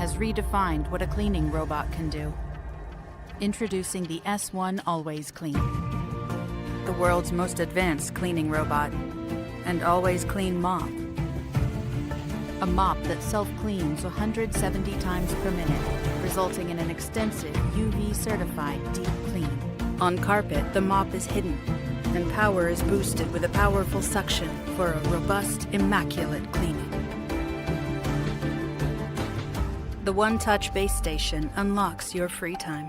has redefined what a cleaning robot can do. Introducing the S1 Always Clean, the world's most advanced cleaning robot, and always clean mop. A mop that self-cleans 170 times per minute, resulting in an extensive UV-certified deep clean. On carpet, the mop is hidden, and power is boosted with a powerful suction for a robust, immaculate cleaning. The one-touch base station unlocks your free time,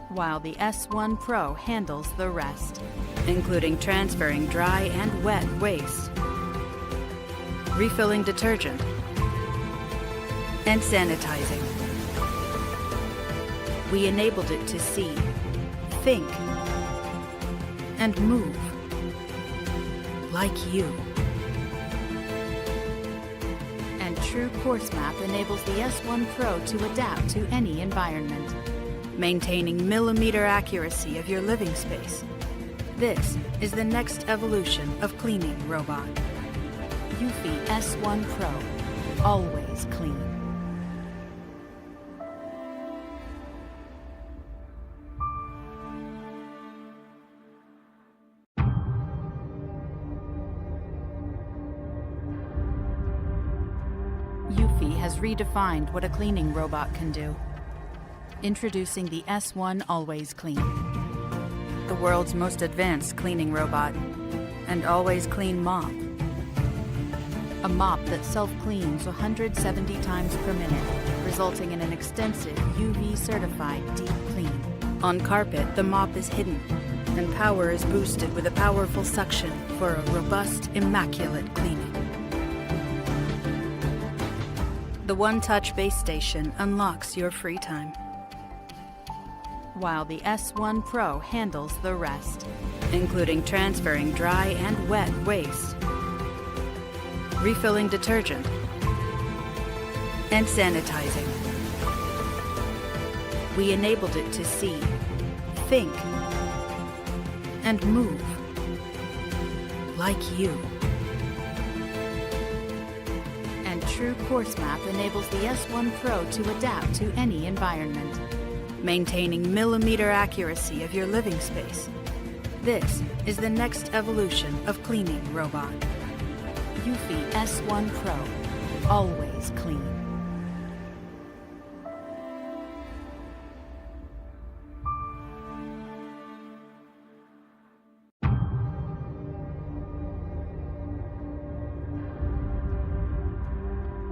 while the S1 Pro handles the rest, including transferring dry and wet waste, refilling detergent, and sanitizing. We enabled it to see, think, and move like you. And True Course Map enables the S1 Pro to adapt to any environment, maintaining millimeter accuracy of your living space. This is the next evolution of cleaning robot. Eufy S1 Pro, always clean. Eufy has redefined what a cleaning robot can do. Introducing the S1 Always Clean, the world's most advanced cleaning robot, and always clean mop. A mop that self-cleans 170 times per minute, resulting in an extensive UV-certified deep clean. On carpet, the mop is hidden, and power is boosted with a powerful suction for a robust, immaculate cleaning. The one-touch base station unlocks your free time, while the S1 Pro handles the rest, including transferring dry and wet waste, refilling detergent, and sanitizing. We enabled it to see, think, and move like you. And True Course Map enables the S1 Pro to adapt to any environment, maintaining millimeter accuracy of your living space. This is the next evolution of cleaning robot. Eufy S1 Pro, always clean.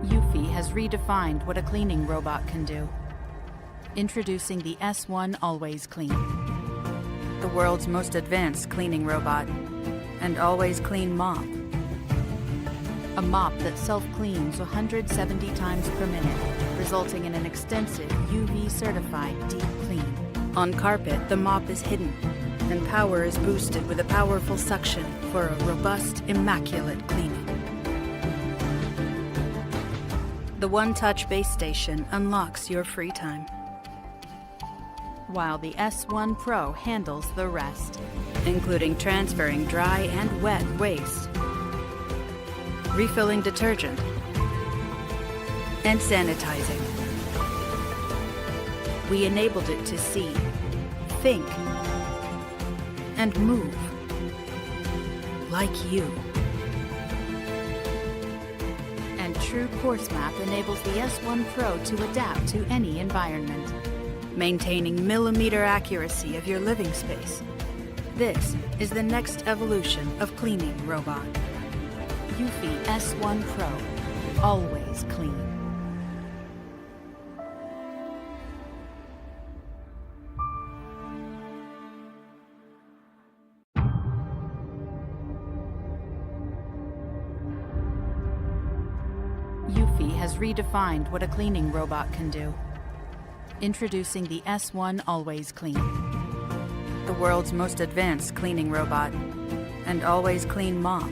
Eufy has redefined what a cleaning robot can do. Introducing the S1 Always Clean, the world's most advanced cleaning robot, and always clean mop. A mop that self-cleans 170 times per minute, resulting in an extensive UV-certified deep clean. On carpet, the mop is hidden, and power is boosted with a powerful suction for a robust, immaculate cleaning. The one-touch base station unlocks your free time, while the S1 Pro handles the rest, including transferring dry and wet waste, refilling detergent, and sanitizing. We enabled it to see, think, and move like you. And True Course Map enables the S1 Pro to adapt to any environment, maintaining millimeter accuracy of your living space. This is the next evolution of cleaning robot. Eufy S1 Pro, always clean. Eufy has redefined what a cleaning robot can do. Introducing the S1 Always Clean, the world's most advanced cleaning robot, and always clean mop.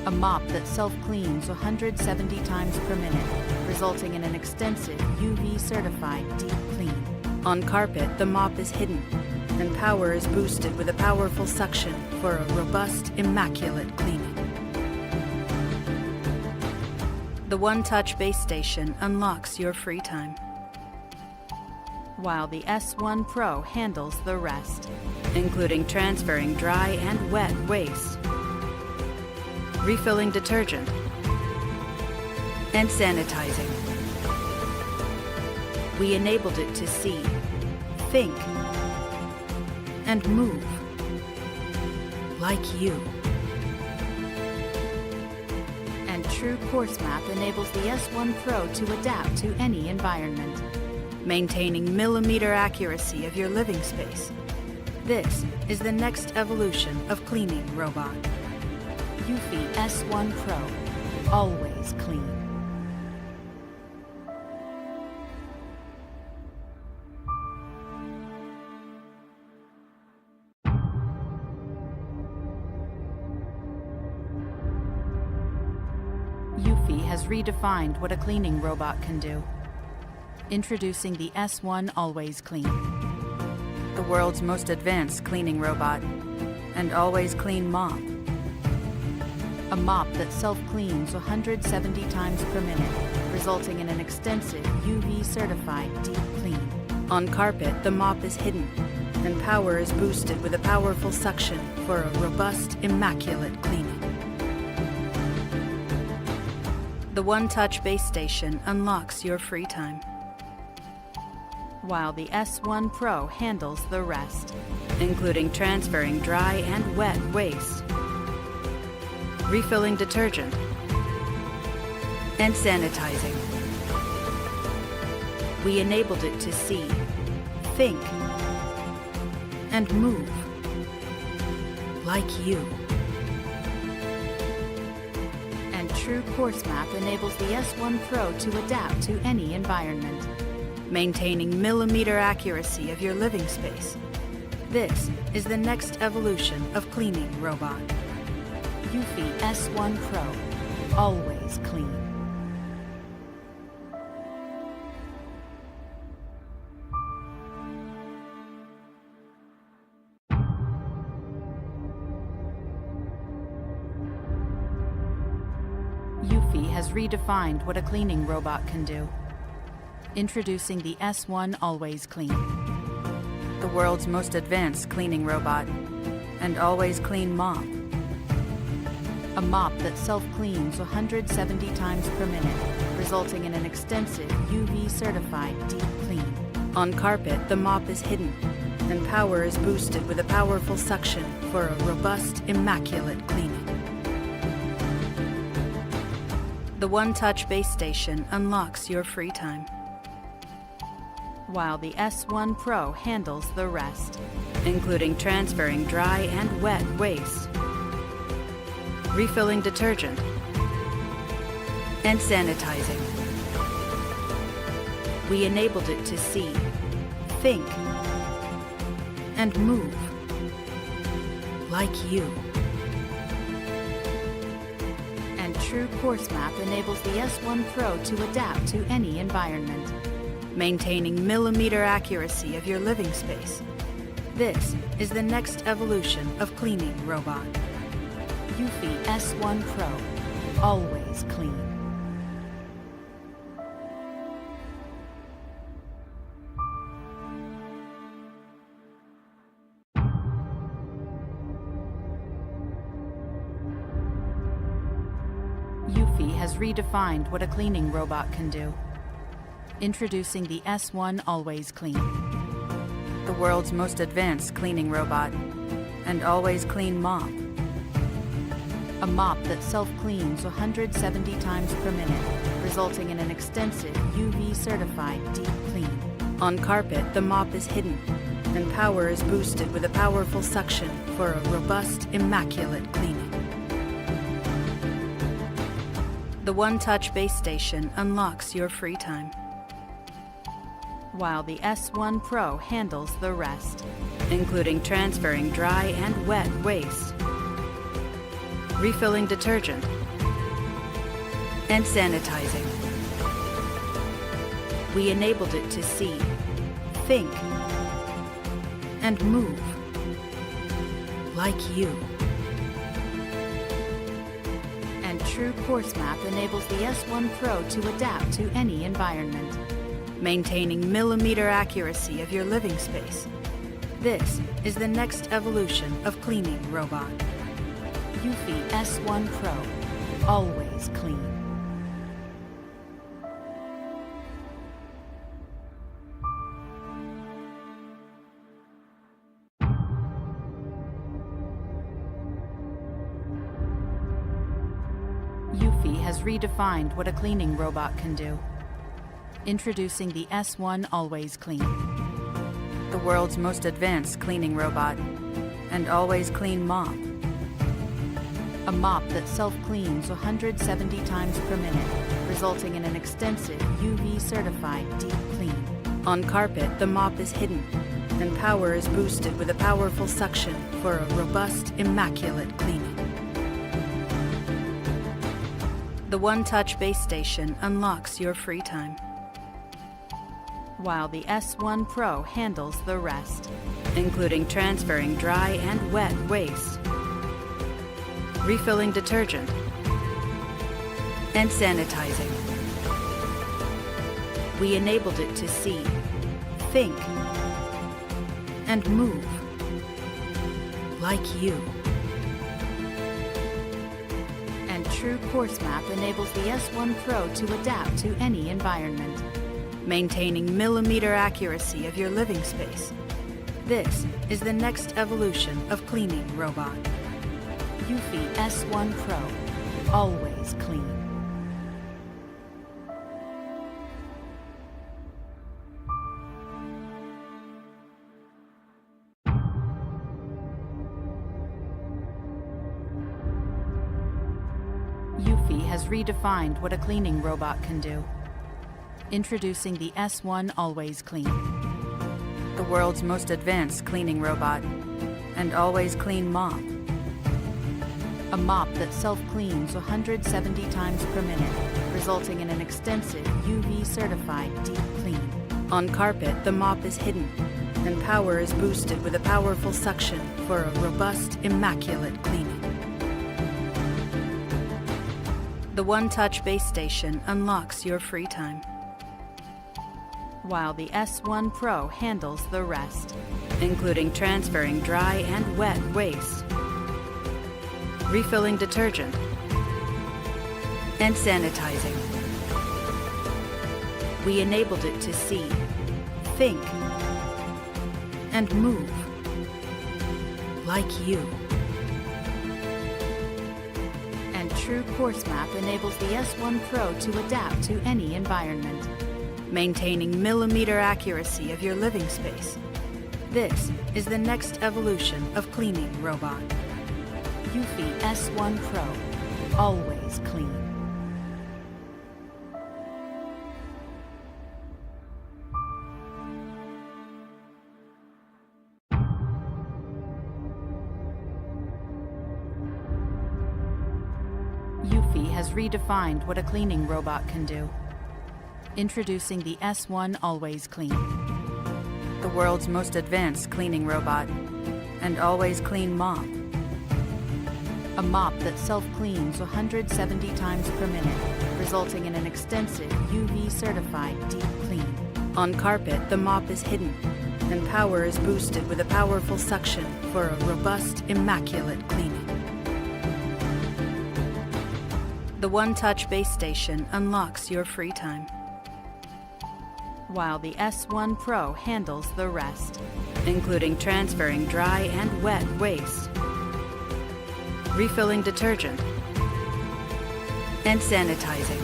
A mop that self-cleans 170 times per minute, resulting in an extensive UV-certified deep clean. On carpet, the mop is hidden, and power is boosted with a powerful suction for a robust, immaculate cleaning. The one-touch base station unlocks your free time, while the S1 Pro handles the rest, including transferring dry and wet waste, refilling detergent, and sanitizing. We enabled it to see, think, and move like you. And True Course Map enables the S1 Pro to adapt to any environment, maintaining millimeter accuracy of your living space. This is the next evolution of cleaning robot. Eufy S1 Pro, always clean. Eufy has redefined what a cleaning robot can do. Introducing the S1 Always Clean, the world's most advanced cleaning robot, and always clean mop. A mop that self-cleans 170 times per minute, resulting in an extensive UV-certified deep clean. On carpet, the mop is hidden, and power is boosted with a powerful suction for a robust, immaculate cleaning. The one-touch base station unlocks your free time, while the S1 Pro handles the rest, including transferring dry and wet waste, refilling detergent, and sanitizing. We enabled it to see, think, and move like you. And True Course Map enables the S1 Pro to adapt to any environment, maintaining millimeter accuracy of your living space. This is the next evolution of cleaning robot. Eufy S1 Pro, always clean. Eufy has redefined what a cleaning robot can do. Introducing the S1 Always Clean, the world's most advanced cleaning robot, and always clean mop. A mop that self-cleans 170 times per minute, resulting in an extensive UV-certified deep clean. On carpet, the mop is hidden, and power is boosted with a powerful suction for a robust, immaculate cleaning. The one-touch base station unlocks your free time, while the S1 Pro handles the rest, including transferring dry and wet waste, refilling detergent, and sanitizing. We enabled it to see, think, and move like you. And True Course Map enables the S1 Pro to adapt to any environment, maintaining millimeter accuracy of your living space. This is the next evolution of cleaning robot. Eufy S1 Pro, always clean. Eufy has redefined what a cleaning robot can do. Introducing the S1 Always Clean, the world's most advanced cleaning robot, and always clean mop. A mop that self-cleans 170 times per minute, resulting in an extensive UV-certified deep clean. On carpet, the mop is hidden, and power is boosted with a powerful suction for a robust, immaculate cleaning. The one-touch base station unlocks your free time, while the S1 Pro handles the rest, including transferring dry and wet waste, refilling detergent, and sanitizing. We enabled it to see, think, and move like you. And true course map enables the S1 Pro to adapt to any environment, maintaining millimeter accuracy of your living space. This is the next evolution of cleaning robot. Eufy S1 Pro, always clean. Eufy has redefined what a cleaning robot can do. Introducing the S1 Always Clean, the world's most advanced cleaning robot, and always clean mop. A mop that self-cleans 170 times per minute, resulting in an extensive UV-certified deep clean. On carpet, the mop is hidden, and power is boosted with a powerful suction for a robust, immaculate cleaning. The one-touch base station unlocks your free time, while the S1 Pro handles the rest, including transferring dry and wet waste, refilling detergent, and sanitizing. We enabled it to see, think, and move like you. True course map enables the S1 Pro to adapt to any environment, maintaining millimeter accuracy of your living space. This is the next evolution of cleaning robot. Eufy S1 Pro, always clean. Eufy has redefined what a cleaning robot can do. Introducing the S1 Always Clean, the world's most advanced cleaning robot, and always clean mop. A mop that self-cleans 170 times per minute, resulting in an extensive UV-certified deep clean. On carpet, the mop is hidden, and power is boosted with a powerful suction for a robust, immaculate cleaning. The one-touch base station unlocks your free time, while the S1 Pro handles the rest, including transferring dry and wet waste, refilling detergent, and sanitizing. We enabled it to see, think, and move like you. True course map enables the S1 Pro to adapt to any environment, maintaining millimeter accuracy of your living space. This is the next evolution of cleaning robot. Eufy S1 Pro, always clean. Eufy has redefined what a cleaning robot can do. Introducing the S1 Always Clean, the world's most advanced cleaning robot, and always clean mop. A mop that self-cleans 170 times per minute, resulting in an extensive UV-certified deep clean. On carpet, the mop is hidden, and power is boosted with a powerful suction for a robust, immaculate cleaning. The one-touch base station unlocks your free time, while the S1 Pro handles the rest, including transferring dry and wet waste, refilling detergent, and sanitizing.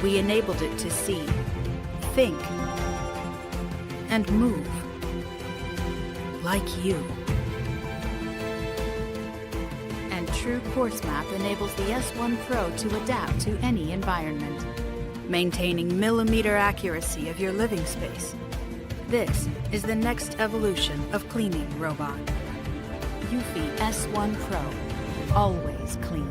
We enabled it to see, think, and move like you. True course map enables the S1 Pro to adapt to any environment, maintaining millimeter accuracy of your living space. This is the next evolution of cleaning robot. Eufy S1 Pro, always clean.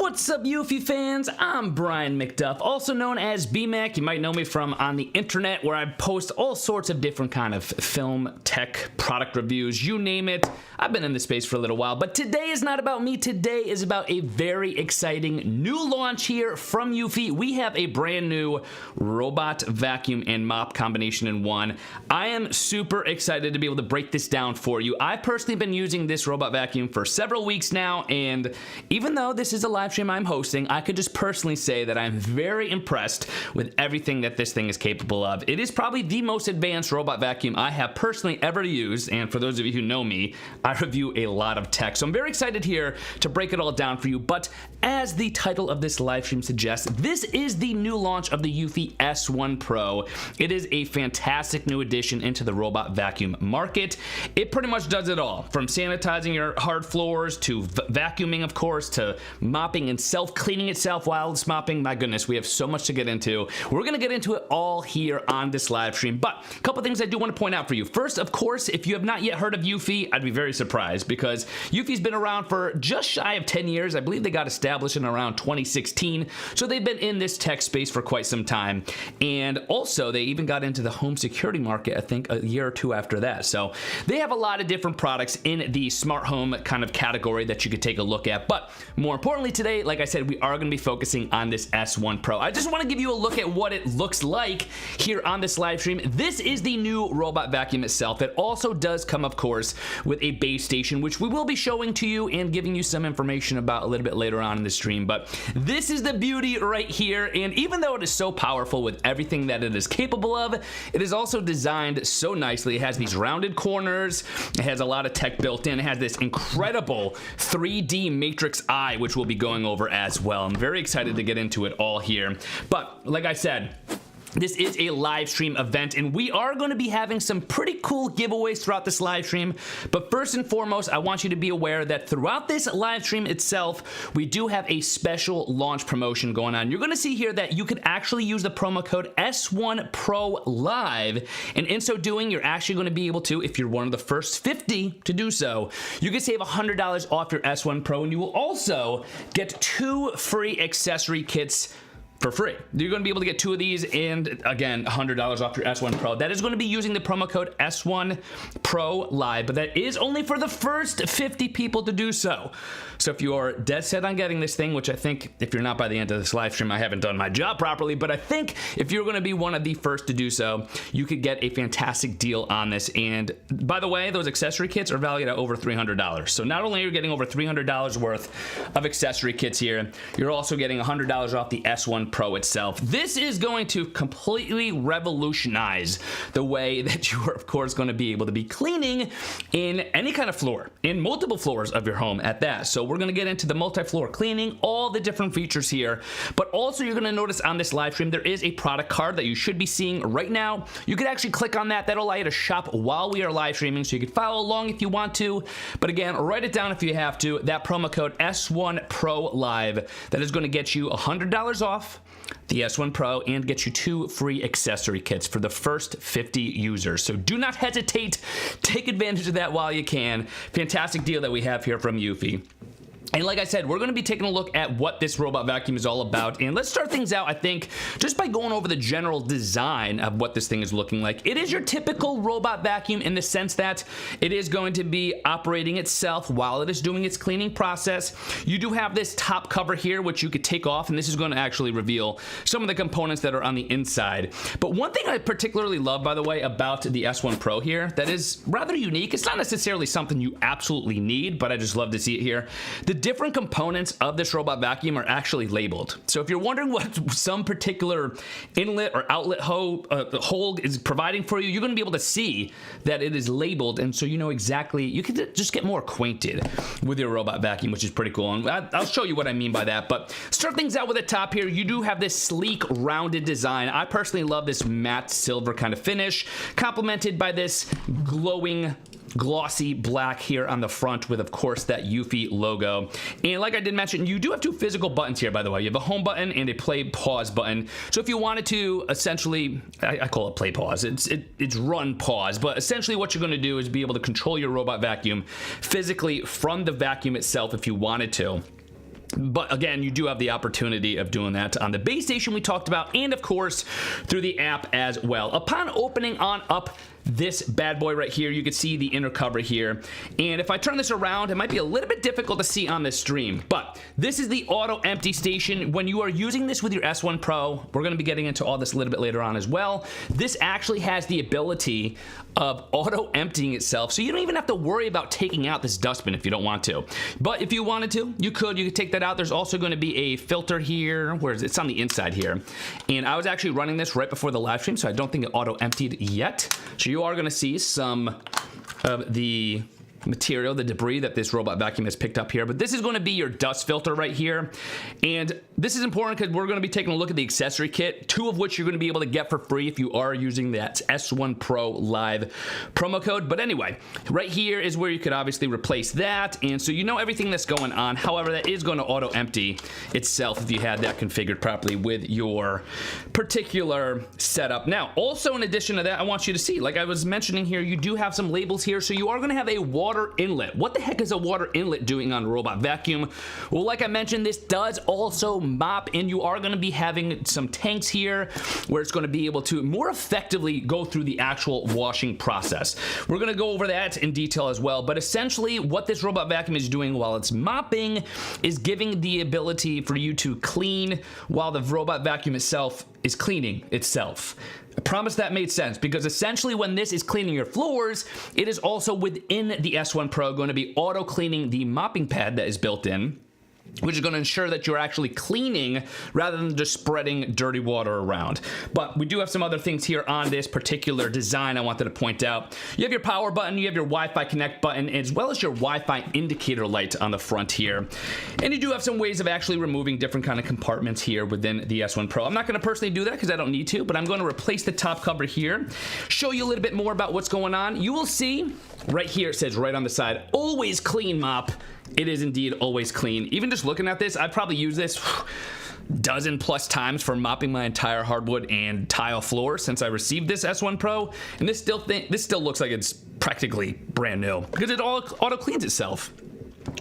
What's up, Eufy fans? I'm Brian McDuff, also known as BMac. You might know me from on the internet, where I post all sorts of different kind of film, tech, product reviews, you name it. I've been in this space for a little while, but today is not about me. Today is about a very exciting new launch here from Eufy. We have a brand new robot vacuum and mop combination in one. I am super excited to be able to break this down for you. I've personally been using this robot vacuum for several weeks now, and even though this is a live stream I'm hosting, I could just personally say that I'm very impressed with everything that this thing is capable of. It is probably the most advanced robot vacuum I have personally ever used, and for those of you who know me, I review a lot of tech, so I'm very excited here to break it all down for you. But as the title of this live stream suggests, this is the new launch of the Eufy S1 Pro. It is a fantastic new addition into the robot vacuum market. It pretty much does it all, from sanitizing your hard floors to vacuuming, of course, to mopping and self-cleaning itself while it's mopping. My goodness, we have so much to get into. We're gonna get into it all here on this live stream, but a couple things I do want to point out for you. First, of course, if you have not yet heard of Eufy, I'd be very surprised, because Eufy's been around for just shy of 10 years. I believe they got established in around 2016, so they've been in this tech space for quite some time. And also, they even got into the home security market, I think, a year or two after that. So they have a lot of different products in the smart home kind of category that you could take a look at. But more importantly today, like I said, we are going to be focusing on this S1 Pro. I just want to give you a look at what it looks like here on this live stream. This is the new robot vacuum itself. It also does come, of course, with a base station, which we will be showing to you and giving you some information about a little bit later on in the stream. But this is the beauty right here, and even though it is so powerful with everything that it is capable of, it is also designed so nicely. It has these rounded corners, it has a lot of tech built in, it has this incredible 3D matrix eye, which we'll be going over as well. I'm very excited to get into it all here. But like I said, this is a live stream event, and we are going to be having some pretty cool giveaways throughout this live stream. But first and foremost, I want you to be aware that throughout this live stream itself, we do have a special launch promotion going on. You're going to see here that you could actually use the promo code S1PROLIVE, and in so doing, you're actually going to be able to, if you're one of the first 50 to do so, you can save $100 off your S1 Pro, and you will also get 2 free accessory kits for free. You're going to be able to get 2 of these, and again, $100 off your S1 Pro. That is going to be using the promo code S1PROLIVE, but that is only for the first 50 people to do so. So if you are dead set on getting this thing, which I think if you're not by the end of this live stream, I haven't done my job properly, but I think if you're going to be one of the first to do so, you could get a fantastic deal on this. And by the way, those accessory kits are valued at over $300. So not only are you getting over $300 worth of accessory kits here, you're also getting $100 off the S1 Pro itself. This is going to completely revolutionize the way that you are, of course, going to be able to be cleaning in any kind of floor, in multiple floors of your home at that. So we're going to get into the multi-floor cleaning, all the different features here, but also you're going to notice on this live stream there is a product card that you should be seeing right now. You could actually click on that. That'll allow you to shop while we are live streaming, so you can follow along if you want to. But again, write it down if you have to. That promo code S1PROLIVE, that is going to get you $100 off the S1 Pro and get you 2 free accessory kits for the first 50 users. So do not hesitate. Take advantage of that while you can. Fantastic deal that we have here from Eufy. And like I said, we're going to be taking a look at what this robot vacuum is all about. And let's start things out, I think, just by going over the general design of what this thing is looking like. It is your typical robot vacuum in the sense that it is going to be operating itself while it is doing its cleaning process. You do have this top cover here, which you could take off, and this is going to actually reveal some of the components that are on the inside. But one thing I particularly love, by the way, about the S1 Pro here that is rather unique, it's not necessarily something you absolutely need, but I just love to see it here. The different components of this robot vacuum are actually labeled. So if you're wondering what some particular inlet or outlet hole is providing for you, you're going to be able to see that it is labeled, and so you know exactly, you can just get more acquainted with your robot vacuum, which is pretty cool. And I'll show you what I mean by that. But start things out with the top here. You do have this sleek, rounded design. I personally love this matte silver kind of finish, complemented by this glowing glossy black here on the front with, of course, that Eufy logo. And like I did mention, you do have 2 physical buttons here, by the way. You have a home button and a play pause button. So if you wanted to essentially, I call it play pause, it's run pause, but essentially what you're going to do is be able to control your robot vacuum physically from the vacuum itself if you wanted to. But again, you do have the opportunity of doing that on the base station we talked about, and of course through the app as well. Upon opening on up this bad boy right here, you can see the inner cover here, and if I turn this around, it might be a little bit difficult to see on this stream, but this is the auto empty station. When you are using this with your S1 Pro, we're going to be getting into all this a little bit later on as well, this actually has the ability of auto emptying itself, so you don't even have to worry about taking out this dustbin if you don't want to. But if you wanted to, you could take that out. There's also going to be a filter here, where it's on the inside here, and I was actually running this right before the live stream, so I don't think it auto emptied yet. So you are going to see some of the material, the debris that this robot vacuum has picked up here, but this is going to be your dust filter right here, and this is important because we're going to be taking a look at the accessory kit, 2 of which you're going to be able to get for free if you are using that S1 Pro Live promo code. But anyway, right here is where you could obviously replace that, and so you know everything that's going on. However, that is going to auto empty itself if you had that configured properly with your particular setup. Now, also in addition to that, I want you to see, like I was mentioning here, you do have some labels here, so you are going to have a water inlet. What the heck is a water inlet doing on a robot vacuum? Well, like I mentioned, this does also mop, and you are going to be having some tanks here where it's going to be able to more effectively go through the actual washing process. We're going to go over that in detail as well, but essentially what this robot vacuum is doing while it's mopping is giving the ability for you to clean while the robot vacuum itself is cleaning itself. I promise that made sense, because essentially when this is cleaning your floors, it is also within the S1 Pro going to be auto cleaning the mopping pad that is built in, which is going to ensure that you're actually cleaning rather than just spreading dirty water around. But we do have some other things here on this particular design I wanted to point out. You have your power button, you have your Wi-Fi connect button, as well as your Wi-Fi indicator light on the front here. And you do have some ways of actually removing different kind of compartments here within the S1 Pro. I'm not going to personally do that because I don't need to, but I'm going to replace the top cover here, show you a little bit more about what's going on. You will see right here, it says right on the side, always clean mop. It is indeed always clean. Even just looking at this, I'd probably use this dozen plus times for mopping my entire hardwood and tile floor since I received this S1 Pro, and this still looks like it's practically brand new because it all auto cleans itself,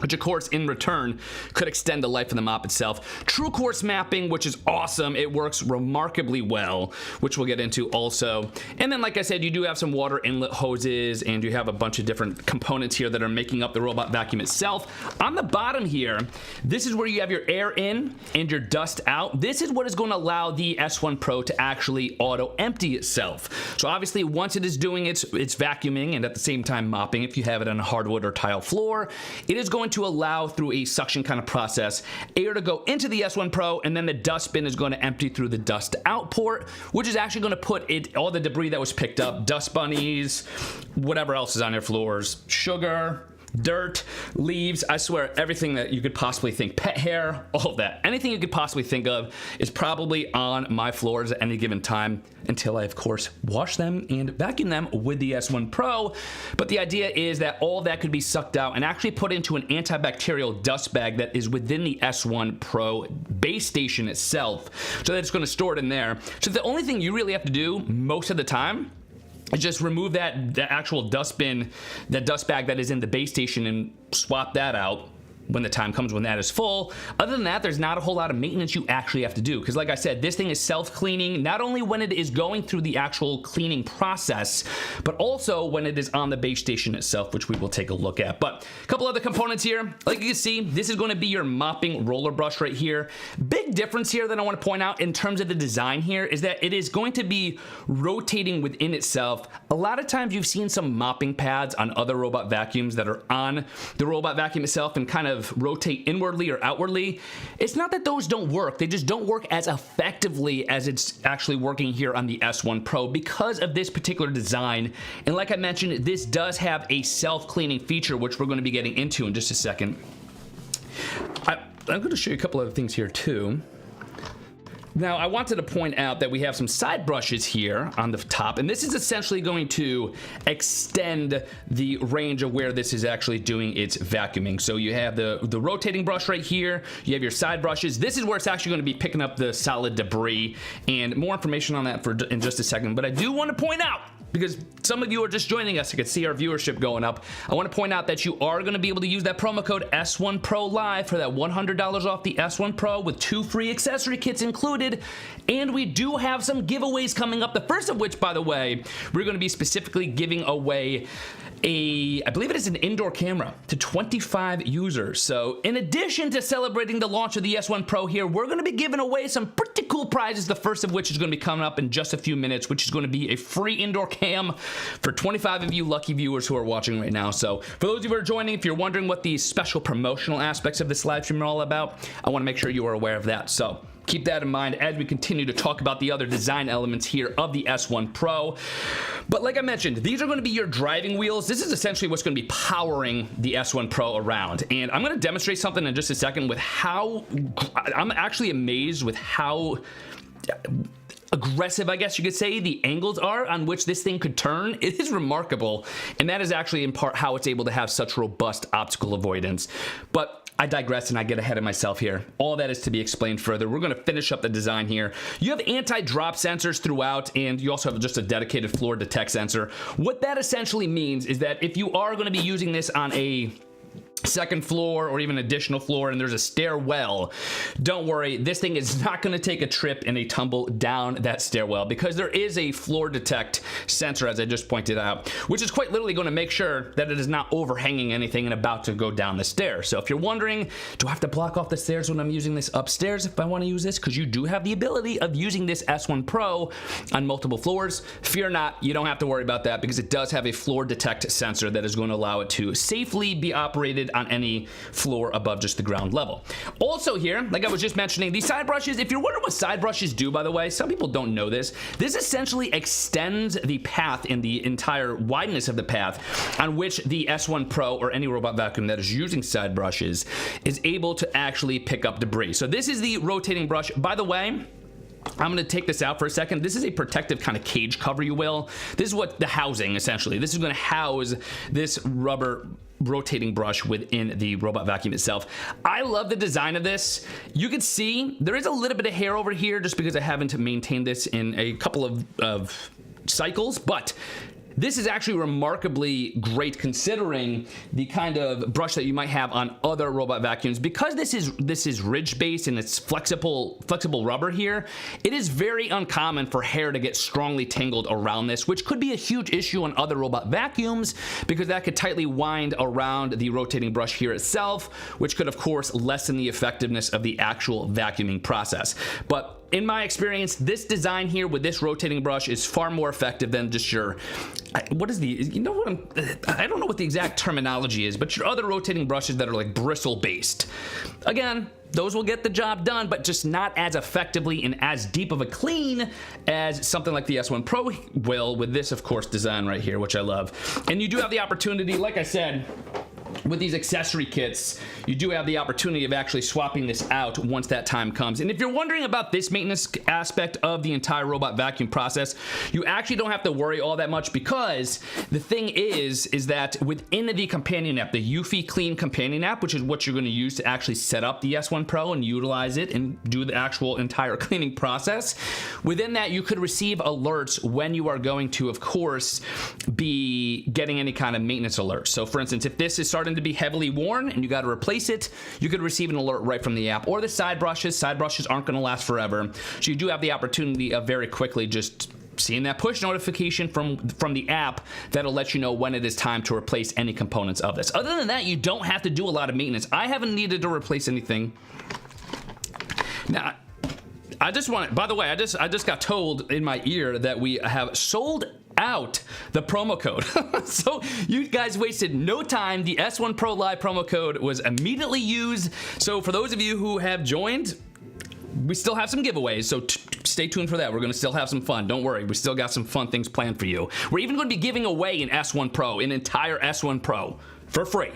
which of course in return could extend the life of the mop itself. True course mapping, which is awesome. It works remarkably well, which we'll get into also. And then like I said, you do have some water inlet hoses, and you have a bunch of different components here that are making up the robot vacuum itself. On the bottom here, this is where you have your air in and your dust out. This is what is going to allow the S1 Pro to actually auto empty itself. So obviously once it is doing its vacuuming and at the same time mopping, if you have it on a hardwood or tile floor, it is going to allow through a suction kind of process air to go into the S1 Pro, and then the dustbin is going to empty through the dust out port, which is actually going to put all the debris that was picked up, dust bunnies, whatever else is on your floors, sugar, dirt, leaves, I swear everything that you could possibly think, pet hair, all of that, anything you could possibly think of is probably on my floors at any given time, until I of course wash them and vacuum them with the S1 Pro. But the idea is that all that could be sucked out and actually put into an antibacterial dust bag that is within the S1 Pro base station itself, so that it's going to store it in there. So the only thing you really have to do most of the time is just remove that actual dustbin, that dust bag that is in the base station, and swap that out when the time comes when that is full. Other than that, there's not a whole lot of maintenance you actually have to do, because like I said, this thing is self-cleaning, not only when it is going through the actual cleaning process, but also when it is on the base station itself, which we will take a look at. But a couple other components here. Like you can see, this is going to be your mopping roller brush right here. Big difference here that I want to point out in terms of the design here is that it is going to be rotating within itself. A lot of times you've seen some mopping pads on other robot vacuums that are on the robot vacuum itself and kind of rotate inwardly or outwardly. It's not that those don't work, they just don't work as effectively as it's actually working here on the S1 Pro because of this particular design. And like I mentioned, this does have a self-cleaning feature, which we're going to be getting into in just a second. I'm going to show you a couple other things here too. Now, I wanted to point out that we have some side brushes here on the top, and this is essentially going to extend the range of where this is actually doing its vacuuming. So you have the rotating brush right here, you have your side brushes. This is where it's actually going to be picking up the solid debris, and more information on that in just a second. But I do want to point out because some of you are just joining us, I can see our viewership going up. I want to point out that you are going to be able to use that promo code S1 Pro Live for that $100 off the S1 Pro with 2 free accessory kits included. And we do have some giveaways coming up. The first of which, by the way, we're going to be specifically giving away I believe it is an indoor camera to 25 users. So in addition to celebrating the launch of the S1 Pro here, we're going to be giving away some pretty cool prizes, the first of which is going to be coming up in just a few minutes, which is going to be a free indoor cam for 25 of you lucky viewers who are watching right now. So for those of you who are joining, if you're wondering what the special promotional aspects of this live stream are all about, I want to make sure you are aware of that. So keep that in mind as we continue to talk about the other design elements here of the S1 Pro. But like I mentioned, these are going to be your driving wheels. This is essentially what's going to be powering the S1 Pro around. And I'm going to demonstrate something in just a second with how I'm actually amazed with how aggressive, I guess you could say, the angles are on which this thing could turn. It is remarkable, and that is actually in part how it's able to have such robust optical avoidance. But I digress and I get ahead of myself here. All that is to be explained further. We're going to finish up the design here. You have anti-drop sensors throughout, and you also have just a dedicated floor detect sensor. What that essentially means is that if you are going to be using this on a second floor or even additional floor and there's a stairwell, don't worry, this thing is not going to take a trip and a tumble down that stairwell, because there is a floor detect sensor, as I just pointed out, which is quite literally going to make sure that it is not overhanging anything and about to go down the stairs. So if you're wondering, do I have to block off the stairs when I'm using this upstairs if I want to use this? Because you do have the ability of using this S1 Pro on multiple floors. Fear not, you don't have to worry about that, because it does have a floor detect sensor that is going to allow it to safely be operated on any floor above just the ground level. Also here, like I was just mentioning, these side brushes, if you're wondering what side brushes do, by the way, some people don't know this. This essentially extends the path in the entire wideness of the path on which the S1 Pro or any robot vacuum that is using side brushes is able to actually pick up debris. So this is the rotating brush. By the way, I'm going to take this out for a second. This is a protective kind of cage cover, you will. This is what the housing, essentially. This is going to house this rubber rotating brush within the robot vacuum itself. I love the design of this. You can see there is a little bit of hair over here just because I haven't maintained this in a couple of cycles, but this is actually remarkably great considering the kind of brush that you might have on other robot vacuums. Because this is ridge based and it's flexible rubber here, it is very uncommon for hair to get strongly tangled around this, which could be a huge issue on other robot vacuums because that could tightly wind around the rotating brush here itself, which could of course lessen the effectiveness of the actual vacuuming process. But in my experience, this design here with this rotating brush is far more effective than just your, I don't know what the exact terminology is, but your other rotating brushes that are like bristle based. Again, those will get the job done, but just not as effectively and as deep of a clean as something like the S1 Pro will with this, of course, design right here, which I love. And you do have the opportunity, like I said, with these accessory kits, you do have the opportunity of actually swapping this out once that time comes. And if you're wondering about this maintenance aspect of the entire robot vacuum process, you actually don't have to worry all that much, because the thing is that within the companion app, the Eufy Clean companion app, which is what you're going to use to actually set up the S1 Pro and utilize it and do the actual entire cleaning process, within that you could receive alerts when you are going to, of course, be getting any kind of maintenance alert. So for instance, if this is starting to be heavily worn and you got to replace it, you could receive an alert right from the app. Or the side brushes aren't going to last forever, so you do have the opportunity of very quickly just seeing that push notification from the app that'll let you know when it is time to replace any components of this. Other than that, you don't have to do a lot of maintenance. I haven't needed to replace anything. Now, I just want to, by the way, I just got told in my ear that we have sold out the promo code. So you guys wasted no time. The S1 Pro Live promo code was immediately used. So for those of you who have joined, we still have some giveaways, so stay tuned for that. We're going to still have some fun. Don't worry, we still got some fun things planned for you. We're even going to be giving away an S1 Pro, an entire S1 Pro for free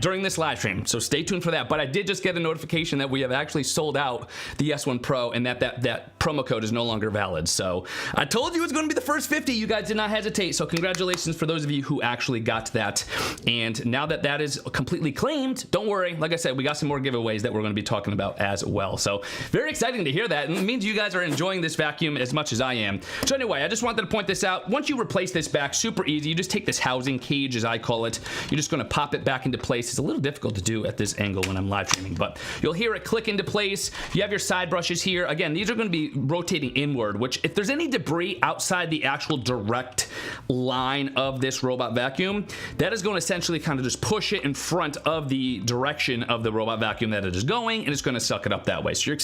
during this live stream, so stay tuned for that. But I did just get a notification that we have actually sold out the S1 Pro, and that promo code is no longer valid. So I told you it's going to be the first 50. You guys did not hesitate. So congratulations for those of you who actually got that. And now that that is completely claimed, don't worry. Like I said, we got some more giveaways that we're going to be talking about as well. So very exciting to hear that. And it means you guys are enjoying this vacuum as much as I am. So anyway, I just wanted to point this out. Once you replace this back, super easy. You just take this housing cage, as I call it. You're just going to pop it back into place. It's a little difficult to do at this angle when I'm live streaming, but you'll hear it click into place. You have your side brushes here. Again, these are going to be rotating inward, which if there's any debris outside the actual direct line of this robot vacuum, that is going to essentially kind of just push it in front of the direction of the robot vacuum that it is going, and it's going to suck it up that way. So you're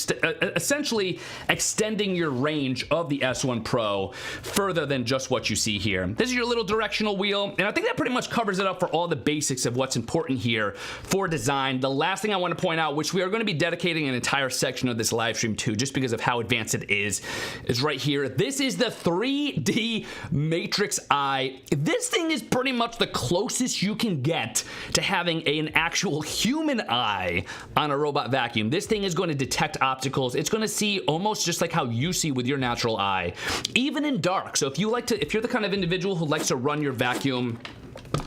essentially extending your range of the S1 Pro further than just what you see here. This is your little directional wheel, and I think that pretty much covers it up for all the basics of what's important here for design. The last thing I want to point out, which we are going to be dedicating an entire section of this live stream to just because of how advanced it is right here. This is the 3D Matrix Eye. This thing is pretty much the closest you can get to having an actual human eye on a robot vacuum. This thing is going to detect obstacles. It's going to see almost just like how you see with your natural eye, even in dark. So if you're the kind of individual who likes to run your vacuum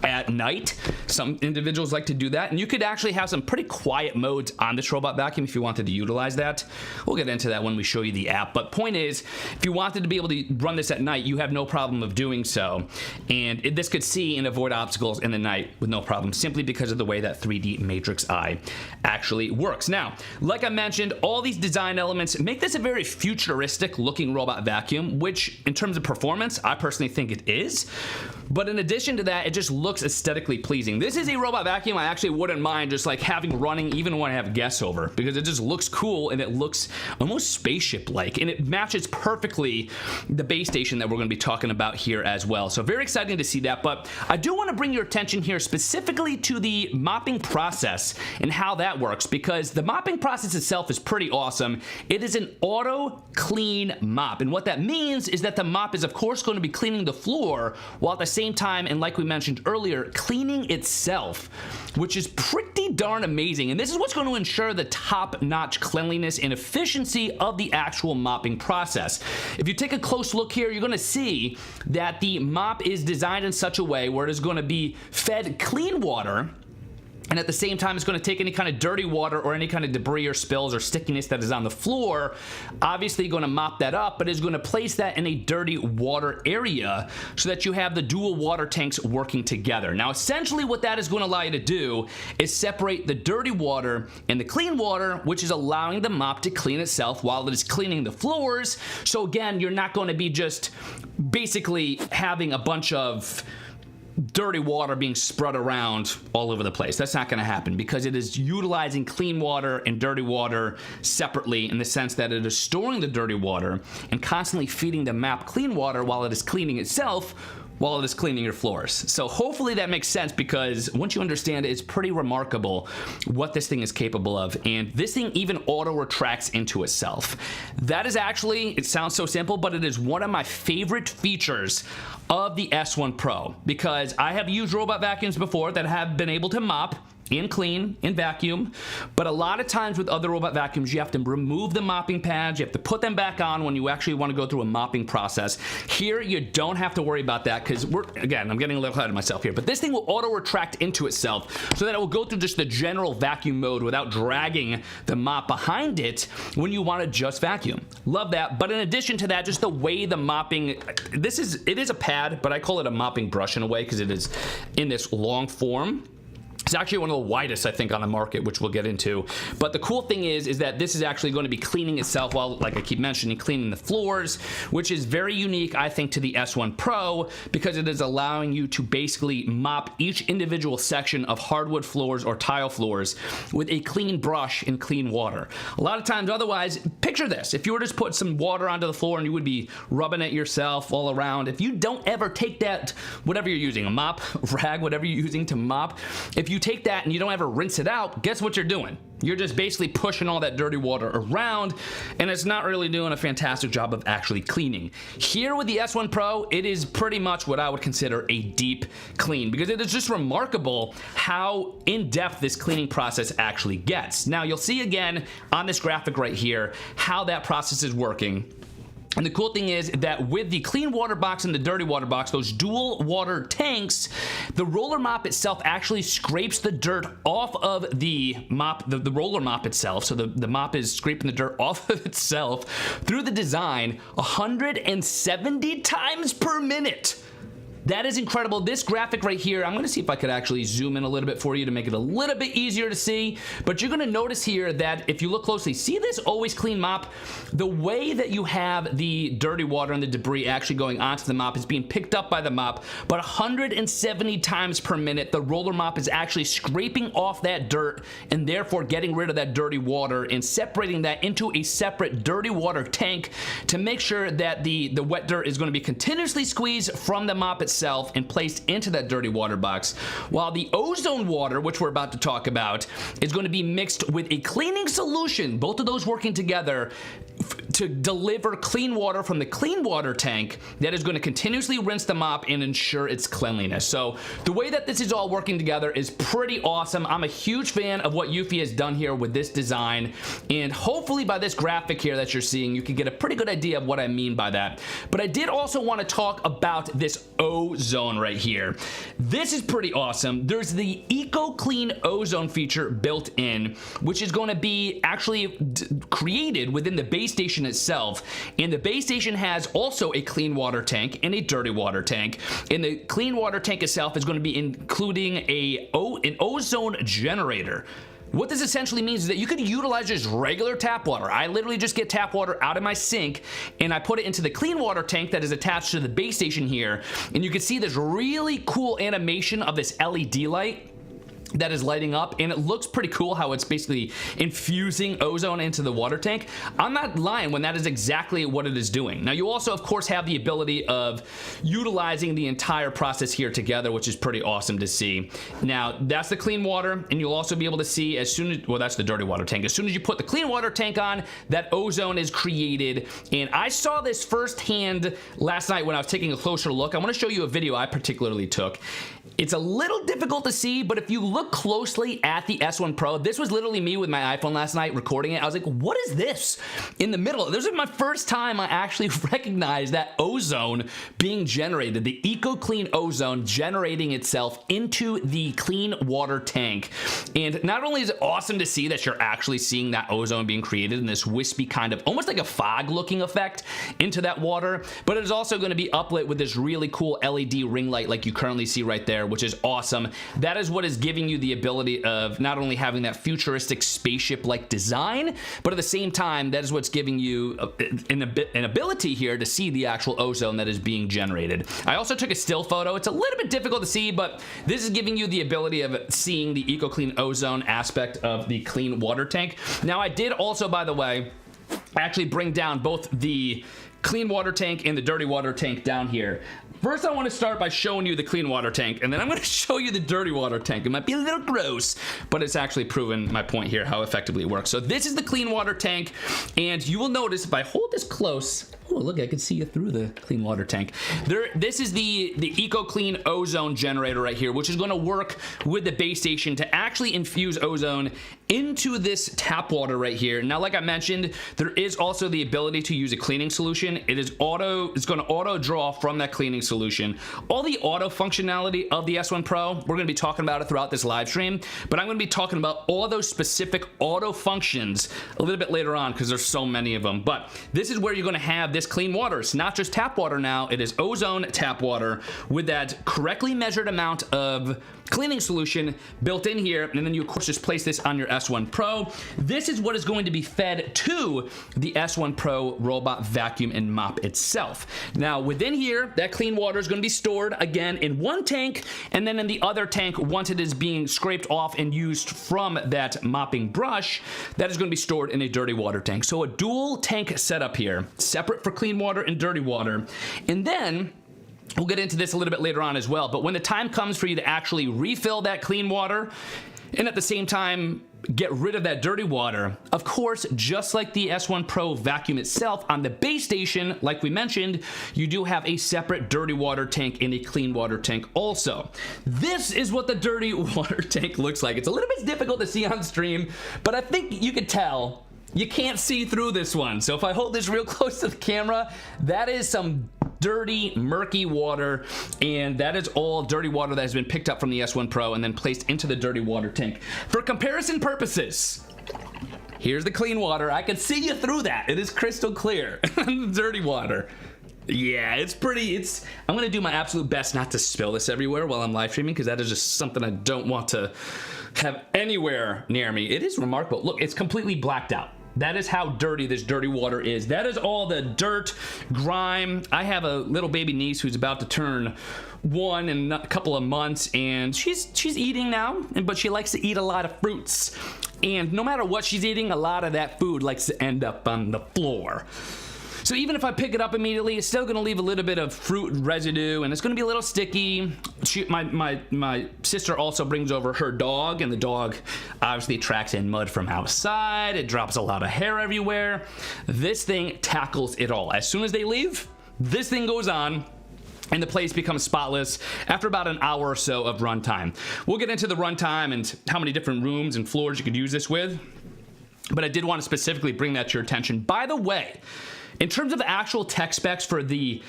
at night, some individuals like to do that, and you could actually have some pretty quiet modes on this robot vacuum if you wanted to utilize that. We'll get into that when we show you the app, but point is, if you wanted to be able to run this at night, you have no problem of doing so, and this could see and avoid obstacles in the night with no problem, simply because of the way that 3D Matrix Eye actually works. Now, like I mentioned, all these design elements make this a very futuristic looking robot vacuum, which in terms of performance, I personally think it is. But in addition to that, it just looks aesthetically pleasing. This is a robot vacuum I actually wouldn't mind just like having running even when I have guests over, because it just looks cool and it looks almost spaceship-like, and it matches perfectly the base station that we're going to be talking about here as well. So very exciting to see that. But I do want to bring your attention here specifically to the mopping process and how that works, because the mopping process itself is pretty awesome. It is an auto clean mop, and what that means is that the mop is of course going to be cleaning the floor while at the same time, and like we mentioned earlier, cleaning itself, which is pretty darn amazing. And this is what's going to ensure the top-notch cleanliness and efficiency of the actual mopping process. If you take a close look here, you're going to see that the mop is designed in such a way where it is going to be fed clean water, and at the same time, it's going to take any kind of dirty water or any kind of debris or spills or stickiness that is on the floor, obviously going to mop that up, but is going to place that in a dirty water area so that you have the dual water tanks working together. Now, essentially what that is going to allow you to do is separate the dirty water and the clean water, which is allowing the mop to clean itself while it is cleaning the floors. So again, you're not going to be just basically having a bunch of dirty water being spread around all over the place. That's not going to happen, because it is utilizing clean water and dirty water separately, in the sense that it is storing the dirty water and constantly feeding the map clean water while it is cleaning itself, while it is cleaning your floors. So hopefully that makes sense, because once you understand it, it's pretty remarkable what this thing is capable of. And this thing even auto-retracts into itself. That is actually, it sounds so simple, but it is one of my favorite features of the S1 Pro, because I have used robot vacuums before that have been able to mop and clean and vacuum, but a lot of times with other robot vacuums, you have to remove the mopping pads, you have to put them back on when you actually want to go through a mopping process. Here, you don't have to worry about that, because again, I'm getting a little ahead of myself here, but this thing will auto-retract into itself so that it will go through just the general vacuum mode without dragging the mop behind it when you want to just vacuum. Love that. But in addition to that, just the way the mopping, it is a pad, but I call it a mopping brush in a way, because it is in this long form. It's actually one of the widest, I think, on the market, which we'll get into. But the cool thing is that this is actually going to be cleaning itself while, like I keep mentioning, cleaning the floors, which is very unique, I think, to the S1 Pro, because it is allowing you to basically mop each individual section of hardwood floors or tile floors with a clean brush and clean water. A lot of times, otherwise, picture this. If you were to just put some water onto the floor and you would be rubbing it yourself all around, if you don't ever take that, whatever you're using, a mop, rag, whatever you're using to mop, if you take that and you don't ever rinse it out, guess what you're doing? You're just basically pushing all that dirty water around, and it's not really doing a fantastic job of actually cleaning. Here with the S1 Pro, it is pretty much what I would consider a deep clean, because it is just remarkable how in-depth this cleaning process actually gets. Now, you'll see again on this graphic right here how that process is working. And the cool thing is that with the clean water box and the dirty water box, those dual water tanks, the roller mop itself actually scrapes the dirt off of the mop, the roller mop itself. So the mop is scraping the dirt off of itself through the design 170 times per minute. That is incredible. This graphic right here, I'm gonna see if I could actually zoom in a little bit for you to make it a little bit easier to see, but you're gonna notice here that if you look closely, see this always clean mop? The way that you have the dirty water and the debris actually going onto the mop is being picked up by the mop, but 170 times per minute, the roller mop is actually scraping off that dirt and therefore getting rid of that dirty water and separating that into a separate dirty water tank to make sure that the wet dirt is gonna be continuously squeezed from the mop itself and placed into that dirty water box, while the ozone water, which we're about to talk about, is going to be mixed with a cleaning solution, both of those working together to deliver clean water from the clean water tank that is going to continuously rinse the mop and ensure its cleanliness. So the way that this is all working together is pretty awesome. I'm a huge fan of what Eufy has done here with this design, and hopefully by this graphic here that you're seeing, you can get a pretty good idea of what I mean by that. But I did also want to talk about this Ozone right here. This is pretty awesome. There's the Eco Clean Ozone feature built in, which is going to be actually created within the base station itself. And the base station has also a clean water tank and a dirty water tank. And the clean water tank itself is going to be including an ozone generator. What this essentially means is that you could utilize just regular tap water. I literally just get tap water out of my sink and I put it into the clean water tank that is attached to the base station here. And you can see this really cool animation of this LED light that is lighting up, and it looks pretty cool how it's basically infusing ozone into the water tank. I'm not lying when that is exactly what it is doing. Now, you also, of course, have the ability of utilizing the entire process here together, which is pretty awesome to see. Now, that's the clean water, and you'll also be able to see as soon as, well, that's the dirty water tank. As soon as you put the clean water tank on, that ozone is created, and I saw this firsthand last night when I was taking a closer look. I want to show you a video I particularly took. It's a little difficult to see, but if you look closely at the S1 Pro, this was literally me with my iPhone last night recording it. I was like, what is this in the middle? This is my first time I actually recognized that ozone being generated, the Eco Clean Ozone generating itself into the clean water tank. And not only is it awesome to see that you're actually seeing that ozone being created in this wispy kind of, almost like a fog looking effect into that water, but it is also going to be uplit with this really cool LED ring light like you currently see right there, which is awesome. That is what is giving you the ability of not only having that futuristic spaceship-like design, but at the same time, that is what's giving you an ability here to see the actual ozone that is being generated. I also took a still photo. It's a little bit difficult to see, but this is giving you the ability of seeing the Eco Clean Ozone aspect of the clean water tank. Now, I did also, by the way, actually bring down both the clean water tank and the dirty water tank down here. First, I want to start by showing you the clean water tank, and then I'm going to show you the dirty water tank. It might be a little gross, but it's actually proven my point here, how effectively it works. So this is the clean water tank, and you will notice if I hold this close, oh, look, I can see you through the clean water tank. This is the Eco Clean Ozone generator right here, which is going to work with the base station to actually infuse ozone into this tap water right here. Now, like I mentioned, there is also the ability to use a cleaning solution. It's going to auto draw from that cleaning solution. All the auto functionality of the S1 Pro, we're going to be talking about it throughout this live stream, but I'm going to be talking about all those specific auto functions a little bit later on because there's so many of them. But this is where you're going to have this clean water. It's not just tap water now, it is ozone tap water with that correctly measured amount of cleaning solution built in here, and then you of course just place this on your S1 Pro. This is what is going to be fed to the S1 Pro robot vacuum and mop itself. Now within here, that clean water is going to be stored again in one tank, and then in the other tank, once it is being scraped off and used from that mopping brush, that is going to be stored in a dirty water tank. So a dual tank setup here, separate for clean water and dirty water. And then we'll get into this a little bit later on as well, but when the time comes for you to actually refill that clean water and at the same time get rid of that dirty water. Of course, just like the S1 Pro vacuum itself, on the base station, like we mentioned, you do have a separate dirty water tank and a clean water tank also. This is what the dirty water tank looks like. It's a little bit difficult to see on stream, but I think you could tell. You can't see through this one. So if I hold this real close to the camera, that is some dirty, murky water, and that is all dirty water that has been picked up from the S1 Pro and then placed into the dirty water tank. For comparison purposes, here's the clean water. I can see you through that. It is crystal clear. Dirty water. Yeah, I'm gonna do my absolute best not to spill this everywhere while I'm live streaming, because that is just something I don't want to have anywhere near me. It is remarkable. Look, it's completely blacked out. That is how dirty this dirty water is. That is all the dirt, grime. I have a little baby niece who's about to turn 1 in a couple of months, and she's eating now, but she likes to eat a lot of fruits. And no matter what she's eating, a lot of that food likes to end up on the floor. So even if I pick it up immediately, it's still gonna leave a little bit of fruit residue, and it's gonna be a little sticky. My sister also brings over her dog, and the dog obviously tracks in mud from outside. It drops a lot of hair everywhere. This thing tackles it all. As soon as they leave, this thing goes on, and the place becomes spotless after about an hour or so of runtime. We'll get into the runtime and how many different rooms and floors you could use this with, but I did want to specifically bring that to your attention. By the way, in terms of the actual tech specs for the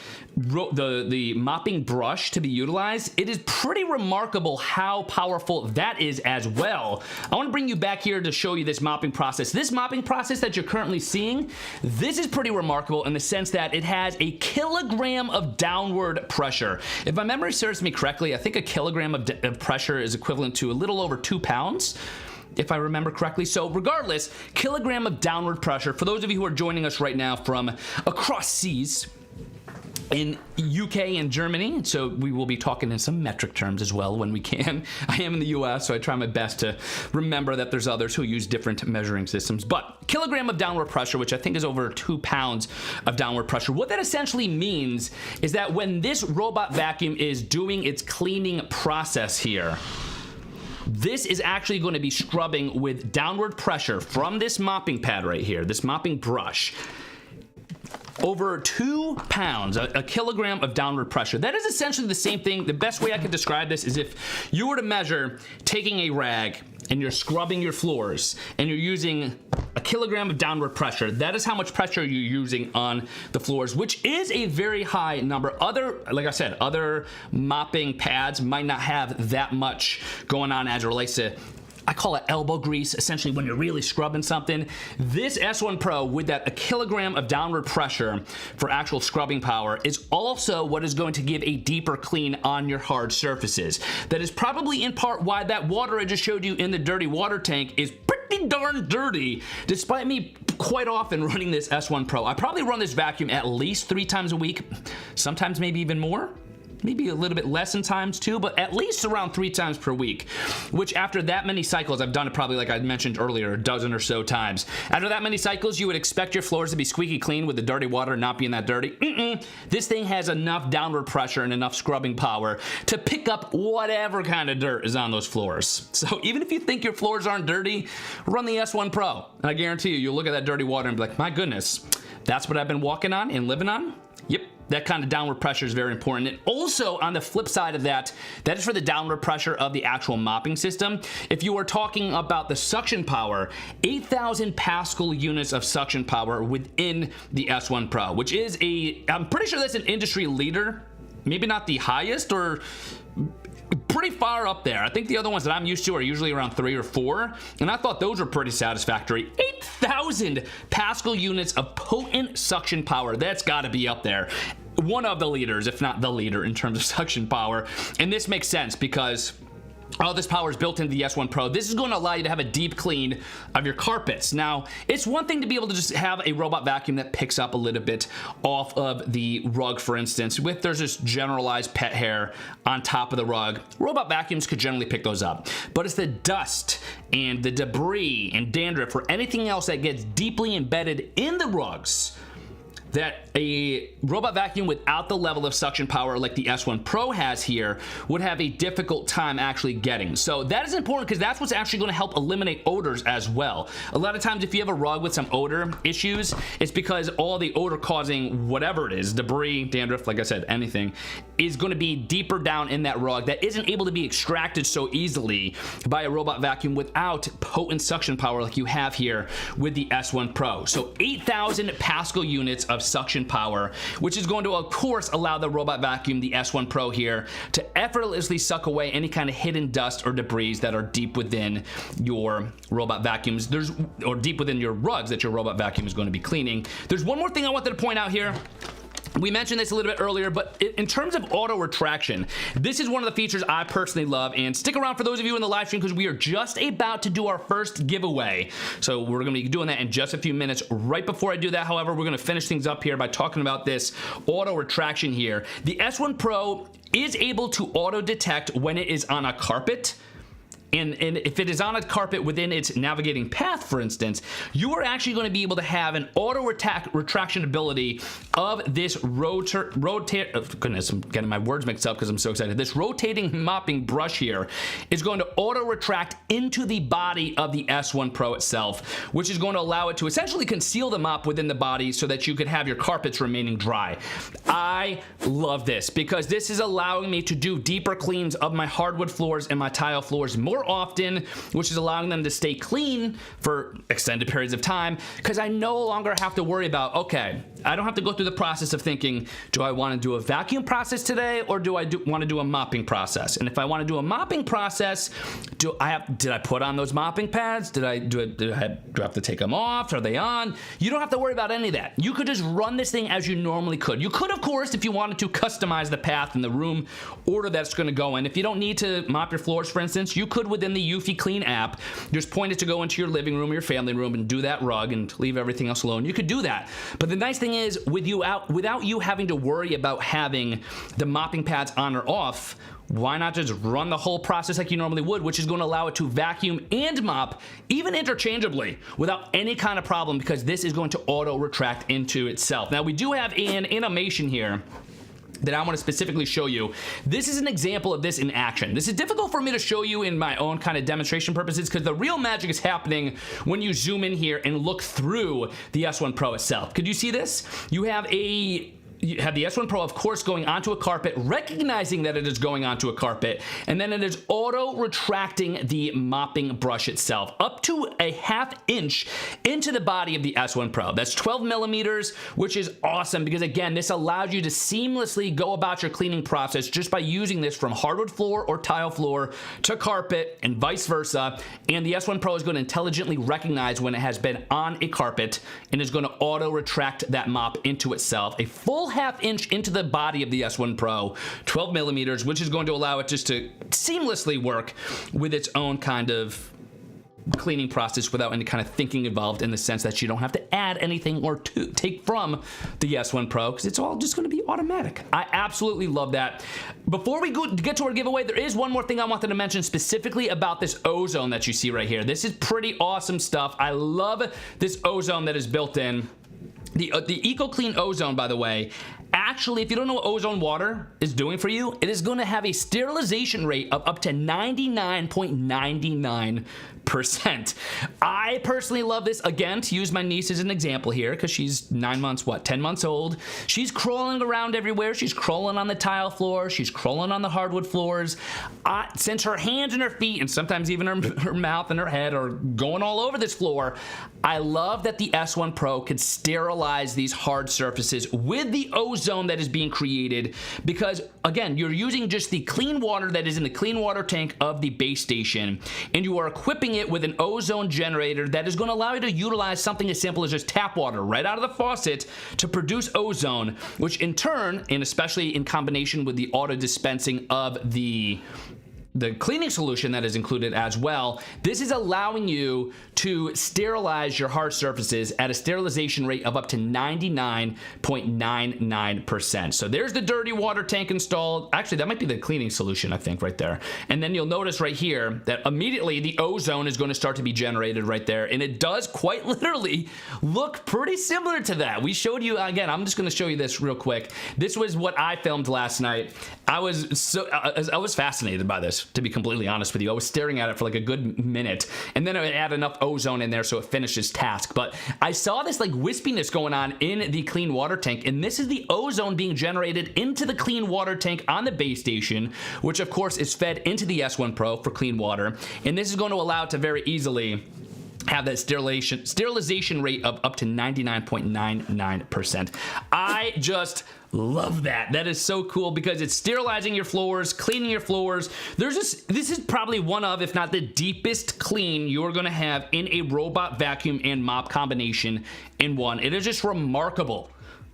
mopping brush to be utilized, it is pretty remarkable how powerful that is as well. I want to bring you back here to show you this mopping process. This mopping process that you're currently seeing, this is pretty remarkable in the sense that it has a kilogram of downward pressure. If my memory serves me correctly, I think a kilogram of pressure is equivalent to a little over 2 pounds. If I remember correctly. So regardless, kilogram of downward pressure. For those of you who are joining us right now from across seas in UK and Germany, so we will be talking in some metric terms as well when we can. I am in the US, so I try my best to remember that there's others who use different measuring systems. But kilogram of downward pressure, which I think is over 2 pounds of downward pressure. What that essentially means is that when this robot vacuum is doing its cleaning process here, this is actually going to be scrubbing with downward pressure from this mopping pad right here, this mopping brush. Over 2 pounds, a kilogram of downward pressure. That is essentially the same thing. The best way I could describe this is if you were to measure taking a rag and you're scrubbing your floors and you're using a kilogram of downward pressure. That is how much pressure you're using on the floors, which is a very high number. Like I said, other mopping pads might not have that much going on as it relates to, I call it elbow grease, essentially when you're really scrubbing something. This S1 Pro with that a kilogram of downward pressure for actual scrubbing power is also what is going to give a deeper clean on your hard surfaces. That is probably in part why that water I just showed you in the dirty water tank is pretty darn dirty, despite me quite often running this S1 Pro. I probably run this vacuum at least 3 times a week, sometimes maybe even more. Maybe a little bit less in times too, but at least around 3 times per week, which after that many cycles, I've done it probably like I mentioned earlier, a dozen or so times. After that many cycles, you would expect your floors to be squeaky clean with the dirty water not being that dirty. This thing has enough downward pressure and enough scrubbing power to pick up whatever kind of dirt is on those floors. So even if you think your floors aren't dirty, run the S1 Pro. And I guarantee you, you'll look at that dirty water and be like, my goodness, that's what I've been walking on and living on? Yep. That kind of downward pressure is very important. And also on the flip side of that, that is for the downward pressure of the actual mopping system. If you are talking about the suction power, 8,000 Pascal units of suction power within the S1 Pro, which is I'm pretty sure that's an industry leader. Maybe not the highest, or pretty far up there. I think the other ones that I'm used to are usually around 3 or 4, and I thought those were pretty satisfactory. 8,000 Pascal units of potent suction power. That's got to be up there. One of the leaders, if not the leader, in terms of suction power. And this makes sense because all this power is built into the S1 Pro. This is going to allow you to have a deep clean of your carpets. Now, it's one thing to be able to just have a robot vacuum that picks up a little bit off of the rug, for instance. There's this generalized pet hair on top of the rug. Robot vacuums could generally pick those up. But it's the dust and the debris and dandruff or anything else that gets deeply embedded in the rugs that a robot vacuum without the level of suction power like the S1 Pro has here would have a difficult time actually getting. So that is important because that's what's actually going to help eliminate odors as well. A lot of times if you have a rug with some odor issues, it's because all the odor causing whatever it is, debris, dandruff, like I said, anything, is going to be deeper down in that rug that isn't able to be extracted so easily by a robot vacuum without potent suction power like you have here with the S1 Pro. So 8,000 Pascal units of suction power, which is going to of course allow the robot vacuum, the S1 Pro here, to effortlessly suck away any kind of hidden dust or debris that are deep within your robot vacuums, or deep within your rugs that your robot vacuum is going to be cleaning. There's one more thing I wanted to point out here. We mentioned this a little bit earlier, but in terms of auto retraction, this is one of the features I personally love. And stick around for those of you in the live stream because we are just about to do our first giveaway. So we're going to be doing that in just a few minutes. Right before I do that, however, we're going to finish things up here by talking about this auto retraction here. The S1 Pro is able to auto detect when it is on a carpet. And if it is on a carpet within its navigating path, for instance, you are actually going to be able to have an auto-retraction ability of this oh goodness, I'm getting my words mixed up because I'm so excited. This rotating mopping brush here is going to auto-retract into the body of the S1 Pro itself, which is going to allow it to essentially conceal the mop within the body so that you could have your carpets remaining dry. I love this because this is allowing me to do deeper cleans of my hardwood floors and my tile floors more often, which is allowing them to stay clean for extended periods of time because I no longer have to worry about, okay, I don't have to go through the process of thinking, do I want to do a vacuum process today or do I want to do a mopping process? And if I want to do a mopping process, did I put on those mopping pads? Do I have to take them off? Are they on? You don't have to worry about any of that. You could just run this thing as you normally could. You could, of course, if you wanted to customize the path and the room order that's going to go in. If you don't need to mop your floors, for instance, you could within the Eufy Clean app, just point it to go into your living room or your family room and do that rug and leave everything else alone. You could do that. But the nice thing is, without you having to worry about having the mopping pads on or off, why not just run the whole process like you normally would, which is going to allow it to vacuum and mop, even interchangeably, without any kind of problem, because this is going to auto-retract into itself. Now, we do have an animation here that I want to specifically show you. This is an example of this in action. This is difficult for me to show you in my own kind of demonstration purposes because the real magic is happening when you zoom in here and look through the S1 Pro itself. Could you see this? You have the S1 Pro, of course, going onto a carpet, recognizing that it is going onto a carpet, and then it is auto-retracting the mopping brush itself up to a ½ inch into the body of the S1 Pro. That's 12 millimeters, which is awesome because, again, this allows you to seamlessly go about your cleaning process just by using this from hardwood floor or tile floor to carpet and vice versa. And the S1 Pro is going to intelligently recognize when it has been on a carpet and is going to auto-retract that mop into itself. A full ½ inch into the body of the S1 Pro, 12 millimeters, which is going to allow it just to seamlessly work with its own kind of cleaning process without any kind of thinking involved, in the sense that you don't have to add anything or to take from the S1 Pro because it's all just going to be automatic. I absolutely love that. Before we get to our giveaway, there is one more thing I wanted to mention specifically about this Ozone that you see right here. This is pretty awesome stuff. I love this Ozone that is built in. The EcoClean Ozone, by the way, actually, if you don't know what Ozone water is doing for you, it is going to have a sterilization rate of up to 99.99%. I personally love this, again, to use my niece as an example here, because she's 9 months, 10 months old. She's crawling around everywhere. She's crawling on the tile floor. She's crawling on the hardwood floors. Since her hands and her feet, and sometimes even her mouth and her head are going all over this floor, I love that the S1 Pro can sterilize these hard surfaces with the ozone that is being created, because, again, you're using just the clean water that is in the clean water tank of the base station, and you are equipping it with an ozone generator that is going to allow you to utilize something as simple as just tap water right out of the faucet to produce ozone, which in turn, and especially in combination with the auto-dispensing of the the cleaning solution that is included as well. This is allowing you to sterilize your hard surfaces at a sterilization rate of up to 99.99%. So there's the dirty water tank installed. Actually, that might be the cleaning solution, I think, right there. And then you'll notice right here that immediately the ozone is going to start to be generated right there. And it does quite literally look pretty similar to that. We showed you, again, I'm just going to show you this real quick. This was what I filmed last night. I was fascinated by this, to be completely honest with you. I was staring at it for like a good minute, and then I would add enough ozone in there so it finishes task. But I saw this like wispiness going on in the clean water tank, and this is the ozone being generated into the clean water tank on the base station, which of course is fed into the S1 Pro for clean water. And this is going to allow it to very easily have that sterilization rate of up to 99.99%. I just love that. That is so cool because it's sterilizing your floors, cleaning your floors. This is probably one of, if not the deepest clean you're gonna have in a robot vacuum and mop combination in one. It is just remarkable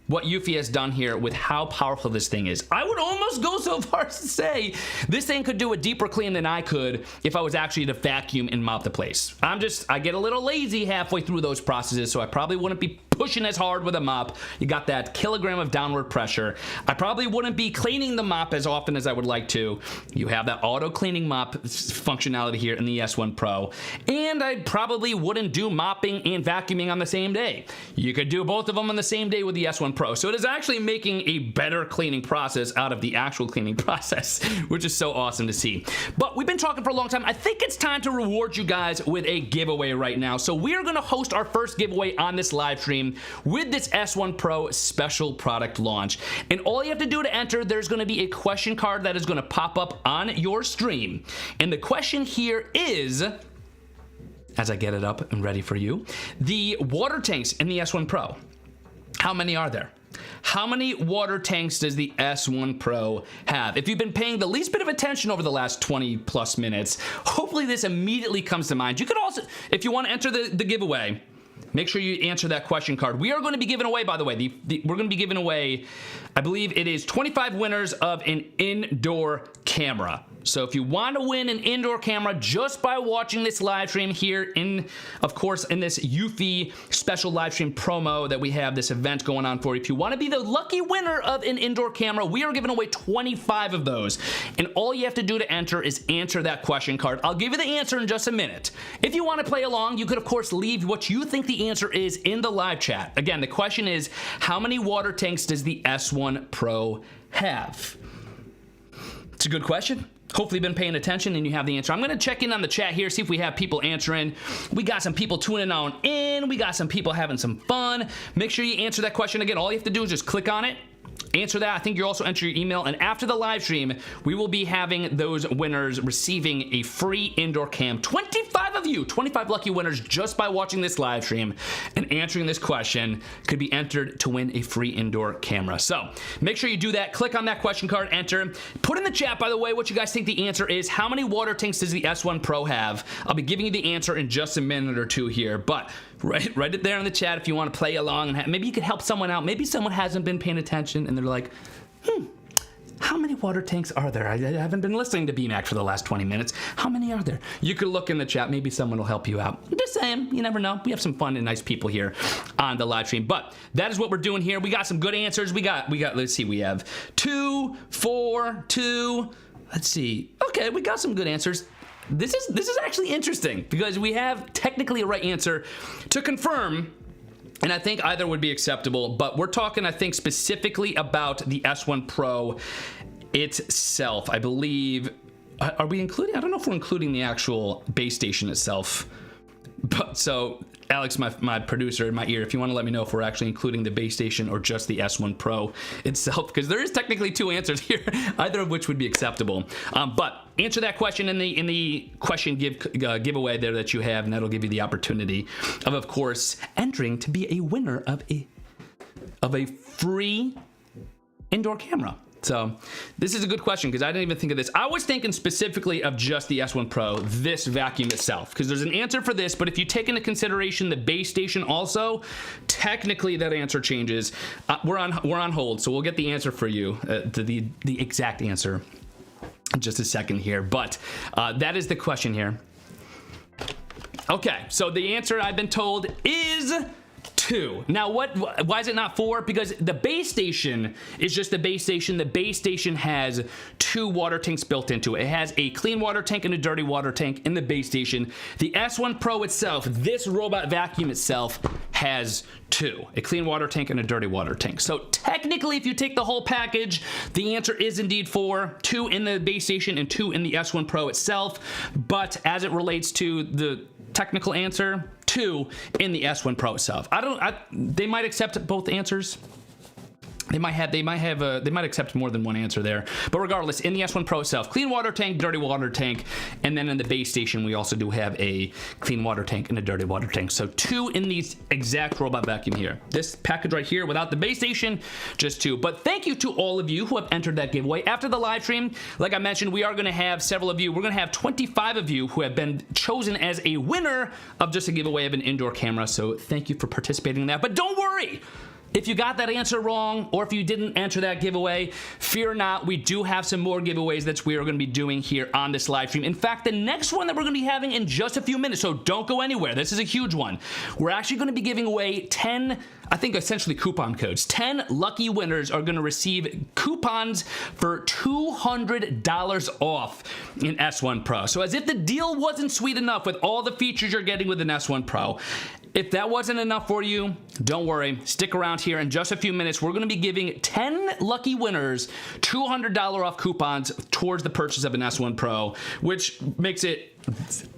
what Eufy has done here with how powerful this thing is. I would almost go so far as to say this thing could do a deeper clean than I could if I was actually to vacuum and mop the place. I get a little lazy halfway through those processes, so I probably wouldn't be pushing as hard with a mop. You got that kilogram of downward pressure. I probably wouldn't be cleaning the mop as often as I would like to. You have that auto cleaning mop functionality here in the S1 Pro. And I probably wouldn't do mopping and vacuuming on the same day. You could do both of them on the same day with the S1 Pro. So it is actually making a better cleaning process out of the actual cleaning process, which is so awesome to see. But we've been talking for a long time. I think it's time to reward you guys with a giveaway right now. So we are gonna host our first giveaway on this live stream with this S1 Pro special product launch. And all you have to do to enter, there's gonna be a question card that is gonna pop up on your stream. And the question here is, as I get it up and ready for you, the water tanks in the S1 Pro. How many are there? How many water tanks does the S1 Pro have? If you've been paying the least bit of attention over the last 20 plus minutes, hopefully this immediately comes to mind. You could also, if you want to enter the giveaway, make sure you answer that question card. We are going to be giving away, by the way, we're going to be giving away, I believe it is 25 winners of an indoor camera. So if you want to win an indoor camera just by watching this live stream here of course, in this Eufy special live stream promo that we have this event going on for, if you want to be the lucky winner of an indoor camera, we are giving away 25 of those. And all you have to do to enter is answer that question card. I'll give you the answer in just a minute. If you want to play along, you could of course leave what you think the answer is in the live chat. Again, the question is, how many water tanks does the S1 Pro have? It's a good question. Hopefully you've been paying attention and you have the answer. I'm going to check in on the chat here, see if we have people answering. We got some people tuning on in. We got some people having some fun. Make sure you answer that question. Again, all you have to do is just click on it, answer that. I think you also enter your email, and after the live stream, we will be having those winners receiving a free indoor cam. 25 of you, 25 lucky winners just by watching this live stream and answering this question could be entered to win a free indoor camera. So make sure you do that. Click on that question card, enter. Put in the chat, by the way, what you guys think the answer is. How many water tanks does the S1 Pro have? I'll be giving you the answer in just a minute or two here, but write it there in the chat if you want to play along. And maybe you could help someone out. Maybe someone hasn't been paying attention and they're like, how many water tanks are there? I haven't been listening to BMAC for the last 20 minutes. How many are there? You could look in the chat. Maybe someone will help you out. I'm just saying, you never know. We have some fun and nice people here on the live stream. But that is what we're doing here. We got some good answers. We got. Let's see. We have 2, 4, 2. Let's see. Okay, we got some good answers. This is actually interesting because we have technically a right answer to confirm. And I think either would be acceptable, but we're talking, I think, specifically about the S1 Pro itself. I believe, are we including, I don't know if we're including the actual base station itself. But so, Alex, my producer in my ear, if you want to let me know if we're actually including the base station or just the S1 Pro itself, because there is technically 2 answers here, either of which would be acceptable. But answer that question in the question giveaway there that you have, and that'll give you the opportunity of course, entering to be a winner of a free indoor camera. So this is a good question because I didn't even think of this. I was thinking specifically of just the S1 Pro, this vacuum itself, because there's an answer for this, but if you take into consideration the base station also, technically that answer changes. We're on hold, so we'll get the answer for you, the exact answer in just a second here. But that is the question here. Okay, so the answer I've been told is 2. Now, why is it not 4? Because the base station is just the base station. The base station has 2 water tanks built into it. It has a clean water tank and a dirty water tank in the base station. The S1 Pro itself, this robot vacuum itself, has 2, a clean water tank and a dirty water tank. So technically, if you take the whole package, the answer is indeed 4, 2 in the base station and 2 in the S1 Pro itself. But as it relates to the technical answer, 2 in the S1 Pro itself. They might accept both answers. They might accept more than one answer there. But regardless, in the S1 Pro itself, clean water tank, dirty water tank, and then in the base station, we also do have a clean water tank and a dirty water tank. So 2 in these exact robot vacuum here. This package right here without the base station, just 2. But thank you to all of you who have entered that giveaway. After the live stream, like I mentioned, we are going to have several of you. We're going to have 25 of you who have been chosen as a winner of just a giveaway of an indoor camera. So thank you for participating in that. But don't worry. If you got that answer wrong, or if you didn't enter that giveaway, fear not, we do have some more giveaways that we are going to be doing here on this live stream. In fact, the next one that we're going to be having in just a few minutes, so don't go anywhere. This is a huge one. We're actually going to be giving away 10, I think essentially coupon codes. 10 lucky winners are going to receive coupons for $200 off in S1 Pro. So as if the deal wasn't sweet enough with all the features you're getting with an S1 Pro, if that wasn't enough for you, don't worry. Stick around here in just a few minutes. We're going to be giving 10 lucky winners $200 off coupons towards the purchase of an S1 Pro, which makes it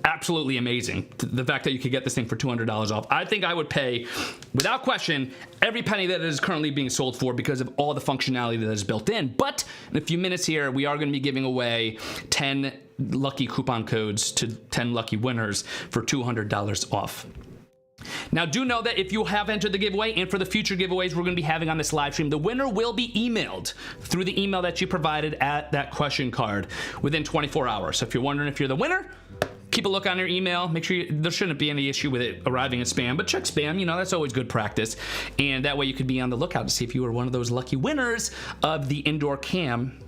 absolutely amazing. The fact that you could get this thing for $200 off. I think I would pay, without question, every penny that it is currently being sold for because of all the functionality that is built in. But in a few minutes here, we are going to be giving away 10 lucky coupon codes to 10 lucky winners for $200 off. Now, do know that if you have entered the giveaway and for the future giveaways we're going to be having on this live stream, the winner will be emailed through the email that you provided at that question card within 24 hours. So if you're wondering if you're the winner, keep a look on your email. Make sure there shouldn't be any issue with it arriving in spam, but check spam. You know, that's always good practice. And that way you could be on the lookout to see if you were one of those lucky winners of the indoor cam.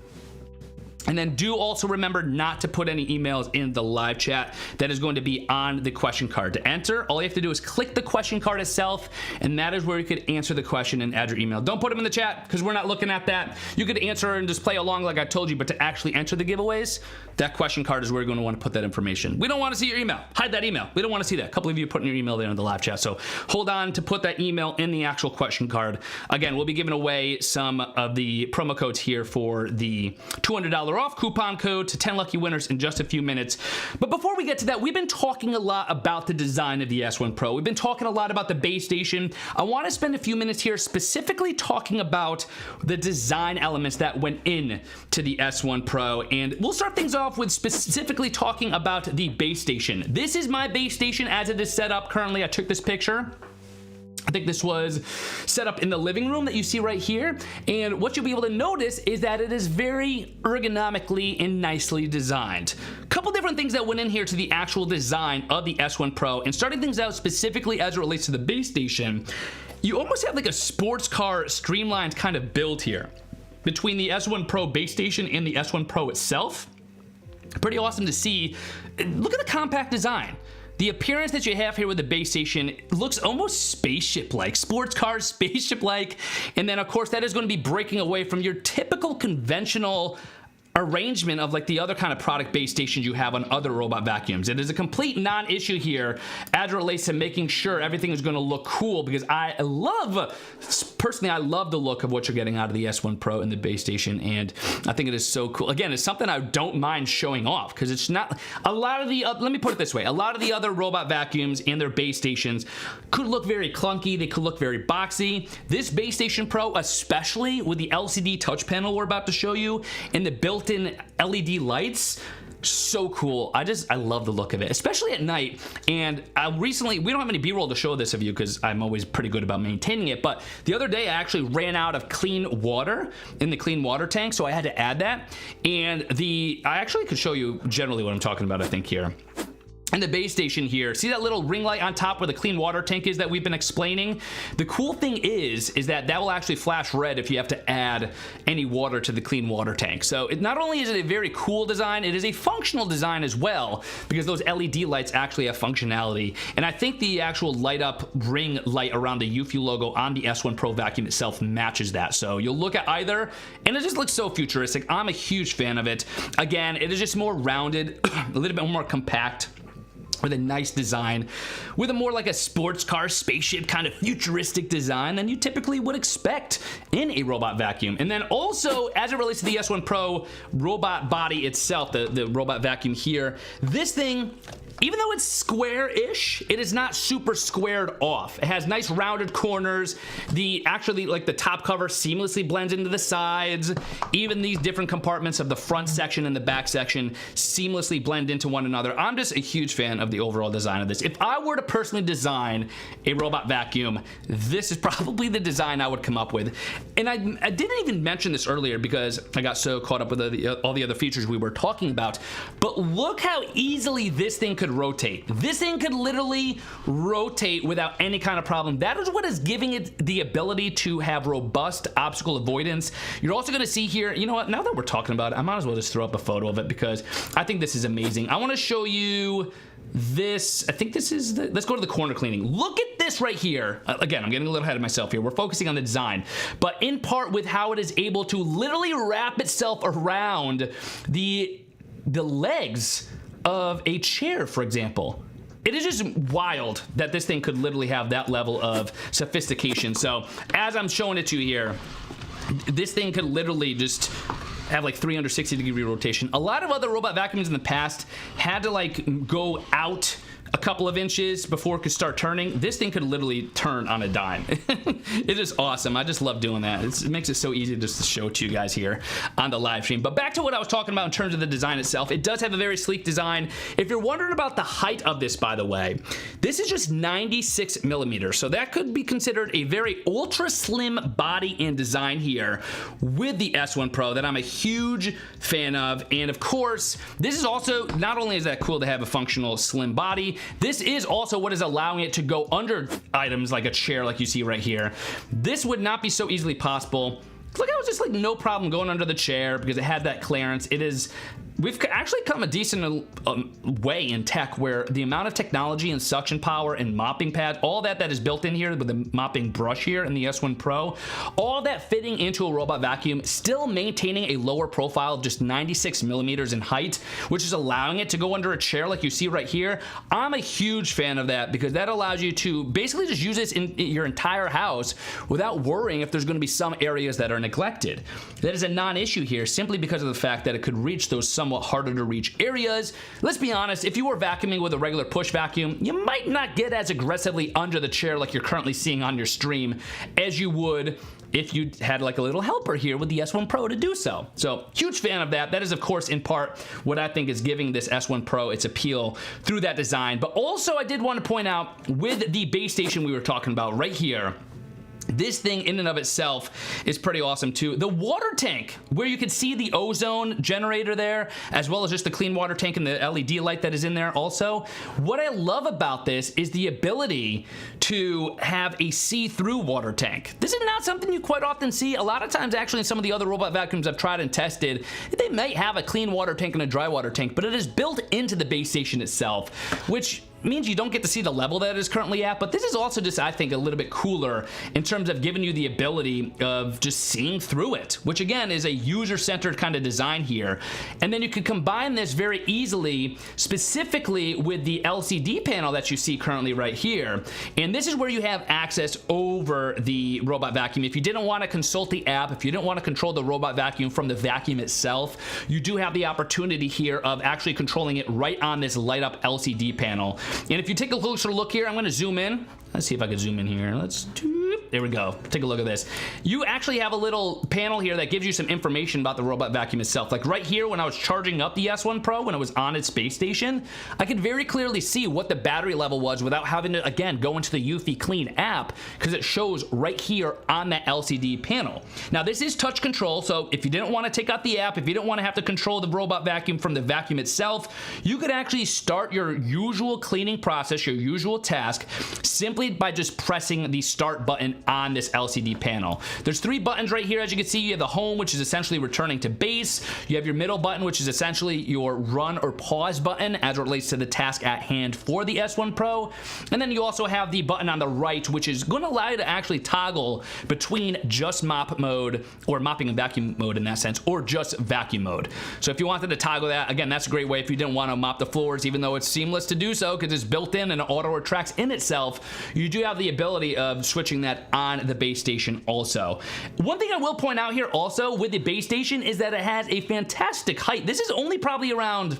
And then do also remember not to put any emails in the live chat. That is going to be on the question card. To enter, all you have to do is click the question card itself, and that is where you could answer the question and add your email. Don't put them in the chat because we're not looking at that. You could answer and just play along like I told you, but to actually enter the giveaways, that question card is where you're going to want to put that information. We don't want to see your email. Hide that email. We don't want to see that. A couple of you putting your email there in the live chat, so hold on to put that email in the actual question card. Again, we'll be giving away some of the promo codes here for the $200 off coupon code to 10 lucky winners in just a few minutes. But before we get to that, we've been talking a lot about the design of the S1 Pro. We've been talking a lot about the base station. I want to spend a few minutes here specifically talking about the design elements that went in to the S1 Pro, and we'll start things off with specifically talking about the base station. This is my base station as it is set up currently. I took this picture. I think this was set up in the living room that you see right here. And what you'll be able to notice is that it is very ergonomically and nicely designed. A couple different things that went in here to the actual design of the S1 Pro. And starting things out specifically as it relates to the base station, you almost have like a sports car streamlined kind of build here between the S1 Pro base station and the S1 Pro itself. Pretty awesome to see. Look at the compact design. The appearance that you have here with the base station looks almost spaceship-like, sports car spaceship-like, and then of course that is going to be breaking away from your typical conventional arrangement of like the other kind of product base stations you have on other robot vacuums. It is a complete non-issue here as it relates to making sure everything is going to look cool, because I love the look of what you're getting out of the S1 Pro in the base station, and I think it is so cool. Again, it's something I don't mind showing off because it's not a lot of the let me put it this way, a lot of the other robot vacuums and their base stations could look very clunky, they could look very boxy. This base station Pro, especially with the LCD touch panel we're about to show you and the built-in LED lights, so cool. I love the look of it, especially at night. And recently, we don't have any B-roll to show this of you because I'm always pretty good about maintaining it, but the other day I actually ran out of clean water in the clean water tank, so I had to add that. And I actually could show you generally what I'm talking about, I think, here. and the base station here. See that little ring light on top where the clean water tank is that we've been explaining? The cool thing is that will actually flash red if you have to add any water to the clean water tank. So not only is it a very cool design, it is a functional design as well, because those LED lights actually have functionality. And I think the actual light up ring light around the Eufy logo on the S1 Pro vacuum itself matches that. So you'll look at either and it just looks so futuristic. I'm a huge fan of it. Again, it is just more rounded, a little bit more compact, with a nice design, with a more like a sports car spaceship kind of futuristic design than you typically would expect in a robot vacuum. And then also, as it relates to the S1 Pro robot body itself, the robot vacuum here, this thing, even though it's square-ish, it is not super squared off. It has nice rounded corners. Actually, like the top cover seamlessly blends into the sides. Even these different compartments of the front section and the back section seamlessly blend into one another. I'm just a huge fan of the overall design of this. If I were to personally design a robot vacuum, this is probably the design I would come up with. And I didn't even mention this earlier because I got so caught up with all the other features we were talking about. But look how easily this thing could rotate. This thing could literally rotate without any kind of problem. That is what is giving it the ability to have robust obstacle avoidance. You're also going to see here, you know what, now that we're talking about it, I might as well just throw up a photo of it because I think this is amazing. I want to show you this. I think this is let's go to the corner cleaning. Look at this right here. Again, I'm getting a little ahead of myself here. We're focusing on the design, but in part with how it is able to literally wrap itself around the legs of a chair, for example. It is just wild that this thing could literally have that level of sophistication. So as I'm showing it to you here, this thing could literally just have like 360-degree rotation. A lot of other robot vacuums in the past had to like go out a couple of inches before it could start turning. This thing could literally turn on a dime. It is awesome. I just love doing that. It makes it so easy just to show to you guys here on the live stream. But back to what I was talking about in terms of the design itself. It does have a very sleek design. If you're wondering about the height of this, by the way, this is just 96 millimeters. So that could be considered a very ultra slim body and design here with the S1 Pro that I'm a huge fan of. And of course, this is also, not only is that cool to have a functional slim body, this is also what is allowing it to go under items like a chair like you see right here. This would not be so easily possible. Look how it's just like no problem going under the chair because it had that clearance. We've actually come a decent way in tech where the amount of technology and suction power and mopping pad, all that is built in here with the mopping brush here in the S1 Pro, all that fitting into a robot vacuum, still maintaining a lower profile of just 96 millimeters in height, which is allowing it to go under a chair like you see right here. I'm a huge fan of that because that allows you to basically just use this in your entire house without worrying if there's going to be some areas that are neglected. That is a non-issue here simply because of the fact that it could reach those somewhat harder to reach areas. Let's be honest, if you were vacuuming with a regular push vacuum, you might not get as aggressively under the chair like you're currently seeing on your stream as you would if you had like a little helper here with the S1 Pro to do so. So huge fan of that. That is of course in part what I think is giving this S1 Pro its appeal through that design. But also I did want to point out with the base station we were talking about right here, this thing in and of itself is pretty awesome too. The water tank, where you can see the ozone generator there, as well as just the clean water tank and the LED light that is in there also. What I love about this is the ability to have a see-through water tank. This is not something you quite often see. A lot of times actually in some of the other robot vacuums I've tried and tested, they may have a clean water tank and a dry water tank, but it is built into the base station itself, which means you don't get to see the level that it is currently at, but this is also just, I think, a little bit cooler in terms of giving you the ability of just seeing through it, which again is a user-centered kind of design here. And then you can combine this very easily, specifically with the LCD panel that you see currently right here. And this is where you have access over the robot vacuum. If you didn't want to consult the app, if you didn't want to control the robot vacuum from the vacuum itself, you do have the opportunity here of actually controlling it right on this light up LCD panel. And if you take a closer look here, I'm going to zoom in. Let's see if I can zoom in here. there we go. Take a look at this. You actually have a little panel here that gives you some information about the robot vacuum itself. Like right here, when I was charging up the S1 Pro, when it was on its base station, I could very clearly see what the battery level was without having to, again, go into the Eufy Clean app, because it shows right here on that LCD panel. Now, this is touch control, so if you didn't want to take out the app, if you didn't want to have to control the robot vacuum from the vacuum itself, you could actually start your usual cleaning process, your usual task, simply by just pressing the start button on this LCD panel. There's 3 buttons right here. As you can see, you have the home, which is essentially returning to base. You have your middle button, which is essentially your run or pause button as it relates to the task at hand for the S1 Pro. And then you also have the button on the right, which is going to allow you to actually toggle between just mop mode, or mopping and vacuum mode in that sense, or just vacuum mode. So if you wanted to toggle that, again, that's a great way if you didn't want to mop the floors, even though it's seamless to do so because it's built in and auto-retracts in itself. You do have the ability of switching that on the base station also. One thing I will point out here also with the base station is that it has a fantastic height. This is only probably around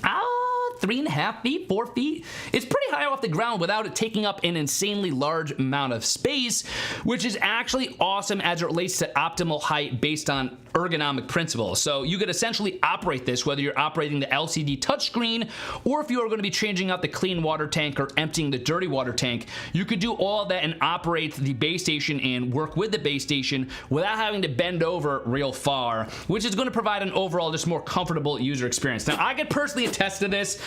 3.5 feet, 4 feet. It's pretty high off the ground without it taking up an insanely large amount of space, which is actually awesome as it relates to optimal height based on ergonomic principles. So you could essentially operate this whether you're operating the LCD touchscreen or if you are going to be changing out the clean water tank or emptying the dirty water tank. You could do all of that and operate the base station and work with the base station without having to bend over real far, which is going to provide an overall just more comfortable user experience. Now, I could personally attest to this.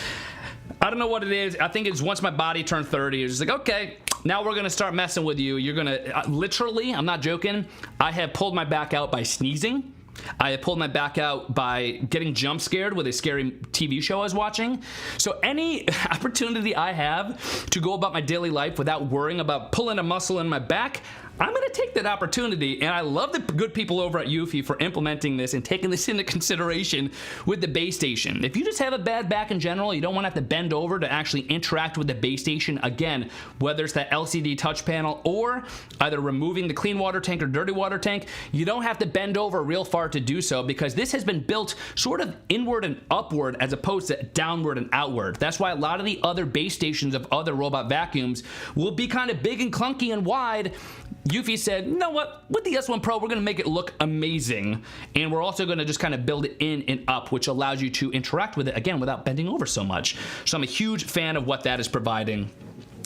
I don't know what it is. I think it's once my body turned 30, it's just like, okay, now we're gonna start messing with you. You're gonna, literally, I'm not joking, I have pulled my back out by sneezing. I have pulled my back out by getting jump scared with a scary TV show I was watching. So any opportunity I have to go about my daily life without worrying about pulling a muscle in my back, I'm going to take that opportunity, and I love the good people over at Eufy for implementing this and taking this into consideration with the base station. If you just have a bad back in general, you don't want to have to bend over to actually interact with the base station, again, whether it's that LCD touch panel or either removing the clean water tank or dirty water tank, you don't have to bend over real far to do so because this has been built sort of inward and upward as opposed to downward and outward. That's why a lot of the other base stations of other robot vacuums will be kind of big and clunky and wide. Eufy said, you know what, with the S1 Pro, we're going to make it look amazing, and we're also going to just kind of build it in and up, which allows you to interact with it, again, without bending over so much. So I'm a huge fan of what that is providing.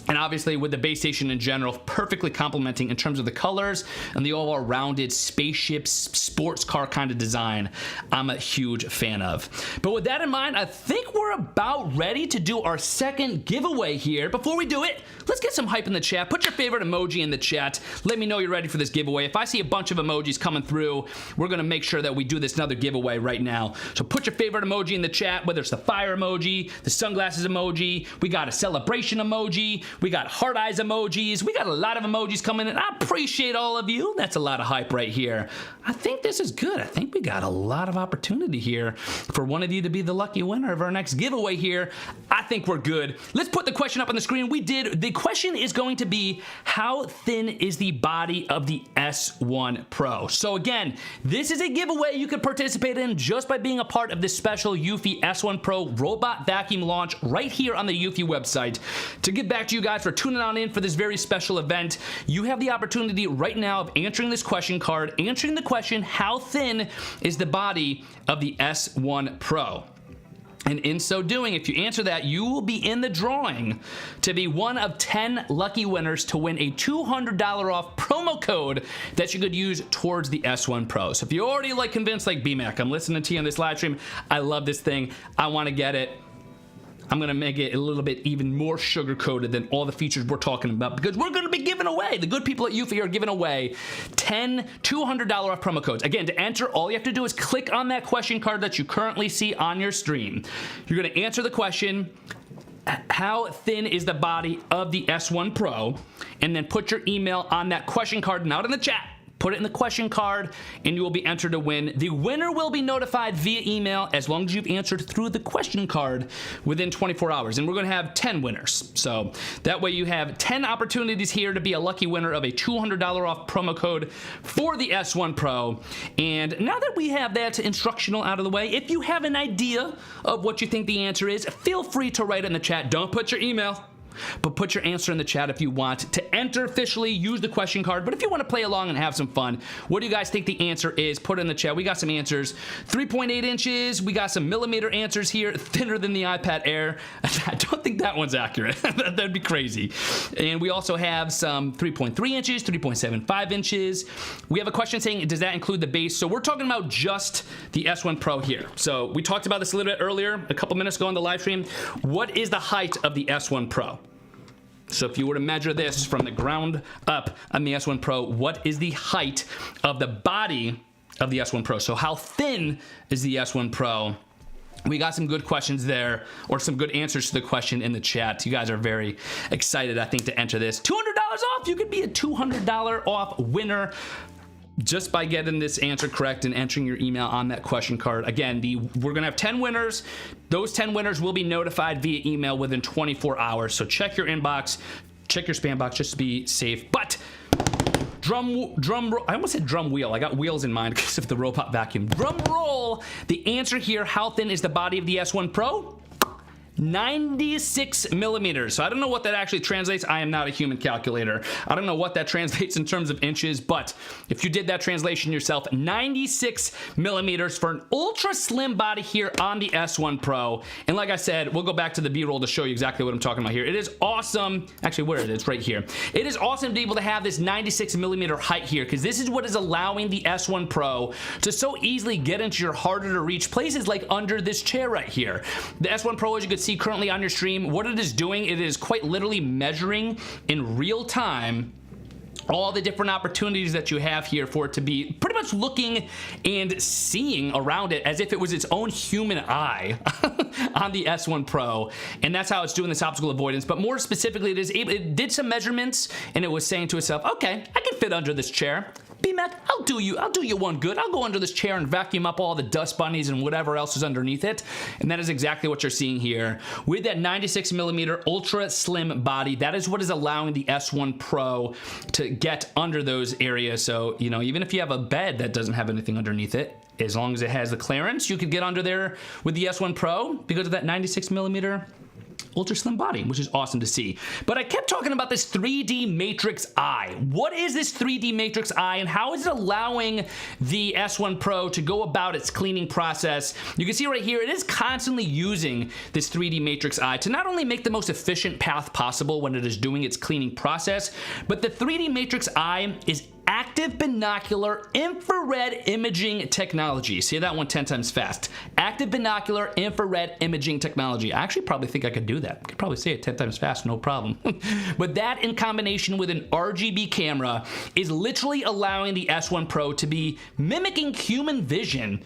And obviously with the base station in general, perfectly complementing in terms of the colors and the overall rounded spaceship, sports car kind of design, I'm a huge fan of. But with that in mind, I think we're about ready to do our second giveaway here. Before we do it, let's get some hype in the chat. Put your favorite emoji in the chat. Let me know you're ready for this giveaway. If I see a bunch of emojis coming through, we're gonna make sure that we do this another giveaway right now. So put your favorite emoji in the chat, whether it's the fire emoji, the sunglasses emoji, we got a celebration emoji, we got heart eyes emojis. We got a lot of emojis coming in. I appreciate all of you. That's a lot of hype right here. I think this is good. I think we got a lot of opportunity here for one of you to be the lucky winner of our next giveaway here. I think we're good. Let's put the question up on the screen. We did. The question is going to be, how thin is the body of the S1 Pro? So again, this is a giveaway you could participate in just by being a part of this special Eufy S1 Pro robot vacuum launch right here on the Eufy website. To get back to you guys for tuning on in for this very special event, you have the opportunity right now of answering this question card, answering the question, how thin is the body of the S1 Pro? And in so doing, if you answer that, you will be in the drawing to be one of 10 lucky winners to win a $200 off promo code that you could use towards the S1 Pro. So if you're already like convinced like BMAC, I'm listening to you on this live stream, I love this thing, I want to get it, I'm going to make it a little bit even more sugar-coated than all the features we're talking about because we're going to be giving away, the good people at Eufy are giving away 10 $200 off promo codes. Again, to enter, all you have to do is click on that question card that you currently see on your stream. You're going to answer the question, how thin is the body of the S1 Pro, and then put your email on that question card, not in the chat. Put it in the question card, and you will be entered to win. The winner will be notified via email as long as you've answered through the question card within 24 hours. And we're going to have 10 winners. So that way you have 10 opportunities here to be a lucky winner of a $200 off promo code for the S1 Pro. And now that we have that instructional out of the way, if you have an idea of what you think the answer is, feel free to write it in the chat. Don't put your email. but put your answer in the chat if you want to enter officially. Use the question card, but if you want to play along and have some fun, what do you guys think the answer is? Put it in the chat. We got some answers. 3.8 inches. We got some millimeter answers here. Thinner than the iPad Air. I don't think that one's accurate. That'd be crazy. And we also have some 3.3 inches, 3.75 inches. We have a question saying, does that include the base? So we're talking about just the S1 Pro here. So we talked about this a little bit earlier, a couple minutes ago on the live stream. What is the height of the S1 Pro? So if you were to measure this from the ground up on the S1 Pro, what is the height of the body of the S1 Pro? So how thin is the S1 Pro? We got some good questions there, or some good answers to the question in the chat. You guys are very excited, I think, to enter this. $200 off. You could be a $200 off winner just by getting this answer correct and entering your email on that question card. Again, we're gonna have 10 winners. Those 10 winners will be notified via email within 24 hours. So check your inbox, check your spam box just to be safe. But I almost said drum wheel. I got wheels in mind because of the robot vacuum. Drum roll. The answer here, how thin is the body of the S1 Pro? 96 millimeters. So I don't know what that actually translates. I am not a human calculator. I don't know what that translates in terms of inches, but if you did that translation yourself, 96 millimeters for an ultra slim body here on the S1 Pro. And like I said, we'll go back to the B-roll to show you exactly what I'm talking about here. It is awesome. Actually, where is it? It's right here. It is awesome to be able to have this 96 millimeter height here, because this is what is allowing the S1 Pro to so easily get into your harder to reach places, like under this chair right here. The S1 Pro, as you can see currently on your stream, what it is doing, it is quite literally measuring in real time all the different opportunities that you have here for it to be pretty much looking and seeing around it as if it was its own human eye on the S1 Pro. And that's how it's doing this optical avoidance. But more specifically, it did some measurements and it was saying to itself, okay, I can fit under this chair. BMAC, I'll do you one good. I'll go under this chair and vacuum up all the dust bunnies and whatever else is underneath it. And that is exactly what you're seeing here. With that 96 millimeter ultra slim body, that is what is allowing the S1 Pro to get under those areas. So, you know, even if you have a bed that doesn't have anything underneath it, as long as it has the clearance, you could get under there with the S1 Pro because of that 96 millimeter ultra slim body, which is awesome to see. But I kept talking about this 3D matrix eye. What is this 3D matrix eye, and how is it allowing the S1 Pro to go about its cleaning process? You can see right here, it is constantly using this 3D matrix eye to not only make the most efficient path possible when it is doing its cleaning process, but the 3D matrix eye is active binocular infrared imaging technology. Say that one 10 times fast. Active binocular infrared imaging technology. I actually probably think I could do that. I could probably say it 10 times fast, no problem. But that in combination with an RGB camera is literally allowing the S1 Pro to be mimicking human vision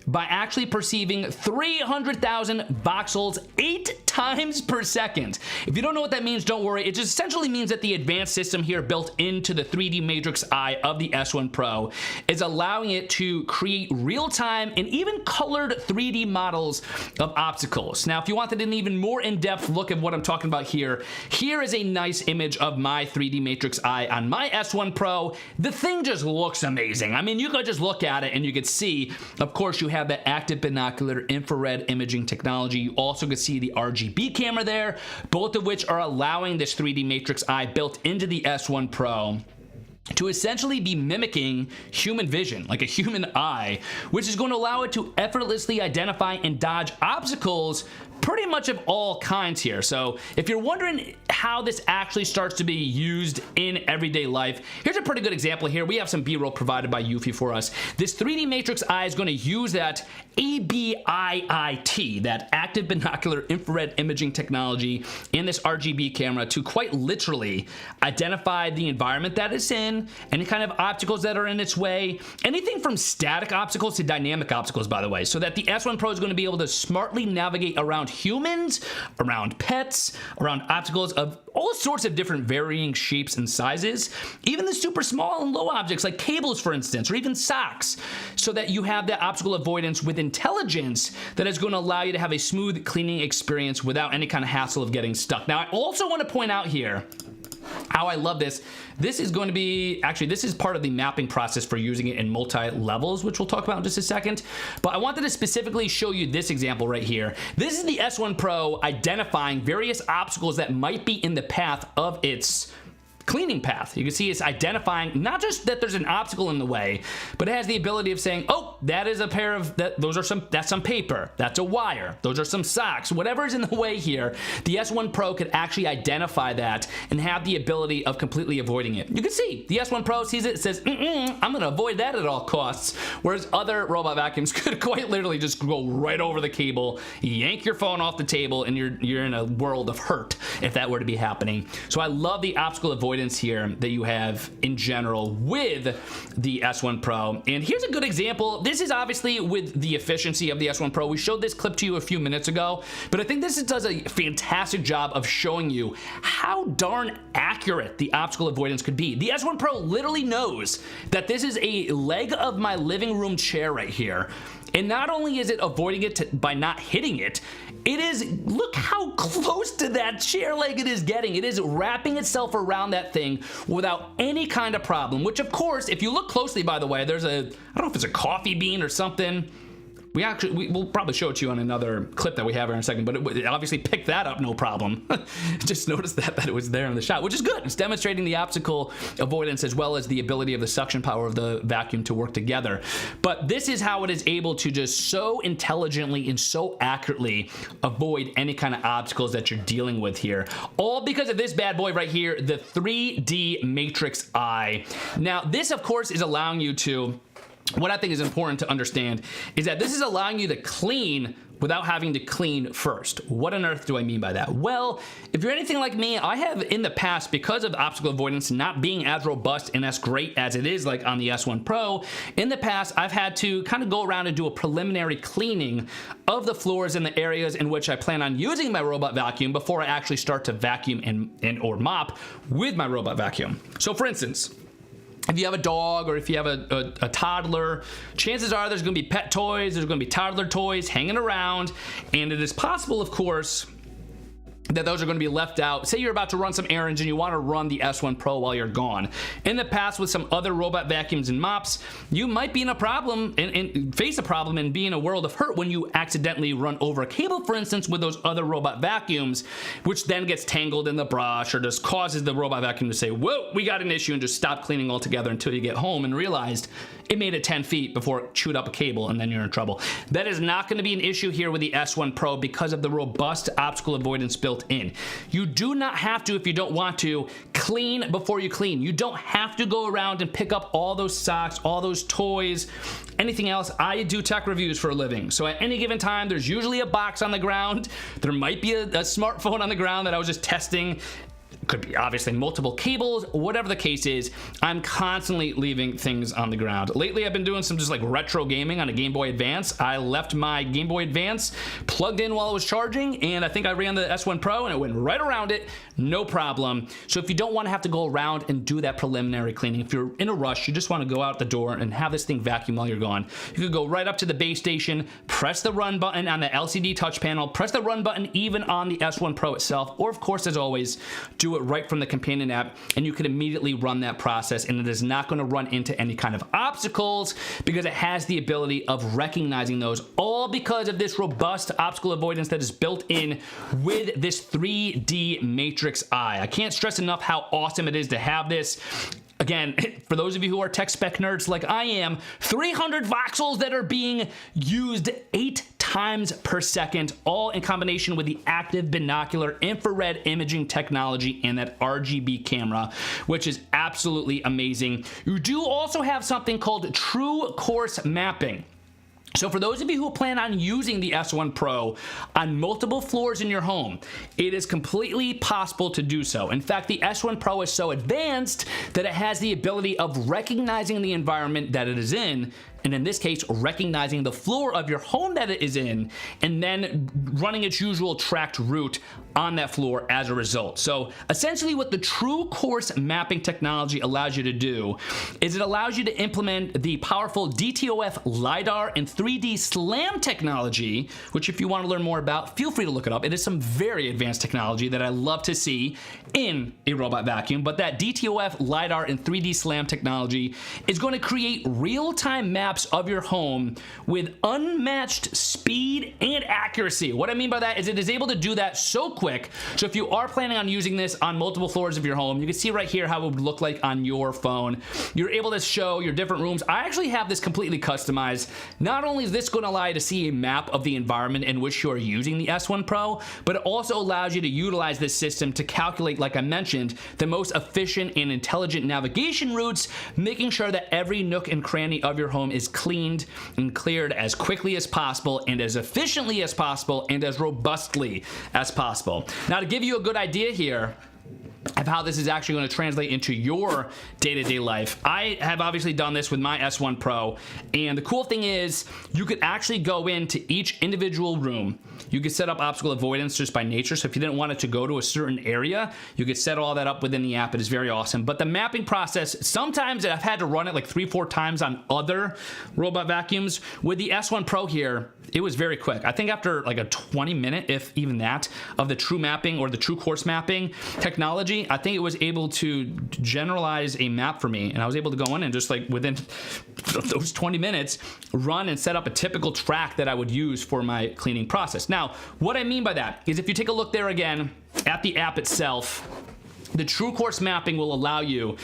by actually perceiving 300,000 voxels 8 times per second. If you don't know what that means, don't worry. It just essentially means that the advanced system here built into the 3D matrix eye of the S1 Pro is allowing it to create real-time and even colored 3D models of obstacles. Now, if you wanted an even more in-depth look at what I'm talking about here, here is a nice image of my 3D matrix eye on my S1 Pro. The thing just looks amazing. I mean, you could just look at it and you could see, of course, you have that active binocular infrared imaging technology. You also can see the RGB camera there, both of which are allowing this 3D matrix eye built into the S1 Pro to essentially be mimicking human vision, like a human eye, which is going to allow it to effortlessly identify and dodge obstacles pretty much of all kinds here. So if you're wondering how this actually starts to be used in everyday life, here's a pretty good example here. We have some B-roll provided by Eufy for us. This 3D matrix eye is going to use that ABIIT, that active binocular infrared imaging technology in this RGB camera to quite literally identify the environment that it's in, any kind of obstacles that are in its way, anything from static obstacles to dynamic obstacles, by the way, so that the S1 Pro is going to be able to smartly navigate around humans, around pets, around obstacles of all sorts of different varying shapes and sizes, even the super small and low objects like cables, for instance, or even socks, so that you have that obstacle avoidance with intelligence that is going to allow you to have a smooth cleaning experience without any kind of hassle of getting stuck. Now, I also want to point out here How I love this. This is going to be, actually, this is part of the mapping process for using it in multi-levels, which we'll talk about in just a second. But I wanted to specifically show you this example right here. This is the S1 Pro identifying various obstacles that might be in the path of its cleaning path. You can see it's identifying not just that there's an obstacle in the way, but it has the ability of saying, oh, that is a pair of, that's some paper, that's a wire, those are some socks, whatever is in the way here. The S1 Pro could actually identify that and have the ability of completely avoiding it. You can see the S1 Pro sees it, says, I'm gonna avoid that at all costs, whereas other robot vacuums could quite literally just go right over the cable, yank your phone off the table, and you're in a world of hurt if that were to be happening. So I love the obstacle avoidance here that you have in general with the S1 Pro. And here's a good example. This is obviously with the efficiency of the S1 Pro. We showed this clip to you a few minutes ago, but I think this does a fantastic job of showing you how darn accurate the obstacle avoidance could be. The S1 Pro literally knows that this is a leg of my living room chair right here. And not only is it avoiding it by not hitting it, it is, look how close to that chair leg it is getting. It is wrapping itself around that thing without any kind of problem, which of course, if you look closely, by the way, there's a, I don't know if it's a coffee bean or something. We'll probably show it to you on another clip that we have here in a second, but it obviously picked that up no problem. Just noticed that it was there in the shot, which is good. It's demonstrating the obstacle avoidance as well as the ability of the suction power of the vacuum to work together. But this is how it is able to just so intelligently and so accurately avoid any kind of obstacles that you're dealing with here. All because of this bad boy right here, the 3D Matrix Eye. Now, this of course is allowing you to, what I think is important to understand is that this is allowing you to clean without having to clean first. What on earth do I mean by that? Well, if you're anything like me, I have in the past, because of obstacle avoidance not being as robust and as great as it is like on the S1 Pro, in the past, I've had to kind of go around and do a preliminary cleaning of the floors in the areas in which I plan on using my robot vacuum before I actually start to vacuum or mop with my robot vacuum. So for instance, if you have a dog or if you have a toddler, chances are there's gonna be pet toys, there's gonna be toddler toys hanging around, and it is possible, of course, that those are going to be left out. Say you're about to run some errands and you want to run the S1 Pro while you're gone. In the past, with some other robot vacuums and mops, you might be in a problem and face a problem and be in a world of hurt when you accidentally run over a cable, for instance, with those other robot vacuums, which then gets tangled in the brush or just causes the robot vacuum to say, whoa, we got an issue, and just stop cleaning altogether until you get home and realized it made it 10 feet before it chewed up a cable, and then you're in trouble. That is not going to be an issue here with the S1 Pro because of the robust obstacle avoidance built in. You do not have to, if you don't want to, clean before you clean. You don't have to go around and pick up all those socks, all those toys, anything else. I do tech reviews for a living, so at any given time, there's usually a box on the ground. There might be a smartphone on the ground that I was just testing. Could be obviously multiple cables, whatever the case is. I'm constantly leaving things on the ground. Lately, I've been doing some just like retro gaming on a Game Boy Advance. I left my Game Boy Advance plugged in while it was charging, and I think I ran the S1 Pro and it went right around it, no problem. So if you don't want to have to go around and do that preliminary cleaning, if you're in a rush, you just want to go out the door and have this thing vacuum while you're gone, you could go right up to the base station, press the run button on the LCD touch panel, press the run button even on the S1 Pro itself, or of course, as always, do it right from the companion app, and you can immediately run that process, and it is not going to run into any kind of obstacles because it has the ability of recognizing those, all because of this robust obstacle avoidance that is built in with this 3D Matrix Eye. I can't stress enough how awesome it is to have this. Again, for those of you who are tech spec nerds like I am, 300 voxels that are being used 8 times per second, all in combination with the active binocular infrared imaging technology and that RGB camera, which is absolutely amazing. You do also have something called true course mapping. So for those of you who plan on using the S1 Pro on multiple floors in your home, it is completely possible to do so. In fact, the S1 Pro is so advanced that it has the ability of recognizing the environment that it is in, and in this case, recognizing the floor of your home that it is in, and then running its usual tracked route on that floor as a result. So essentially what the true course mapping technology allows you to do is it allows you to implement the powerful DTOF LiDAR and 3D slam technology, which if you want to learn more about, feel free to look it up. It is some very advanced technology that I love to see in a robot vacuum, but that DTOF, LiDAR, and 3D slam technology is going to create real-time maps of your home with unmatched speed and accuracy. What I mean by that is it is able to do that so quick, so if you are planning on using this on multiple floors of your home, you can see right here how it would look like on your phone. You're able to show your different rooms. I actually have this completely customized. Not only is this going to allow you to see a map of the environment in which you are using the S1 Pro, but it also allows you to utilize this system to calculate, like I mentioned, the most efficient and intelligent navigation routes, making sure that every nook and cranny of your home is cleaned and cleared as quickly as possible and as efficiently as possible and as robustly as possible. Now, to give you a good idea here of how this is actually going to translate into your day-to-day life, I have obviously done this with my S1 Pro, and the cool thing is you could actually go into each individual room. You could set up obstacle avoidance just by nature, so if you didn't want it to go to a certain area, you could set all that up within the app. It is very awesome. But the mapping process, sometimes I've had to run it like 3-4 times on other robot vacuums. With the S1 Pro here, it was very quick. I think after like a 20-minute, if even that, of the true mapping or the true course mapping technology, I think it was able to generalize a map for me, and I was able to go in and just like within those 20 minutes run and set up a typical track that I would use for my cleaning process. Now, what I mean by that is if you take a look there again at the app itself, the true course mapping will allow you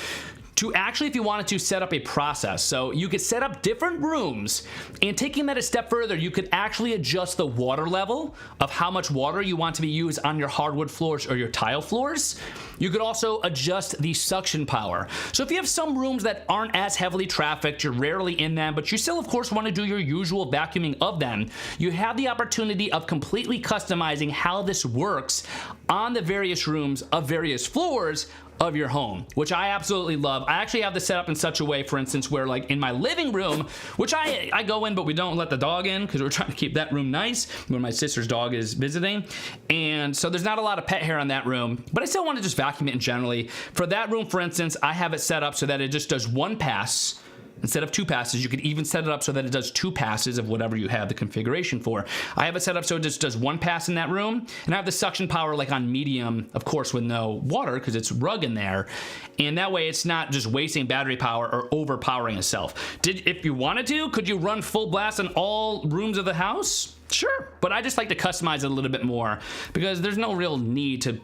to actually, if you wanted to, set up a process. So you could set up different rooms, and taking that a step further, you could actually adjust the water level of how much water you want to be used on your hardwood floors or your tile floors. You could also adjust the suction power. So if you have some rooms that aren't as heavily trafficked, you're rarely in them, but you still, of course, want to do your usual vacuuming of them, you have the opportunity of completely customizing how this works on the various rooms of various floors of your home, which I absolutely love. I actually have this set up in such a way, for instance, where like in my living room, which I go in, but we don't let the dog in because we're trying to keep that room nice when my sister's dog is visiting. And so there's not a lot of pet hair in that room, but I still want to just vacuum it in generally. For that room, for instance, I have it set up so that it just does one pass. Instead of 2 passes, you could even set it up so that it does 2 passes of whatever you have the configuration for. I have it set up so it just does 1 pass in that room, and I have the suction power like on medium, of course, with no water because it's rug in there. And that way it's not just wasting battery power or overpowering itself. If you wanted to, could you run full blast in all rooms of the house? Sure, but I just like to customize it a little bit more because there's no real need to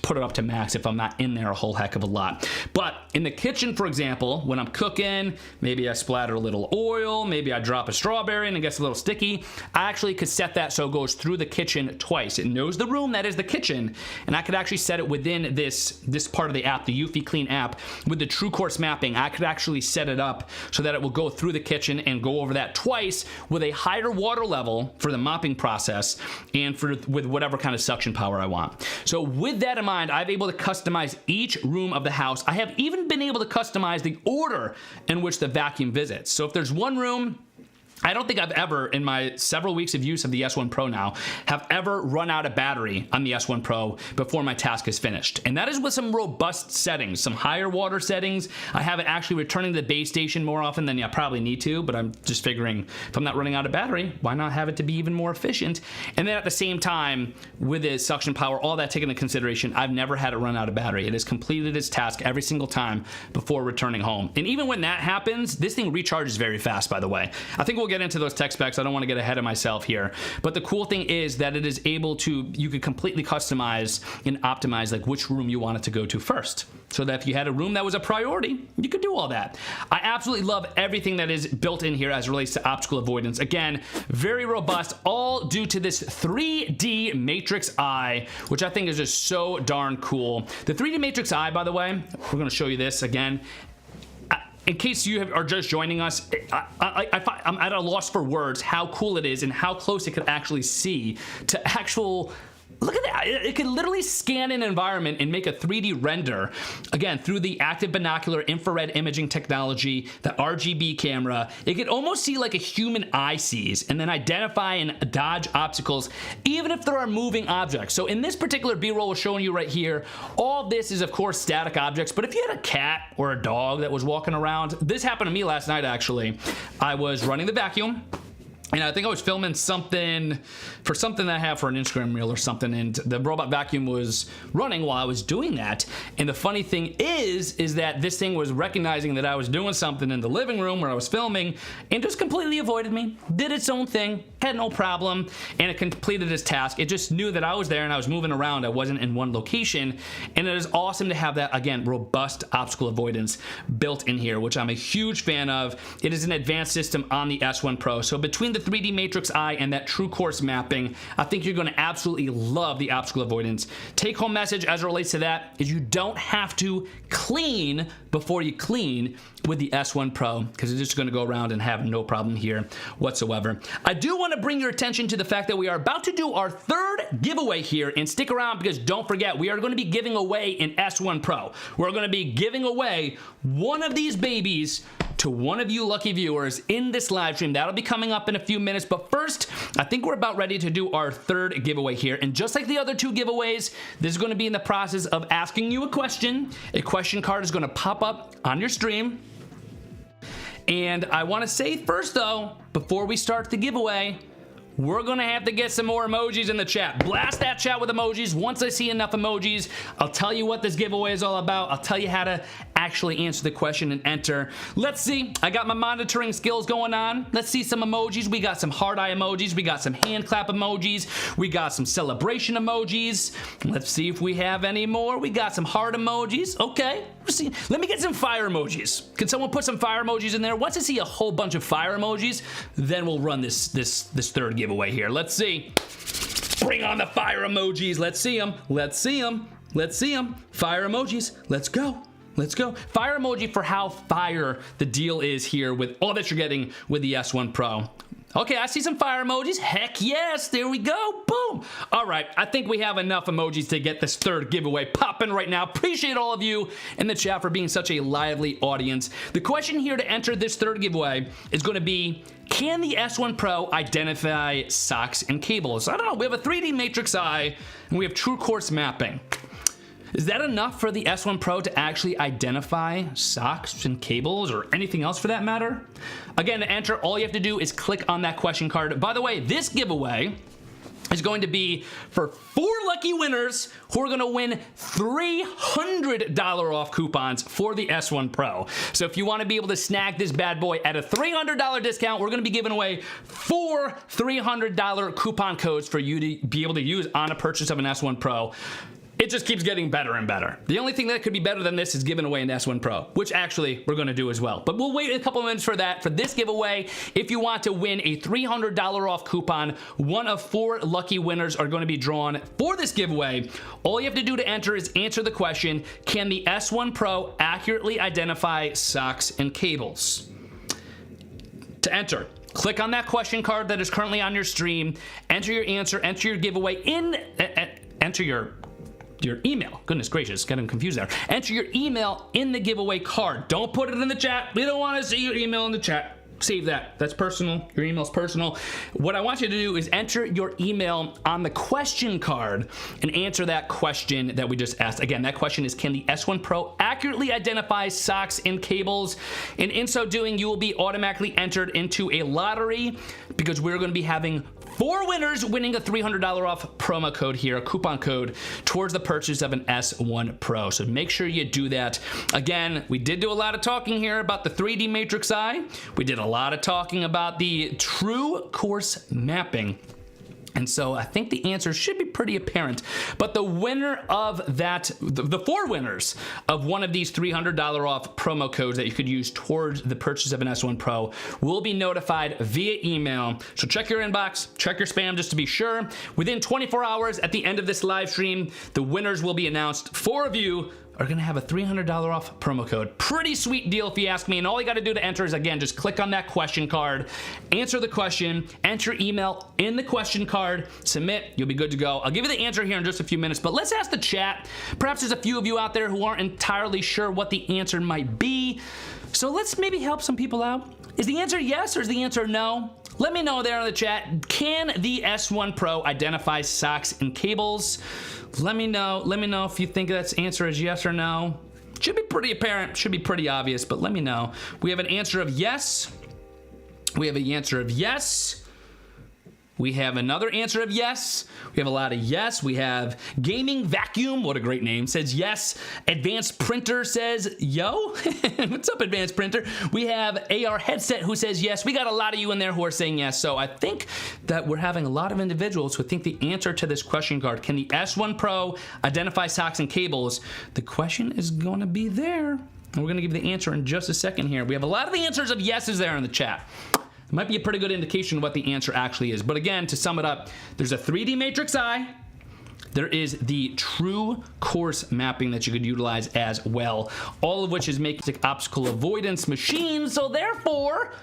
put it up to max if I'm not in there a whole heck of a lot. But in the kitchen, for example, when I'm cooking, maybe I splatter a little oil, maybe I drop a strawberry and it gets a little sticky, I actually could set that so it goes through the kitchen twice. It knows the room that is the kitchen, and I could actually set it within this part of the app, the Eufy Clean app, with the true course mapping. I could actually set it up so that it will go through the kitchen and go over that twice with a higher water level for the mopping process and with whatever kind of suction power I want. So with that in mind, I've been able to customize each room of the house. I have even been able to customize the order in which the vacuum visits. So if there's one room, I don't think I've ever, in my several weeks of use of the S1 Pro now, have ever run out of battery on the S1 Pro before my task is finished. And that is with some robust settings, some higher water settings. I have it actually returning to the base station more often than I probably need to, but I'm just figuring if I'm not running out of battery, why not have it to be even more efficient? And then at the same time, with the suction power, all that taken into consideration, I've never had it run out of battery. It has completed its task every single time before returning home. And even when that happens, this thing recharges very fast, by the way. I think we'll get into those tech specs. I don't want to get ahead of myself here, but the cool thing is that it is able to, you could completely customize and optimize like which room you want it to go to first, so that if you had a room that was a priority, you could do all that. I absolutely love everything that is built in here as it relates to optical avoidance. Again, very robust, all due to this 3D matrix eye, which I think is just so darn cool. The 3D matrix eye, by the way, we're going to show you this again. In case you are just joining us, I'm at a loss for words how cool it is and how close it could actually see to actual. Look at that. It can literally scan an environment and make a 3D render, again, through the active binocular infrared imaging technology, the RGB camera. It can almost see like a human eye sees and then identify and dodge obstacles, even if there are moving objects. So in this particular B-roll we're showing you right here, all this is, of course, static objects. But if you had a cat or a dog that was walking around, this happened to me last night, actually. I was running the vacuum. And I think I was filming something for something that I have for an Instagram reel or something, and the robot vacuum was running while I was doing that. And the funny thing is that this thing was recognizing that I was doing something in the living room where I was filming and just completely avoided me, did its own thing, had no problem, and it completed its task. It just knew that I was there and I was moving around. I wasn't in one location. And it is awesome to have that, again, robust obstacle avoidance built in here, which I'm a huge fan of. It is an advanced system on the S1 Pro. So between the 3D Matrix Eye and that true course mapping, I think you're gonna absolutely love the obstacle avoidance. Take home message as it relates to that is you don't have to clean before you clean with the S1 Pro, because it's just gonna go around and have no problem here whatsoever. I do wanna bring your attention to the fact that we are about to do our third giveaway here, and stick around because don't forget, we are gonna be giving away an S1 Pro. We're gonna be giving away one of these babies to one of you lucky viewers in this live stream. That'll be coming up in a few minutes, but first, I think we're about ready to do our third giveaway here. And just like the other two giveaways, this is gonna be in the process of asking you a question. A question card is gonna pop up on your stream. And I wanna say first though, before we start the giveaway, we're gonna have to get some more emojis in the chat. Blast that chat with emojis. Once I see enough emojis, I'll tell you what this giveaway is all about. I'll tell you how to actually answer the question and enter. Let's see. I got my monitoring skills going on. Let's see some emojis. We got some heart eye emojis. We got some hand clap emojis. We got some celebration emojis. Let's see if we have any more. We got some heart emojis. Okay. Let's see. Let me get some fire emojis. Can someone put some fire emojis in there? Once I see a whole bunch of fire emojis, then we'll run this third giveaway here. Let's see. Bring on the fire emojis. Let's see them. Let's see them. Let's see them. Fire emojis. Let's go. Let's go. Fire emoji for how fire the deal is here with all that you're getting with the S1 Pro. Okay, I see some fire emojis. Heck yes, there we go. Boom. All right, I think we have enough emojis to get this third giveaway popping right now. Appreciate all of you in the chat for being such a lively audience. The question here to enter this third giveaway is going to be, can the S1 Pro identify socks and cables? I don't know, we have a 3D Matrix Eye and we have true course mapping. Is that enough for the S1 Pro to actually identify socks and cables or anything else for that matter? Again, to enter, all you have to do is click on that question card. By the way, this giveaway is going to be for 4 lucky winners who are gonna win $300 off coupons for the S1 Pro. So if you wanna be able to snag this bad boy at a $300 discount, we're gonna be giving away 4 $300 coupon codes for you to be able to use on a purchase of an S1 Pro. It just keeps getting better and better. The only thing that could be better than this is giving away an S1 Pro, which actually we're gonna do as well. But we'll wait a couple of minutes for that. For this giveaway, if you want to win a $300 off coupon, one of 4 lucky winners are gonna be drawn for this giveaway. All you have to do to enter is answer the question, can the S1 Pro accurately identify socks and cables? To enter, click on that question card that is currently on your stream, enter your answer, enter your giveaway in, enter your email. Goodness gracious, getting confused there. Enter your email in the giveaway card. Don't put it in the chat. We don't want to see your email in the chat. Save that. That's personal. Your email's personal. What I want you to do is enter your email on the question card and answer that question that we just asked. Again, that question is, can the S1 Pro accurately identify socks and cables? And in so doing, you will be automatically entered into a lottery because we're going to be having 4 winners winning a $300 off promo code here, a coupon code towards the purchase of an S1 Pro. So make sure you do that. Again, we did do a lot of talking here about the 3D Matrix Eye. We did a lot of talking about the true course mapping. And so I think the answer should be pretty apparent. But the winner of that, the 4 winners of one of these $300 off promo codes that you could use towards the purchase of an S1 Pro will be notified via email. So check your inbox, check your spam just to be sure. Within 24 hours at the end of this live stream, the winners will be announced. 4 of you are gonna have a $300 off promo code. Pretty sweet deal if you ask me, and all you gotta do to enter is, again, just click on that question card, answer the question, enter email in the question card, submit, you'll be good to go. I'll give you the answer here in just a few minutes, but let's ask the chat. Perhaps there's a few of you out there who aren't entirely sure what the answer might be, so let's maybe help some people out. Is the answer yes or is the answer no? Let me know there in the chat. Can the S1 Pro identify socks and cables? Let me know if you think that answer is yes or no. Should be pretty apparent, should be pretty obvious, but let me know. We have an answer of yes. We have an answer of yes. We have another answer of yes. We have a lot of yes. We have gaming vacuum, what a great name, says yes. Advanced printer says yo. What's up, advanced printer? We have AR headset who says yes. We got a lot of you in there who are saying yes. So I think that we're having a lot of individuals who think the answer to this question card, can the S1 Pro identify socks and cables? The question is going to be there. And we're going to give you the answer in just a second here. We have a lot of the answers of yeses there in the chat. It might be a pretty good indication of what the answer actually is. But again, to sum it up, there's a 3D matrix eye. There is the true course mapping that you could utilize as well, all of which is making obstacle avoidance machines. So therefore,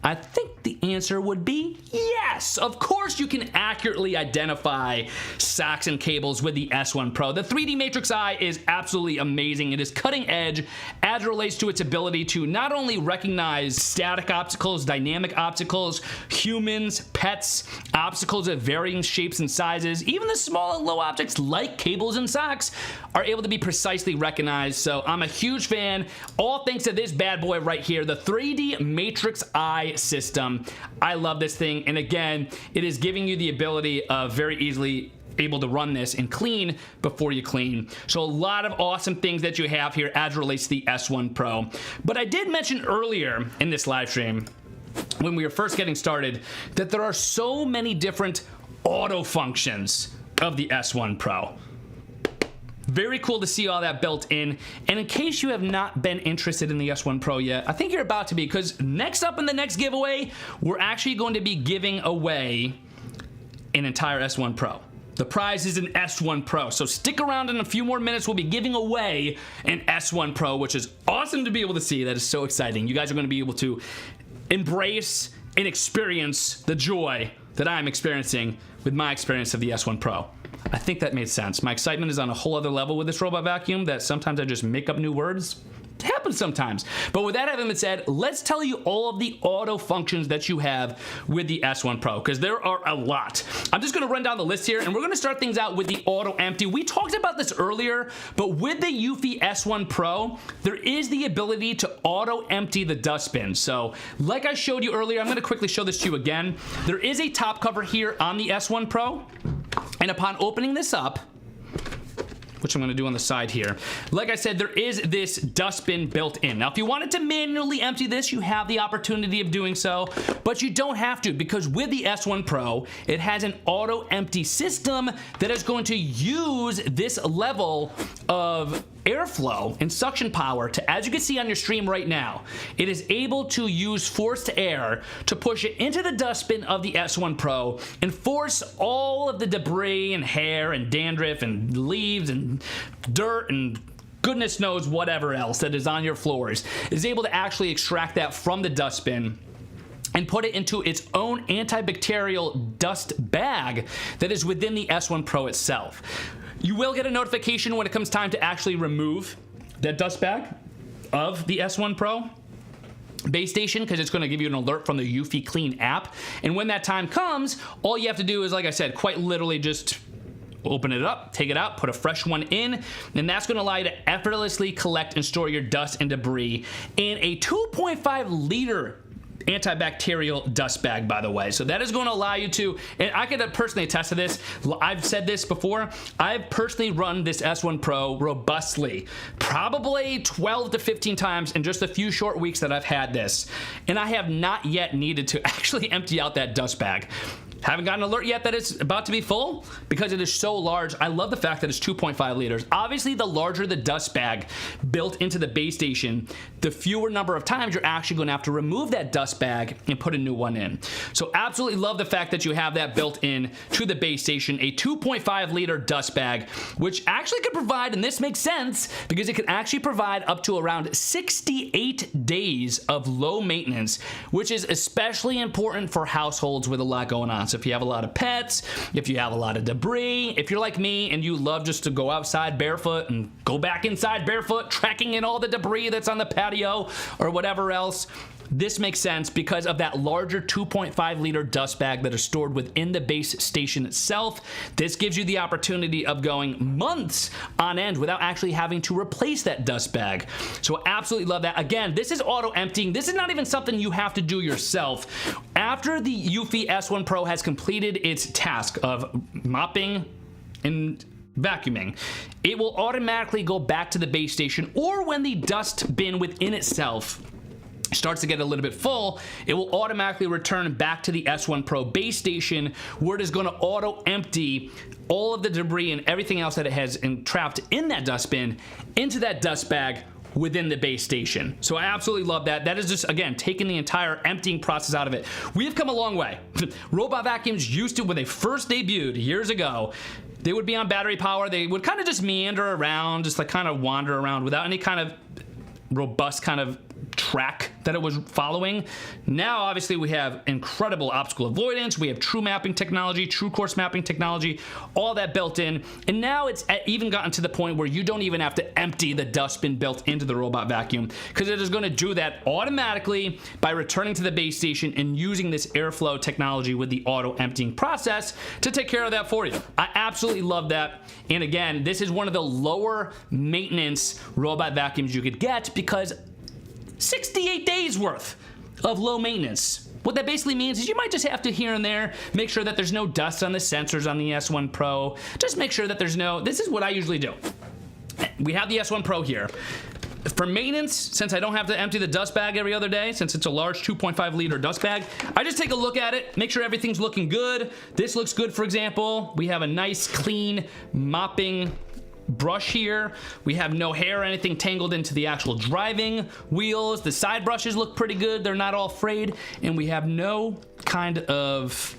I think the answer would be yes. Of course you can accurately identify socks and cables with the S1 Pro. The 3D Matrix Eye is absolutely amazing. It is cutting edge as it relates to its ability to not only recognize static obstacles, dynamic obstacles, humans, pets, obstacles of varying shapes and sizes, even the small and low objects like cables and socks are able to be precisely recognized. So I'm a huge fan, all thanks to this bad boy right here, the 3D Matrix Eye system. I love this thing, and again, it is giving you the ability of very easily able to run this and clean before you clean. So a lot of awesome things that you have here as it relates to the S1 Pro. But I did mention earlier in this live stream, when we were first getting started, that there are so many different auto functions of the S1 Pro. Very cool to see all that built in. And in case you have not been interested in the S1 Pro yet, I think you're about to be, because next up in the next giveaway, we're actually going to be giving away an entire S1 Pro. The prize is an S1 Pro. So stick around in a few more minutes. We'll be giving away an S1 Pro, which is awesome to be able to see. That is so exciting. You guys are going to be able to embrace and experience the joy that I'm experiencing with my experience of the S1 Pro. I think that made sense. My excitement is on a whole other level with this robot vacuum that sometimes I just make up new words. It happens sometimes. But with that having been said, let's tell you all of the auto functions that you have with the S1 Pro, because there are a lot. I'm just going to run down the list here, and we're going to start things out with the auto empty. We talked about this earlier, but with the Eufy S1 Pro, there is the ability to auto empty the dustbin. So like I showed you earlier, I'm going to quickly show this to you again. There is a top cover here on the S1 Pro. And upon opening this up, which I'm going to do on the side here, like I said, there is this dustbin built in. Now, if you wanted to manually empty this, you have the opportunity of doing so, but you don't have to, because with the S1 Pro, it has an auto empty system that is going to use this level of airflow and suction power to, as you can see on your stream right now, it is able to use forced air to push it into the dustbin of the S1 Pro and force all of the debris and hair and dandruff and leaves and dirt and goodness knows whatever else that is on your floors. It is able to actually extract that from the dustbin and put it into its own antibacterial dust bag that is within the S1 Pro itself. You will get a notification when it comes time to actually remove that dust bag of the S1 Pro base station, because it's going to give you an alert from the Eufy Clean app. And when that time comes, all you have to do is, like I said, quite literally just open it up, take it out, put a fresh one in, and that's going to allow you to effortlessly collect and store your dust and debris in a 2.5 liter antibacterial dust bag, by the way. So that is going to allow you to, and I could personally attest to this. I've said this before. I've personally run this S1 Pro robustly, probably 12 to 15 times in just a few short weeks that I've had this. And I have not yet needed to actually empty out that dust bag. Haven't gotten an alert yet that it's about to be full because it is so large. I love the fact that it's 2.5 liters. Obviously, the larger the dust bag built into the base station, the fewer number of times you're actually going to have to remove that dust bag and put a new one in. So absolutely love the fact that you have that built in to the base station, a 2.5 liter dust bag, which actually could provide, and this makes sense because it can actually provide up to around 68 days of low maintenance, which is especially important for households with a lot going on. So if you have a lot of pets, if you have a lot of debris, if you're like me and you love just to go outside barefoot and go back inside barefoot, tracking in all the debris that's on the patio or whatever else, this makes sense because of that larger 2.5 liter dust bag that is stored within the base station itself. This gives you the opportunity of going months on end without actually having to replace that dust bag. So absolutely love that. Again, this is auto emptying. This is not even something you have to do yourself. After the Eufy S1 Pro has completed its task of mopping and vacuuming, it will automatically go back to the base station, or when the dust bin within itself starts to get a little bit full, it will automatically return back to the S1 Pro base station, where it is going to auto empty all of the debris and everything else that it has entrapped in that dust bin into that dust bag within the base station. So I absolutely love that. That is just, again, taking the entire emptying process out of it. We have come a long way. Robot vacuums used to, when they first debuted years ago, they would be on battery power. They would kind of just meander around, just like kind of wander around without any kind of robust kind of track that it was following. Now, obviously, we have incredible optical avoidance. We have true mapping technology, true course mapping technology, all that built in. And now it's even gotten to the point where you don't even have to empty the dustbin built into the robot vacuum, because it is going to do that automatically by returning to the base station and using this airflow technology with the auto emptying process to take care of that for you. I absolutely love that. And again, this is one of the lower maintenance robot vacuums you could get, because 68 days worth of low maintenance. What that basically means is you might just have to here and there make sure that there's no dust on the sensors on the S1 Pro. Just make sure that there's no, this is what I usually do. We have the S1 Pro here. For maintenance, since I don't have to empty the dust bag every other day, since it's a large 2.5 liter dust bag, I just take a look at it, make sure everything's looking good. This looks good, for example. We have a nice, clean, mopping brush here. We have no hair or anything tangled into the actual driving wheels. The side brushes look pretty good. They're not all frayed. And we have no kind of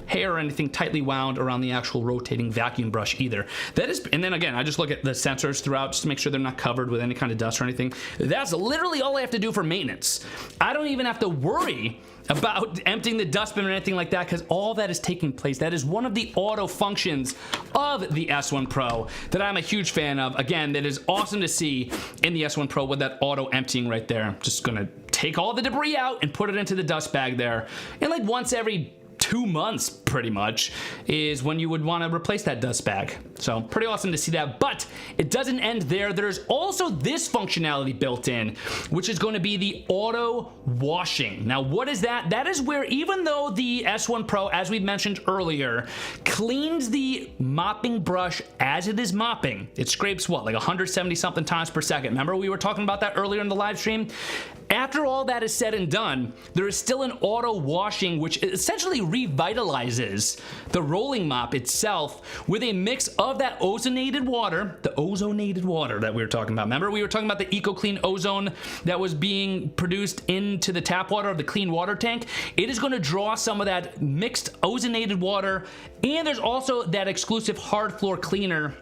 hair or anything tightly wound around the actual rotating vacuum brush either. That is, and then again, I just look at the sensors throughout just to make sure they're not covered with any kind of dust or anything. That's literally all I have to do for maintenance. I don't even have to worry about emptying the dustbin or anything like that, because all that is taking place. That is one of the auto functions of the S1 Pro that I'm a huge fan of. Again, that is awesome to see in the S1 Pro with that auto emptying right there. Just gonna take all the debris out and put it into the dust bag there. And like once every 2 months, pretty much, is when you would want to replace that dust bag. So pretty awesome to see that, but it doesn't end there. There's also this functionality built in, which is going to be the auto washing. Now, what is that? That is where, even though the S1 Pro, as we mentioned earlier, cleans the mopping brush as it is mopping, it scrapes what, like 170 something times per second. Remember we were talking about that earlier in the live stream? After all that is said and done, there is still an auto washing, which essentially revitalizes the rolling mop itself with a mix of that ozonated water, the ozonated water that we were talking about. Remember we were talking about the EcoClean ozone that was being produced into the tap water of the clean water tank? It is going to draw some of that mixed ozonated water, and there's also that exclusive hard floor cleaner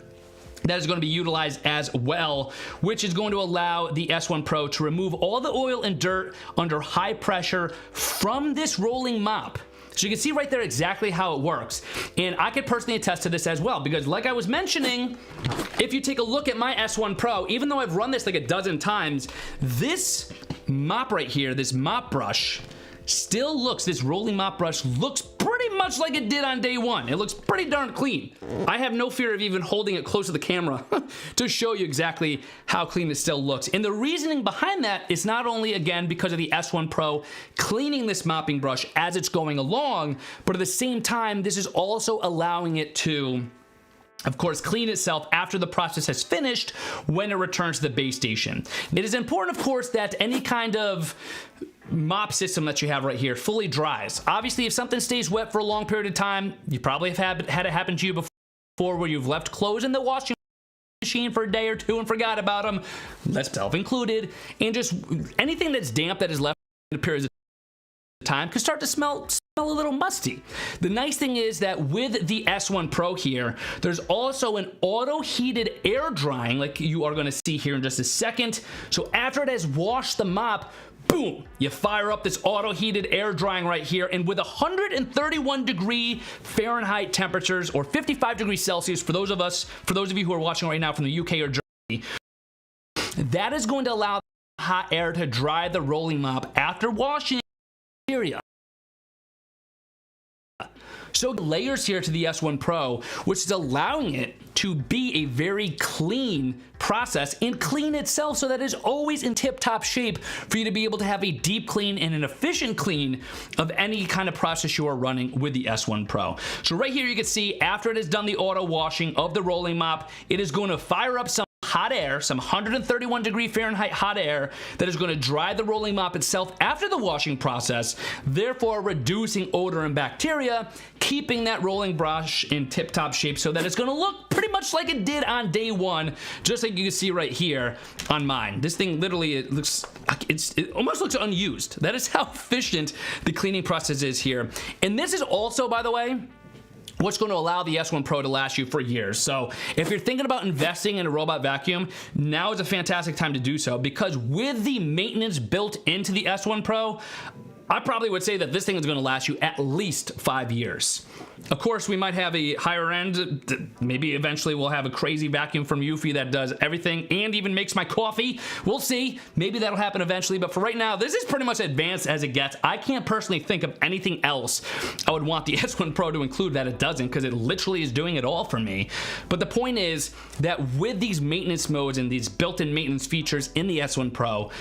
that is going to be utilized as well, which is going to allow the S1 Pro to remove all the oil and dirt under high pressure from this rolling mop. So you can see right there exactly how it works. And I could personally attest to this as well, because like I was mentioning, if you take a look at my S1 Pro, even though I've run this like a dozen times, this mop right here, this mop brush, still looks, this rolling mop brush looks pretty much like it did on day one. It looks pretty darn clean. I have no fear of even holding it close to the camera to show you exactly how clean it still looks. And the reasoning behind that is not only, again, because of the S1 Pro cleaning this mopping brush as it's going along, but at the same time, this is also allowing it to, of course, clean itself after the process has finished when it returns to the base station. It is important, of course, that any kind of mop system that you have right here fully dries. Obviously, if something stays wet for a long period of time, you probably have had it happen to you before, where you've left clothes in the washing machine for a day or two and forgot about them, myself included, and just anything that's damp that is left in a period of time could start to smell a little musty. The nice thing is that with the S1 Pro here, there's also an auto heated air drying, like you are going to see here in just a second. So after it has washed the mop, boom, you fire up this auto heated air drying right here, and with 131 degree Fahrenheit temperatures, or 55 degrees Celsius for those of you who are watching right now from the UK or Germany, that is going to allow hot air to dry the rolling mop after washing area. So layers here to the S1 Pro, which is allowing it to be a very clean process and clean itself so that it's always in tip-top shape for you to be able to have a deep clean and an efficient clean of any kind of process you are running with the S1 Pro. So right here you can see after it has done the auto washing of the rolling mop, it is going to fire up some hot air, some 131 degree Fahrenheit hot air that is going to dry the rolling mop itself after the washing process, therefore reducing odor and bacteria, keeping that rolling brush in tip-top shape so that it's going to look pretty much like it did on day one, just like you can see right here on mine. This thing literally, it almost looks unused. That is how efficient the cleaning process is here. And this is also, by the way, what's going to allow the S1 Pro to last you for years. So if you're thinking about investing in a robot vacuum, now is a fantastic time to do so, because with the maintenance built into the S1 Pro, I probably would say that this thing is going to last you at least 5 years. Of course, we might have a higher end. Maybe eventually we'll have a crazy vacuum from Eufy that does everything and even makes my coffee. We'll see. Maybe that'll happen eventually. But for right now, this is pretty much advanced as it gets. I can't personally think of anything else I would want the S1 Pro to include that it doesn't, because it literally is doing it all for me. But the point is that with these maintenance modes and these built-in maintenance features in the S1 Pro,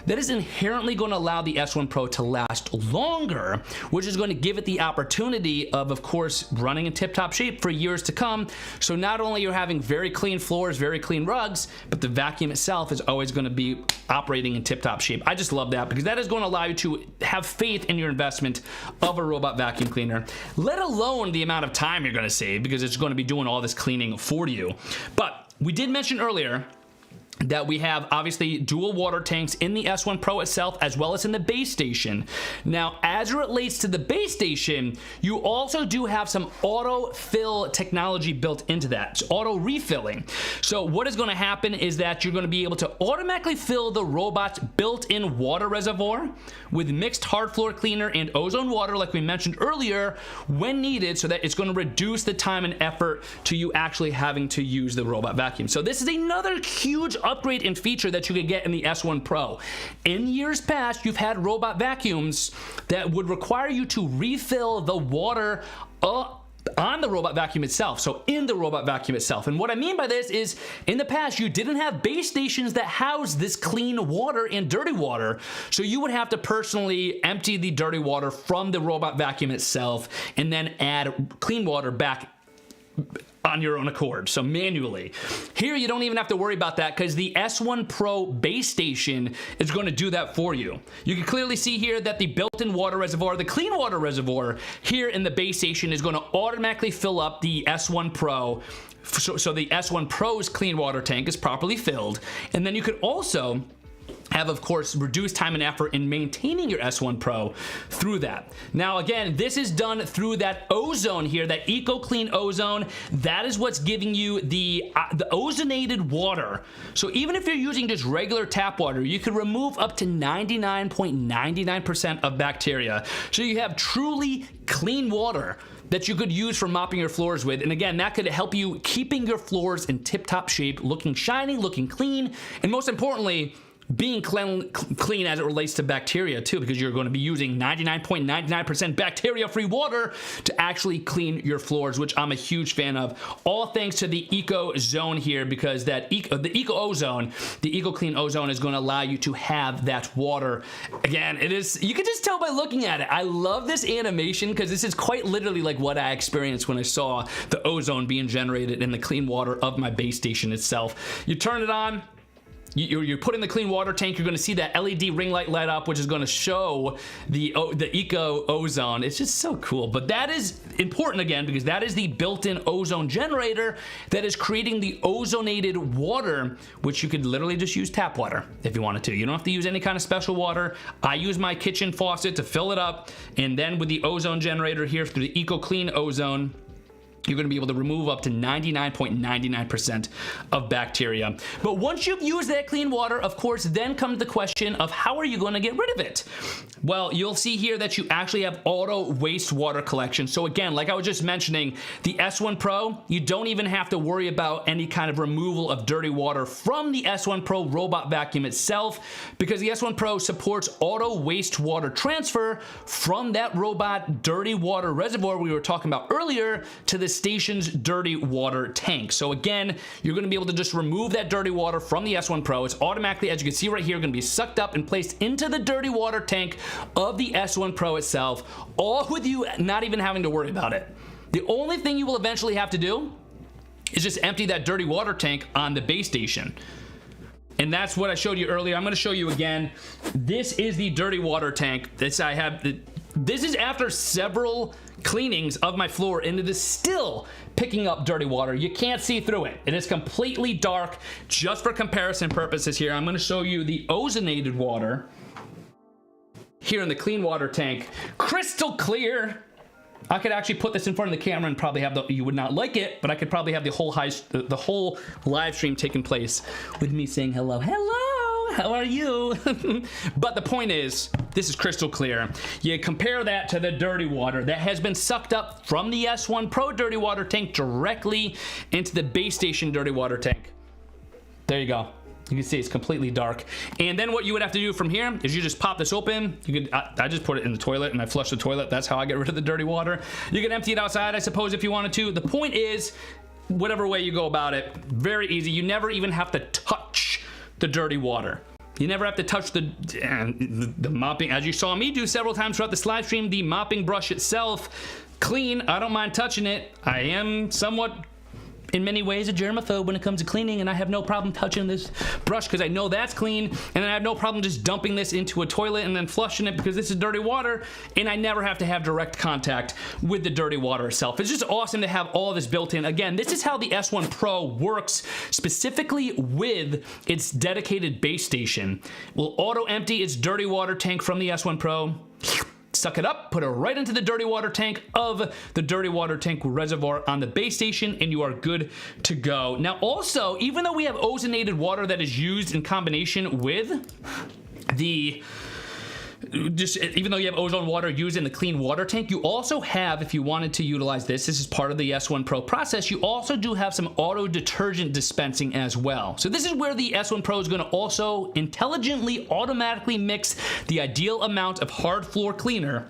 that is inherently going to allow the S1 Pro to last longer, which is going to give it the opportunity of course, running in tip-top shape for years to come. So not only you're having very clean floors, very clean rugs, but the vacuum itself is always going to be operating in tip-top shape. I just love that, because that is going to allow you to have faith in your investment of a robot vacuum cleaner, let alone the amount of time you're going to save, because it's going to be doing all this cleaning for you. But we did mention earlier that we have obviously dual water tanks in the S1 Pro itself, as well as in the base station. Now, as it relates to the base station, you also do have some auto fill technology built into that. It's auto refilling. So what is going to happen is that you're going to be able to automatically fill the robot's built-in water reservoir with mixed hard floor cleaner and ozone water, like we mentioned earlier, when needed, so that it's going to reduce the time and effort to you actually having to use the robot vacuum. So this is another huge upgrade and feature that you could get in the S1 Pro. In years past, you've had robot vacuums that would require you to refill the water on the robot vacuum itself, so in the robot vacuum itself. And what I mean by this is, in the past, you didn't have base stations that house this clean water and dirty water, so you would have to personally empty the dirty water from the robot vacuum itself and then add clean water back on your own accord, so manually. Here, you don't even have to worry about that, because the S1 Pro base station is going to do that for you. You can clearly see here that the built-in water reservoir, the clean water reservoir here in the base station, is going to automatically fill up the S1 Pro. So the S1 Pro's clean water tank is properly filled. And then you could also have, of course, reduced time and effort in maintaining your S1 Pro through that. Now, again, this is done through that ozone here, that EcoClean ozone. That is what's giving you the ozonated water. So even if you're using just regular tap water, you can remove up to 99.99% of bacteria. So you have truly clean water that you could use for mopping your floors with. And again, that could help you keeping your floors in tip-top shape, looking shiny, looking clean, and most importantly, being clean as it relates to bacteria too, because you're going to be using 99.99% bacteria-free water to actually clean your floors, which I'm a huge fan of. All thanks to the Ozone here, because that the Ozone, the EcoClean ozone, is going to allow you to have that water. Again, it is, you can just tell by looking at it. I love this animation, because this is quite literally like what I experienced when I saw the ozone being generated in the clean water of my base station itself. You turn it on. You put in the clean water tank, you're going to see that LED ring light light up, which is going to show the Eco Ozone. It's just so cool. But that is important, again, because that is the built-in ozone generator that is creating the ozonated water, which you could literally just use tap water if you wanted to. You don't have to use any kind of special water. I use my kitchen faucet to fill it up, and then with the ozone generator here through the EcoClean ozone, you're going to be able to remove up to 99.99% of bacteria. But once you've used that clean water, of course, then comes the question of how are you going to get rid of it? Well, you'll see here that you actually have auto wastewater collection. So again, like I was just mentioning, the S1 Pro, you don't even have to worry about any kind of removal of dirty water from the S1 Pro robot vacuum itself, because the S1 Pro supports auto wastewater transfer from that robot dirty water reservoir we were talking about earlier to the station's dirty water tank. So again, you're going to be able to just remove that dirty water from the S1 Pro. It's automatically, as you can see right here, going to be sucked up and placed into the dirty water tank of the S1 Pro itself, all with you not even having to worry about it. The only thing you will eventually have to do is just empty that dirty water tank on the base station. And that's what I showed you earlier. I'm going to show you again. This is the dirty water tank. This is after several cleanings of my floor, and it is still picking up dirty water. You can't see through it. It is completely dark. Just for comparison purposes here, I'm going to show you the ozonated water here in the clean water tank. Crystal clear. I could actually put this in front of the camera and probably have you would not like it, but I could probably have the whole live stream taking place with me saying hello, how are you? But the point is, this is crystal clear. You compare that to the dirty water that has been sucked up from the S1 Pro dirty water tank directly into the base station dirty water tank. There you go. You can see it's completely dark. And then what you would have to do from here is you just pop this open. I just put it in the toilet and I flush the toilet. That's how I get rid of the dirty water. You can empty it outside, I suppose, if you wanted to. The point is, whatever way you go about it, very easy. You never even have to touch the dirty water. You never have to touch the mopping. As you saw me do several times throughout this live stream, the mopping brush itself, clean. I don't mind touching it. I am somewhat, in many ways, a germaphobe when it comes to cleaning, and I have no problem touching this brush because I know that's clean, and then I have no problem just dumping this into a toilet and then flushing it because this is dirty water, and I never have to have direct contact with the dirty water itself. It's just awesome to have all this built in. Again, this is how the S1 Pro works, specifically with its dedicated base station. Will auto empty its dirty water tank from the S1 Pro, suck it up, put it right into the dirty water tank of the dirty water tank reservoir on the base station, and you are good to go. Now also, even though we have ozonated water that is used in combination with even though you have ozone water used in the clean water tank, you also have, if you wanted to utilize this is part of the S1 Pro process, you also do have some auto detergent dispensing as well. So this is where the S1 Pro is going to also intelligently, automatically mix the ideal amount of hard floor cleaner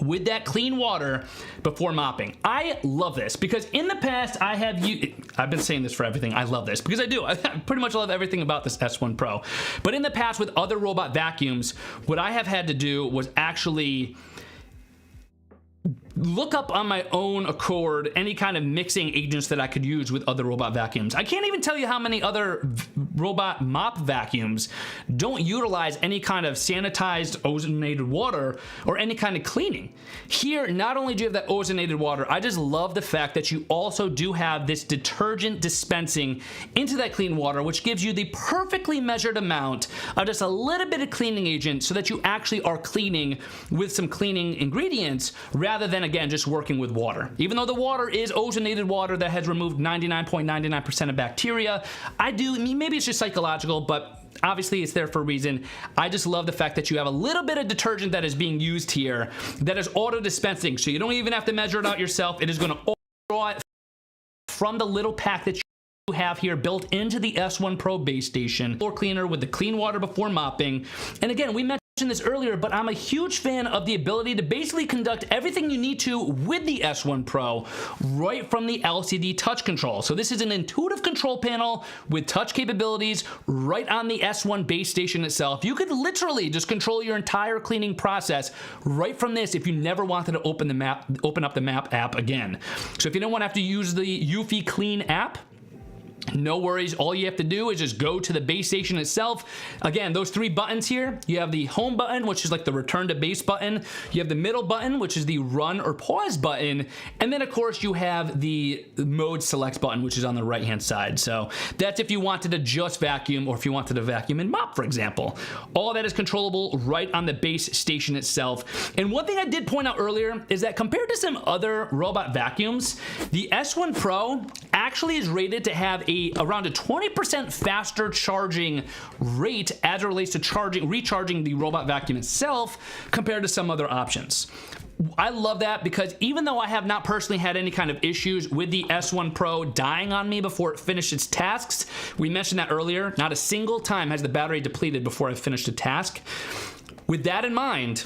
with that clean water before mopping. I love this because in the past I've been saying this for everything. I love this because I do. I pretty much love everything about this S1 Pro. But in the past with other robot vacuums, what I have had to do was actually look up on my own accord any kind of mixing agents that I could use with other robot vacuums. I can't even tell you how many other robot mop vacuums don't utilize any kind of sanitized ozonated water or any kind of cleaning. Here, not only do you have that ozonated water, I just love the fact that you also do have this detergent dispensing into that clean water, which gives you the perfectly measured amount of just a little bit of cleaning agent so that you actually are cleaning with some cleaning ingredients rather than, again, just working with water. Even though the water is ozonated water that has removed 99.99% of bacteria, maybe it's just psychological, but obviously it's there for a reason. I just love the fact that you have a little bit of detergent that is being used here that is auto dispensing, so you don't even have to measure it out yourself. It is going to draw it from the little pack that you have here built into the S1 Pro base station. Floor cleaner with the clean water before mopping. And again, we mentioned this earlier, but I'm a huge fan of the ability to basically conduct everything you need to with the S1 Pro right from the LCD touch control. So this is an intuitive control panel with touch capabilities right on the S1 base station itself. You could literally just control your entire cleaning process right from this if you never wanted to open up the map app again. So if you don't want to have to use the Eufy Clean app, No worries, all you have to do is just go to the base station itself. Again, those 3 buttons here, you have the home button, which is like the return to base button. You have the middle button, which is the run or pause button. And then of course you have the mode select button, which is on the right hand side. So that's if you wanted to just vacuum or if you wanted to vacuum and mop, for example. All that is controllable right on the base station itself. And one thing I did point out earlier is that compared to some other robot vacuums, the S1 Pro actually is rated to have around a 20% faster charging rate as it relates to recharging the robot vacuum itself compared to some other options. I love that because even though I have not personally had any kind of issues with the S1 Pro dying on me before it finished its tasks, we mentioned that earlier, not a single time has the battery depleted before I finished a task. With that in mind,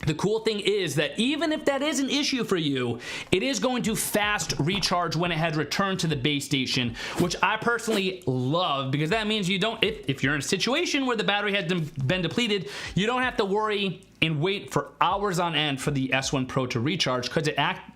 the cool thing is that even if that is an issue for you, it is going to fast recharge when it has returned to the base station, which I personally love because that means you don't, if you're in a situation where the battery has been depleted, you don't have to worry and wait for hours on end for the S1 Pro to recharge because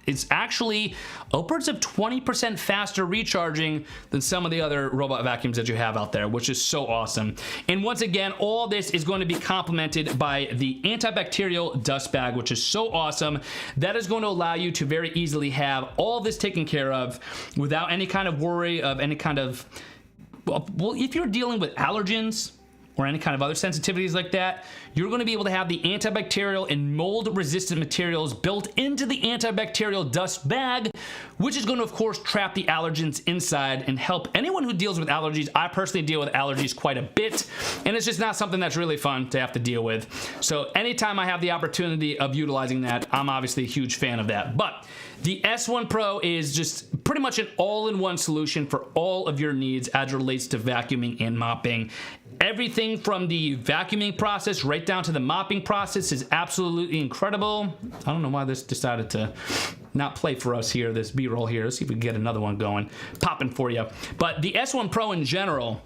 it's actually upwards of 20% faster recharging than some of the other robot vacuums that you have out there, which is so awesome. And once again, all this is going to be complemented by the antibacterial dust bag, which is so awesome. That is going to allow you to very easily have all this taken care of without any kind of worry of any kind of, well, if you're dealing with allergens or any kind of other sensitivities like that, you're going to be able to have the antibacterial and mold resistant materials built into the antibacterial dust bag, which is going to of course trap the allergens inside and help anyone who deals with allergies. I personally deal with allergies quite a bit, and it's just not something that's really fun to have to deal with. So anytime I have the opportunity of utilizing that, I'm obviously a huge fan of that. But the S1 Pro is just pretty much an all-in-one solution for all of your needs as it relates to vacuuming and mopping. Everything from the vacuuming process right down to the mopping process is absolutely incredible. I don't know why this decided to not play for us here, this B-roll here. Let's see if we can get another one going, popping for you. But the S1 Pro in general,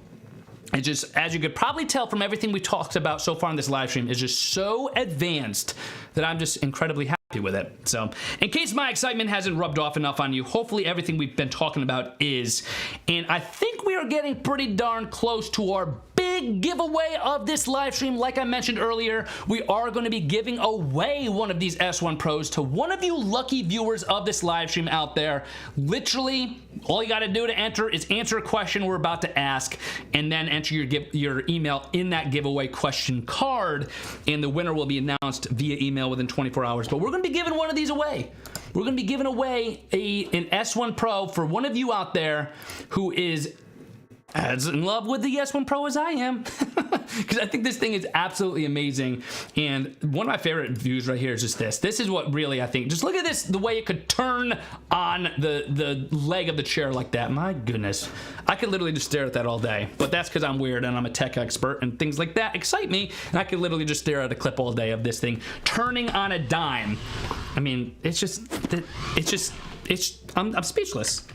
it just, as you could probably tell from everything we talked about so far in this live stream, is just so advanced that I'm just incredibly happy with it. So in case my excitement hasn't rubbed off enough on you, hopefully everything we've been talking about is. And I think we are getting pretty darn close to our big giveaway of this live stream. Like I mentioned earlier, we are going to be giving away one of these S1 Pros to one of you lucky viewers of this live stream out there. Literally, all you got to do to enter is answer a question we're about to ask and then enter your email in that giveaway question card, and the winner will be announced via email within 24 hours. But we're going to be giving one of these away. We're going to be giving away an S1 Pro for one of you out there who is as in love with the S1 Pro as I am, because I think this thing is absolutely amazing. And one of my favorite views right here is just this. This is what really I think. Just look at this, the way it could turn on the leg of the chair like that. My goodness. I could literally just stare at that all day. But that's because I'm weird and I'm a tech expert and things like that excite me. And I could literally just stare at a clip all day of this thing turning on a dime. I mean, I'm speechless.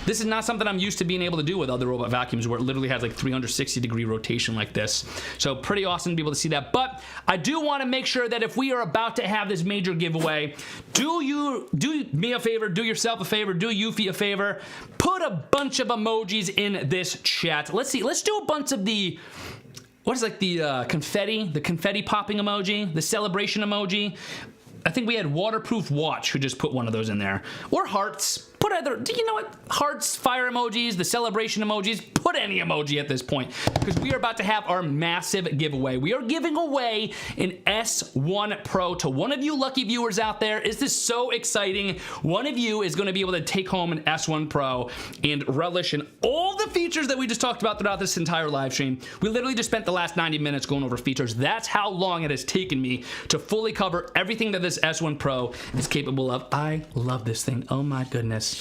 This is not something I'm used to being able to do with other robot vacuums where it literally has like 360-degree rotation like this. So pretty awesome to be able to see that. But I do want to make sure that if we are about to have this major giveaway, do me a favor, do yourself a favor, do Eufy a favor, put a bunch of emojis in this chat. Let's see, let's do a bunch of the, what is like the confetti popping emoji, the celebration emoji. I think we had Waterproof Watch who just put one of those in there. Or hearts. Put either, you know what? Hearts, fire emojis, the celebration emojis. Put any emoji at this point. Because we are about to have our massive giveaway. We are giving away an S1 Pro to one of you lucky viewers out there. Is this so exciting? One of you is going to be able to take home an S1 Pro and relish in all the features that we just talked about throughout this entire live stream. We literally just spent the last 90 minutes going over features. That's how long it has taken me to fully cover everything that this S1 Pro is capable of. I love this thing. Oh my goodness.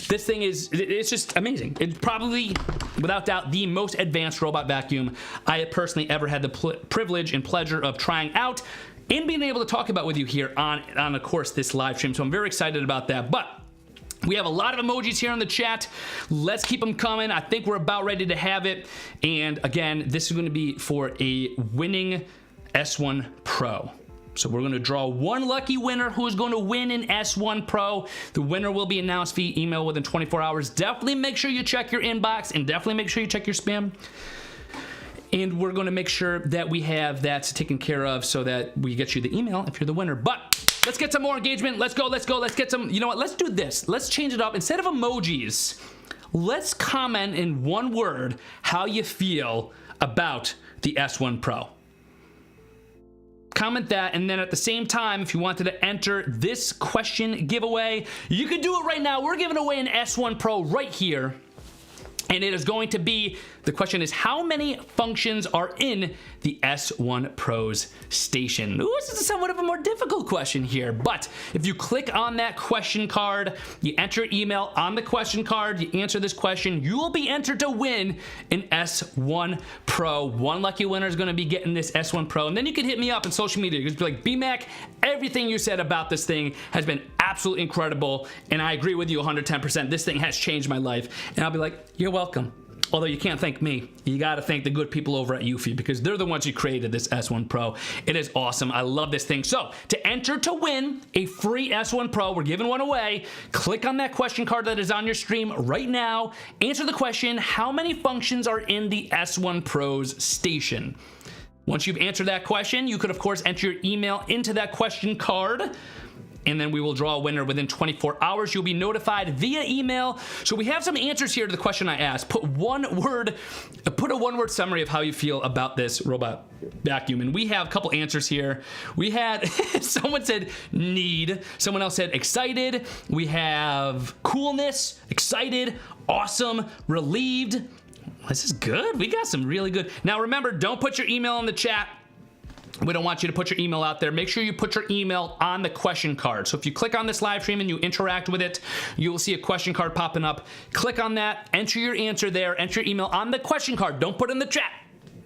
This thing it's just amazing. It's probably, without doubt, the most advanced robot vacuum I have personally ever had the privilege and pleasure of trying out and being able to talk about with you here on of course, this live stream. So I'm very excited about that. But we have a lot of emojis here in the chat. Let's keep them coming. I think we're about ready to have it. And again, this is going to be for a winning S1 Pro. So we're going to draw one lucky winner who is going to win an S1 Pro. The winner will be announced via email within 24 hours. Definitely make sure you check your inbox and definitely make sure you check your spam. And we're going to make sure that we have that taken care of so that we get you the email if you're the winner. But let's get some more engagement. Let's go. Let's get some, you know what? Let's do this. Let's change it up. Instead of emojis, let's comment in one word how you feel about the S1 Pro. Comment that, and then at the same time, if you wanted to enter this question giveaway, you can do it right now. We're giving away an S1 Pro right here, and it is going to be, the question is, how many functions are in the S1 Pro's station? Ooh, this is somewhat of a more difficult question here, but if you click on that question card, you enter email on the question card, you answer this question, you will be entered to win an S1 Pro. One lucky winner is gonna be getting this S1 Pro, and then you can hit me up on social media. You can be like, B-Mac, everything you said about this thing has been absolutely incredible, and I agree with you 110%. This thing has changed my life, and I'll be like, you're welcome. Although you can't thank me. You gotta thank the good people over at Eufy because they're the ones who created this S1 Pro. It is awesome. I love this thing. So to enter to win a free S1 Pro, we're giving one away. Click on that question card that is on your stream right now. Answer the question, how many functions are in the S1 Pro's station? Once you've answered that question, you could of course enter your email into that question card, and then we will draw a winner within 24 hours. You'll be notified via email. So we have some answers here to the question I asked. Put a one-word summary of how you feel about this robot vacuum. And we have a couple answers here. We had, someone said need. Someone else said excited. We have coolness, excited, awesome, relieved. This is good. We got some really good. Now remember, don't put your email in the chat. We don't want you to put your email out there. Make sure you put your email on the question card. So if you click on this live stream and you interact with it, you will see a question card popping up. Click on that, enter your answer there, enter your email on the question card. Don't put it in the chat.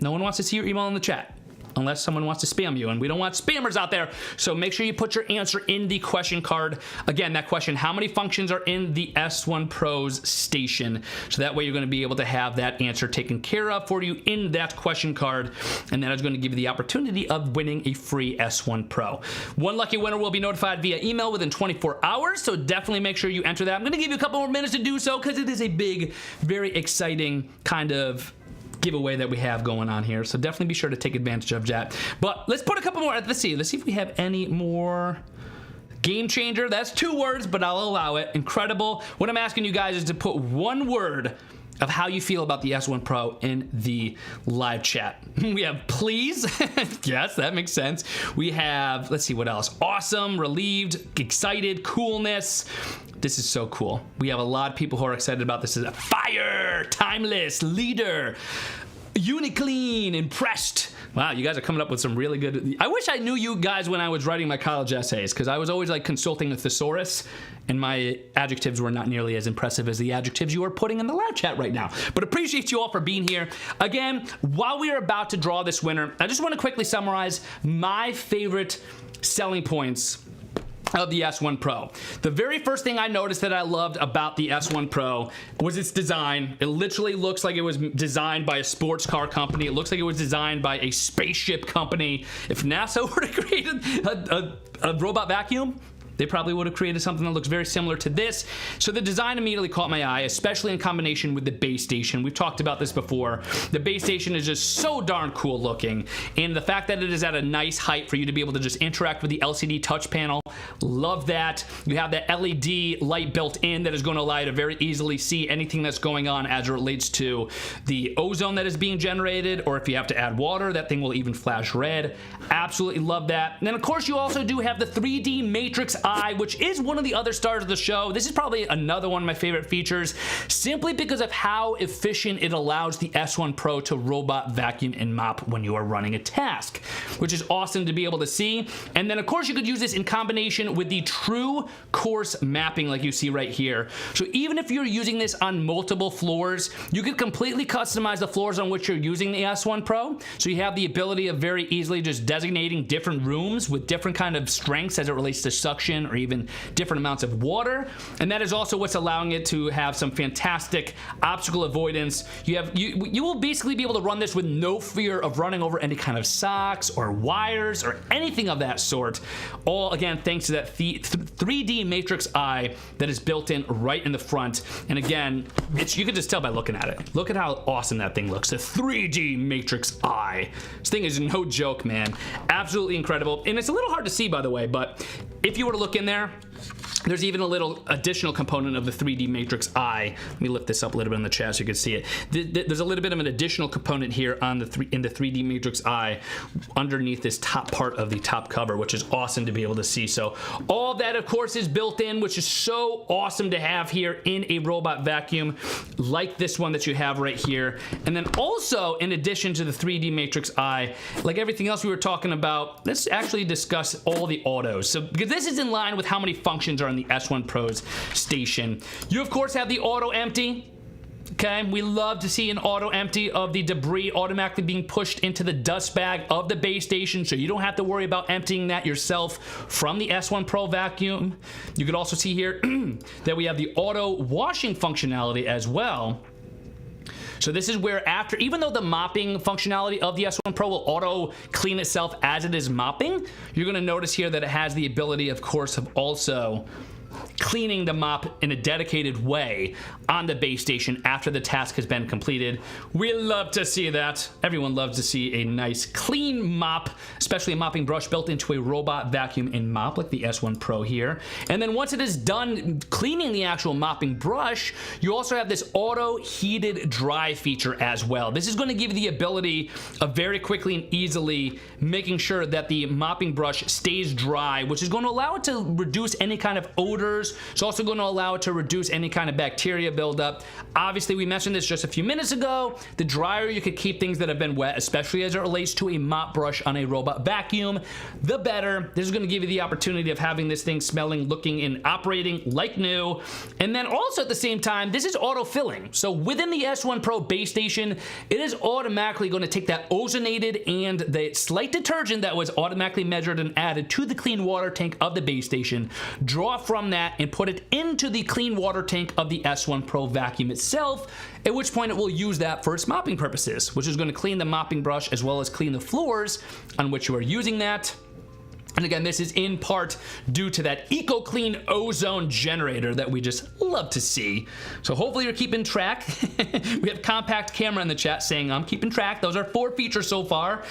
No one wants to see your email in the chat unless someone wants to spam you, and we don't want spammers out there. So make sure you put your answer in the question card. Again, that question, how many functions are in the S1 Pro's station? So that way you're gonna be able to have that answer taken care of for you in that question card, and that is gonna give you the opportunity of winning a free S1 Pro. One lucky winner will be notified via email within 24 hours, so definitely make sure you enter that. I'm gonna give you a couple more minutes to do so because it is a big, very exciting kind of giveaway that we have going on here, so definitely be sure to take advantage of that. But let's put a couple more. Let's see if we have any more. Game changer, that's 2 words, but I'll allow it. Incredible. What I'm asking you guys is to put one word of how you feel about the S1 Pro in the live chat. We have please. Yes, that makes sense. We have, let's see what else. Awesome, relieved, excited, coolness. This is so cool. We have a lot of people who are excited about this. Is a fire, timeless, leader, uniclean, impressed. Wow, you guys are coming up with some really good. I wish I knew you guys when I was writing my college essays, because I was always like consulting a thesaurus, and my adjectives were not nearly as impressive as the adjectives you are putting in the live chat right now. But appreciate you all for being here. Again, while we are about to draw this winner, I just want to quickly summarize my favorite selling points of the S1 Pro. The very first thing I noticed that I loved about the S1 Pro was its design. It literally looks like it was designed by a sports car company. It looks like it was designed by a spaceship company. If NASA were to create a robot vacuum, they probably would have created something that looks very similar to this. So the design immediately caught my eye, especially in combination with the base station. We've talked about this before. The base station is just so darn cool looking. And the fact that it is at a nice height for you to be able to just interact with the LCD touch panel, love that. You have that LED light built in that is going to allow you to very easily see anything that's going on as it relates to the ozone that is being generated, or if you have to add water, that thing will even flash red. Absolutely love that. And then of course you also do have the 3D matrix eye, which is one of the other stars of the show. This is probably another one of my favorite features, simply because of how efficient it allows the S1 Pro to robot vacuum and mop when you are running a task, which is awesome to be able to see. And then of course you could use this in combination with the true course mapping like you see right here. So even if you're using this on multiple floors, you could completely customize the floors on which you're using the S1 Pro. So you have the ability of very easily just designating different rooms with different kind of strengths as it relates to suction solution or even different amounts of water. And that is also what's allowing it to have some fantastic obstacle avoidance. You will basically be able to run this with no fear of running over any kind of socks or wires or anything of that sort. All again thanks to that 3D matrix eye that is built in right in the front. And again, you can just tell by looking at it. Look at how awesome that thing looks. The 3D matrix eye. This thing is no joke, man. Absolutely incredible. And it's a little hard to see, by the way, but if you were to look in there, there's even a little additional component of the 3D matrix eye. Let me lift this up a little bit in the chat so you can see it. There's a little bit of an additional component here on in the 3D matrix eye underneath this top part of the top cover, which is awesome to be able to see. So all of that, of course, is built in, which is so awesome to have here in a robot vacuum like this one that you have right here. And then also, in addition to the 3D matrix eye, like everything else we were talking about, let's actually discuss all the autos. So because this is in line with how many functions are in the S1 Pro's station. You of course have the auto empty. Okay, we love to see an auto empty of the debris automatically being pushed into the dust bag of the base station, so you don't have to worry about emptying that yourself from the S1 Pro vacuum. You could also see here that we have the auto washing functionality as well. So this is where after, even though the mopping functionality of the S1 Pro will auto clean itself as it is mopping, you're gonna notice here that it has the ability, of course, of also cleaning the mop in a dedicated way on the base station after the task has been completed. We love to see that. Everyone loves to see a nice clean mop, especially a mopping brush built into a robot vacuum and mop like the S1 Pro here. And then once it is done cleaning the actual mopping brush, you also have this auto heated dry feature as well. This is going to give you the ability of very quickly and easily making sure that the mopping brush stays dry, which is going to allow it to reduce any kind of odors. It's also going to allow it to reduce any kind of bacteria buildup. Obviously, we mentioned this just a few minutes ago. The drier you could keep things that have been wet, especially as it relates to a mop brush on a robot vacuum, the better. This is going to give you the opportunity of having this thing smelling, looking, and operating like new. And then also at the same time, this is auto-filling. So within the S1 Pro base station, it is automatically going to take that ozonated and the slight detergent that was automatically measured and added to the clean water tank of the base station, draw from that and put it into the clean water tank of the S1 Pro vacuum itself, at which point it will use that for its mopping purposes, which is going to clean the mopping brush as well as clean the floors on which you are using that. And again, this is in part due to that EcoClean Ozone generator that we just love to see. So hopefully you're keeping track. We have Compact Camera in the chat saying, I'm keeping track. Those are 4 features so far.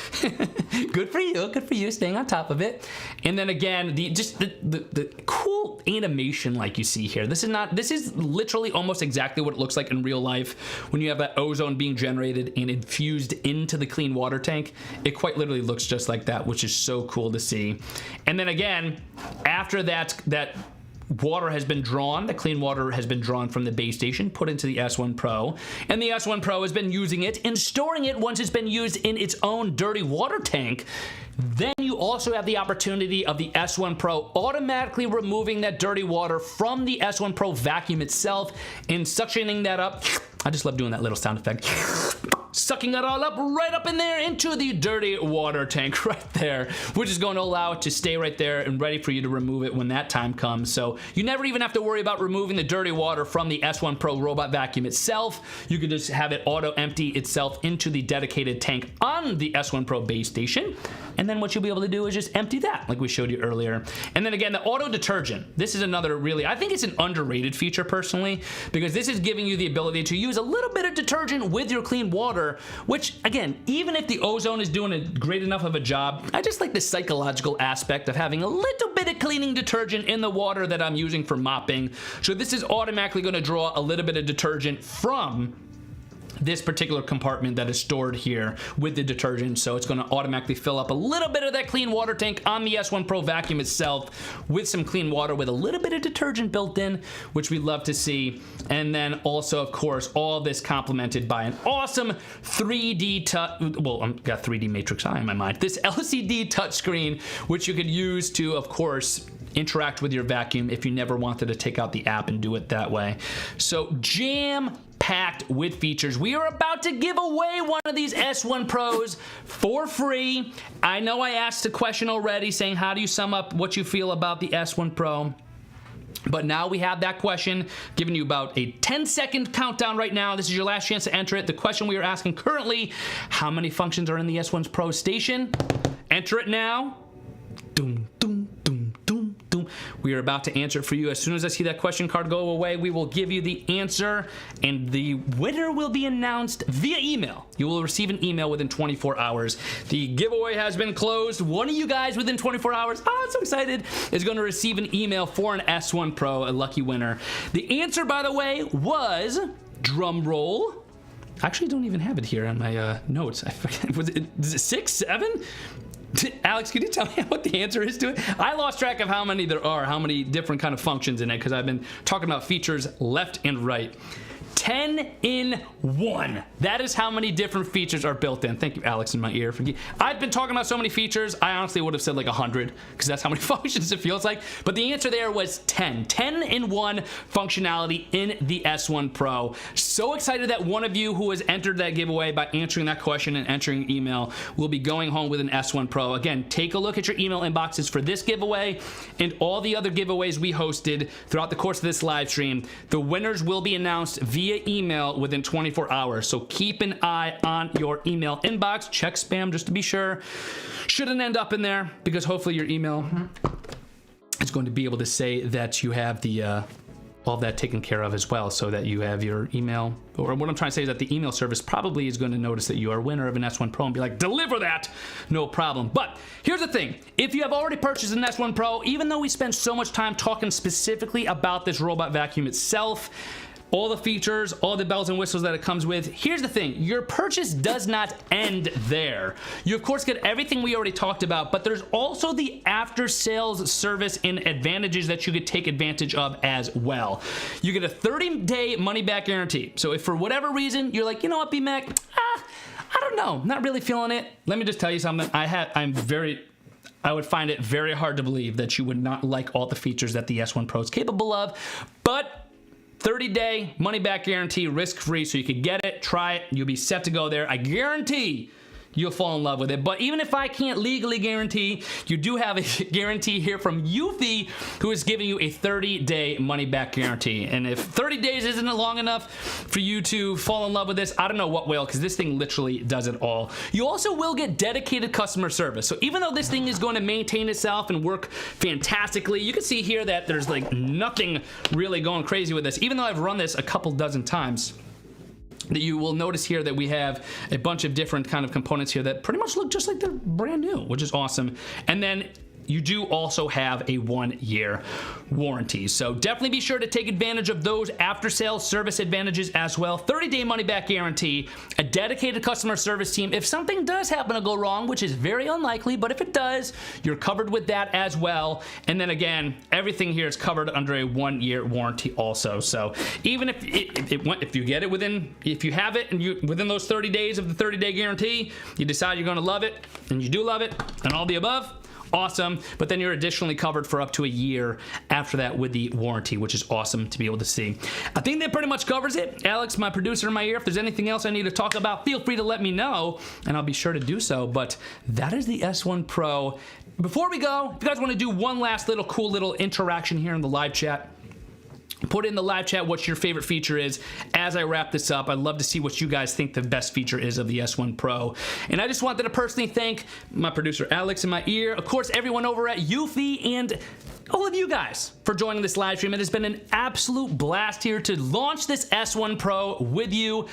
Good for you, staying on top of it. And then again, the cool animation like you see here. This is literally almost exactly what it looks like in real life when you have that ozone being generated and infused into the clean water tank. It quite literally looks just like that, which is so cool to see. And then again, after that water has been drawn, the clean water has been drawn from the base station, put into the S1 Pro, and the S1 Pro has been using it and storing it once it's been used in its own dirty water tank. Then you also have the opportunity of the S1 Pro automatically removing that dirty water from the S1 Pro vacuum itself and suctioning that up. I just love doing that little sound effect. Sucking that all up right up in there into the dirty water tank right there, which is going to allow it to stay right there and ready for you to remove it when that time comes. So you never even have to worry about removing the dirty water from the S1 Pro robot vacuum itself. You can just have it auto empty itself into the dedicated tank on the S1 Pro base station. And then what you'll be able to do is just empty that like we showed you earlier. And then again, the auto detergent. This is another really, I think it's an underrated feature personally, because this is giving you the ability to use a little bit of detergent with your clean water, which again, even if the Ozone is doing a great enough of a job, I just like the psychological aspect of having a little bit of cleaning detergent in the water that I'm using for mopping. So this is automatically going to draw a little bit of detergent from this particular compartment that is stored here with the detergent. So it's going to automatically fill up a little bit of that clean water tank on the S1 Pro vacuum itself with some clean water with a little bit of detergent built in, which we love to see. And then also, of course, all this complemented by an awesome 3D I've got 3D matrix eye in my mind. This LCD touchscreen, which you could use to, of course, interact with your vacuum if you never wanted to take out the app and do it that way. So jam packed with features. We are about to give away one of these S1 Pros for free. I know I asked a question already saying, how do you sum up what you feel about the S1 Pro? But now we have that question, giving you about a 10-second countdown right now. This is your last chance to enter it. The question we are asking currently, how many functions are in the S1 Pro station? Enter it now. Doom, doom, doom, doom, doom. We are about to answer it for you. As soon as I see that question card go away, we will give you the answer, and the winner will be announced via email. You will receive an email within 24 hours. The giveaway has been closed. One of you guys within 24 hours, I'm so excited, is going to receive an email for an S1 Pro, a lucky winner. The answer, by the way, was, drum roll, I actually don't even have it here on my notes. I forget, is it 6, 7? Alex, can you tell me what the answer is to it? I lost track of how many there are, how many different kind of functions in it, because I've been talking about features left and right. 10 in 1. That is how many different features are built in. Thank you, Alex, in my ear. I've been talking about so many features, I honestly would have said like 100, because that's how many functions it feels like. But the answer there was 10. 10 in 1 functionality in the S1 Pro. So excited that one of you who has entered that giveaway by answering that question and entering email will be going home with an S1 Pro. Again, take a look at your email inboxes for this giveaway and all the other giveaways we hosted throughout the course of this live stream. The winners will be announced via email within 24 hours. So keep an eye on your email inbox. Check spam just to be sure. Shouldn't end up in there, because hopefully your email is going to be able to say that you have the all that taken care of as well, so that you have your email, or what I'm trying to say is that the email service probably is going to notice that you are a winner of an S1 Pro and be like, deliver that, no problem. But here's the thing, if you have already purchased an S1 Pro, even though we spend so much time talking specifically about this robot vacuum itself, all the features, all the bells and whistles that it comes with, here's the thing, your purchase does not end there. You of course get everything we already talked about, but there's also the after sales service and advantages that you could take advantage of as well. You get a 30-day money back guarantee. So if for whatever reason you're like, you know what, B-Mac, I don't know, not really feeling it, let me just tell you something. I would find it very hard to believe that you would not like all the features that the S1 Pro is capable of, but 30-day money-back guarantee, risk-free, so you can get it, try it, you'll be set to go there. I guarantee you'll fall in love with it. But even if I can't legally guarantee, you do have a guarantee here from Eufy, who is giving you a 30-day money-back guarantee. And if 30 days isn't long enough for you to fall in love with this, I don't know what will, because this thing literally does it all. You also will get dedicated customer service. So even though this thing is going to maintain itself and work fantastically, you can see here that there's like nothing really going crazy with this. Even though I've run this a couple dozen times, that you will notice here that we have a bunch of different kind of components here that pretty much look just like they're brand new, which is awesome. And then you do also have a 1-year warranty. So definitely be sure to take advantage of those after-sales service advantages as well. 30-day money-back guarantee, a dedicated customer service team. If something does happen to go wrong, which is very unlikely, but if it does, you're covered with that as well. And then again, everything here is covered under a 1-year warranty also. So even if you get it within, if you have it and you within those 30 days of the 30-day guarantee, you decide you're going to love it, and you do love it, and all the above, awesome. But then you're additionally covered for up to a year after that with the warranty, which is awesome to be able to see. I think that pretty much covers it. Alex, my producer in my ear, if there's anything else I need to talk about, feel free to let me know, and I'll be sure to do so. But that is the S1 Pro. Before we go, if you guys want to do one last little cool little interaction here in the live chat, put in the live chat what your favorite feature is as I wrap this up. I'd love to see what you guys think the best feature is of the S1 Pro. And I just wanted to personally thank my producer Alex in my ear, of course everyone over at Eufy, and all of you guys for joining this live stream. It has been an absolute blast here to launch this S1 Pro with you.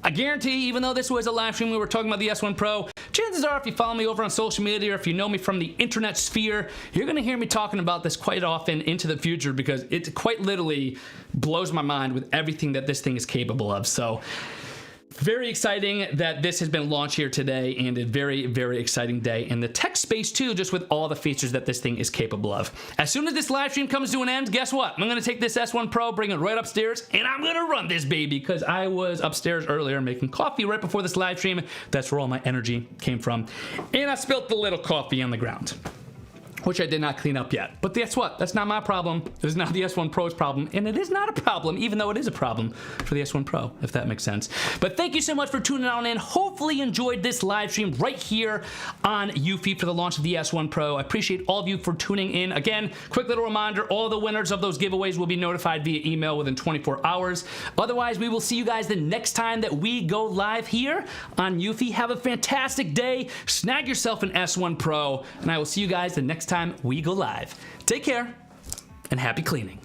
I guarantee, even though this was a live stream, we were talking about the S1 Pro, chances are if you follow me over on social media or if you know me from the internet sphere, you're gonna hear me talking about this quite often into the future, because it quite literally blows my mind with everything that this thing is capable of. So very exciting that this has been launched here today, and a very, very exciting day in the tech space too, just with all the features that this thing is capable of. As soon as this live stream comes to an end, guess what? I'm gonna take this S1 Pro, bring it right upstairs, and I'm gonna run this baby, because I was upstairs earlier making coffee right before this live stream. That's where all my energy came from. And I spilt the little coffee on the ground. which I did not clean up yet. But guess what? That's not my problem. It is not the S1 Pro's problem, and it is not a problem, even though it is a problem for the S1 Pro, if that makes sense. But thank you so much for tuning on in. Hopefully you enjoyed this live stream right here on Eufy for the launch of the S1 Pro. I appreciate all of you for tuning in. Again, quick little reminder, all the winners of those giveaways will be notified via email within 24 hours. Otherwise, we will see you guys the next time that we go live here on Eufy. Have a fantastic day. Snag yourself an S1 Pro, and I will see you guys the next time we go live. Take care and happy cleaning.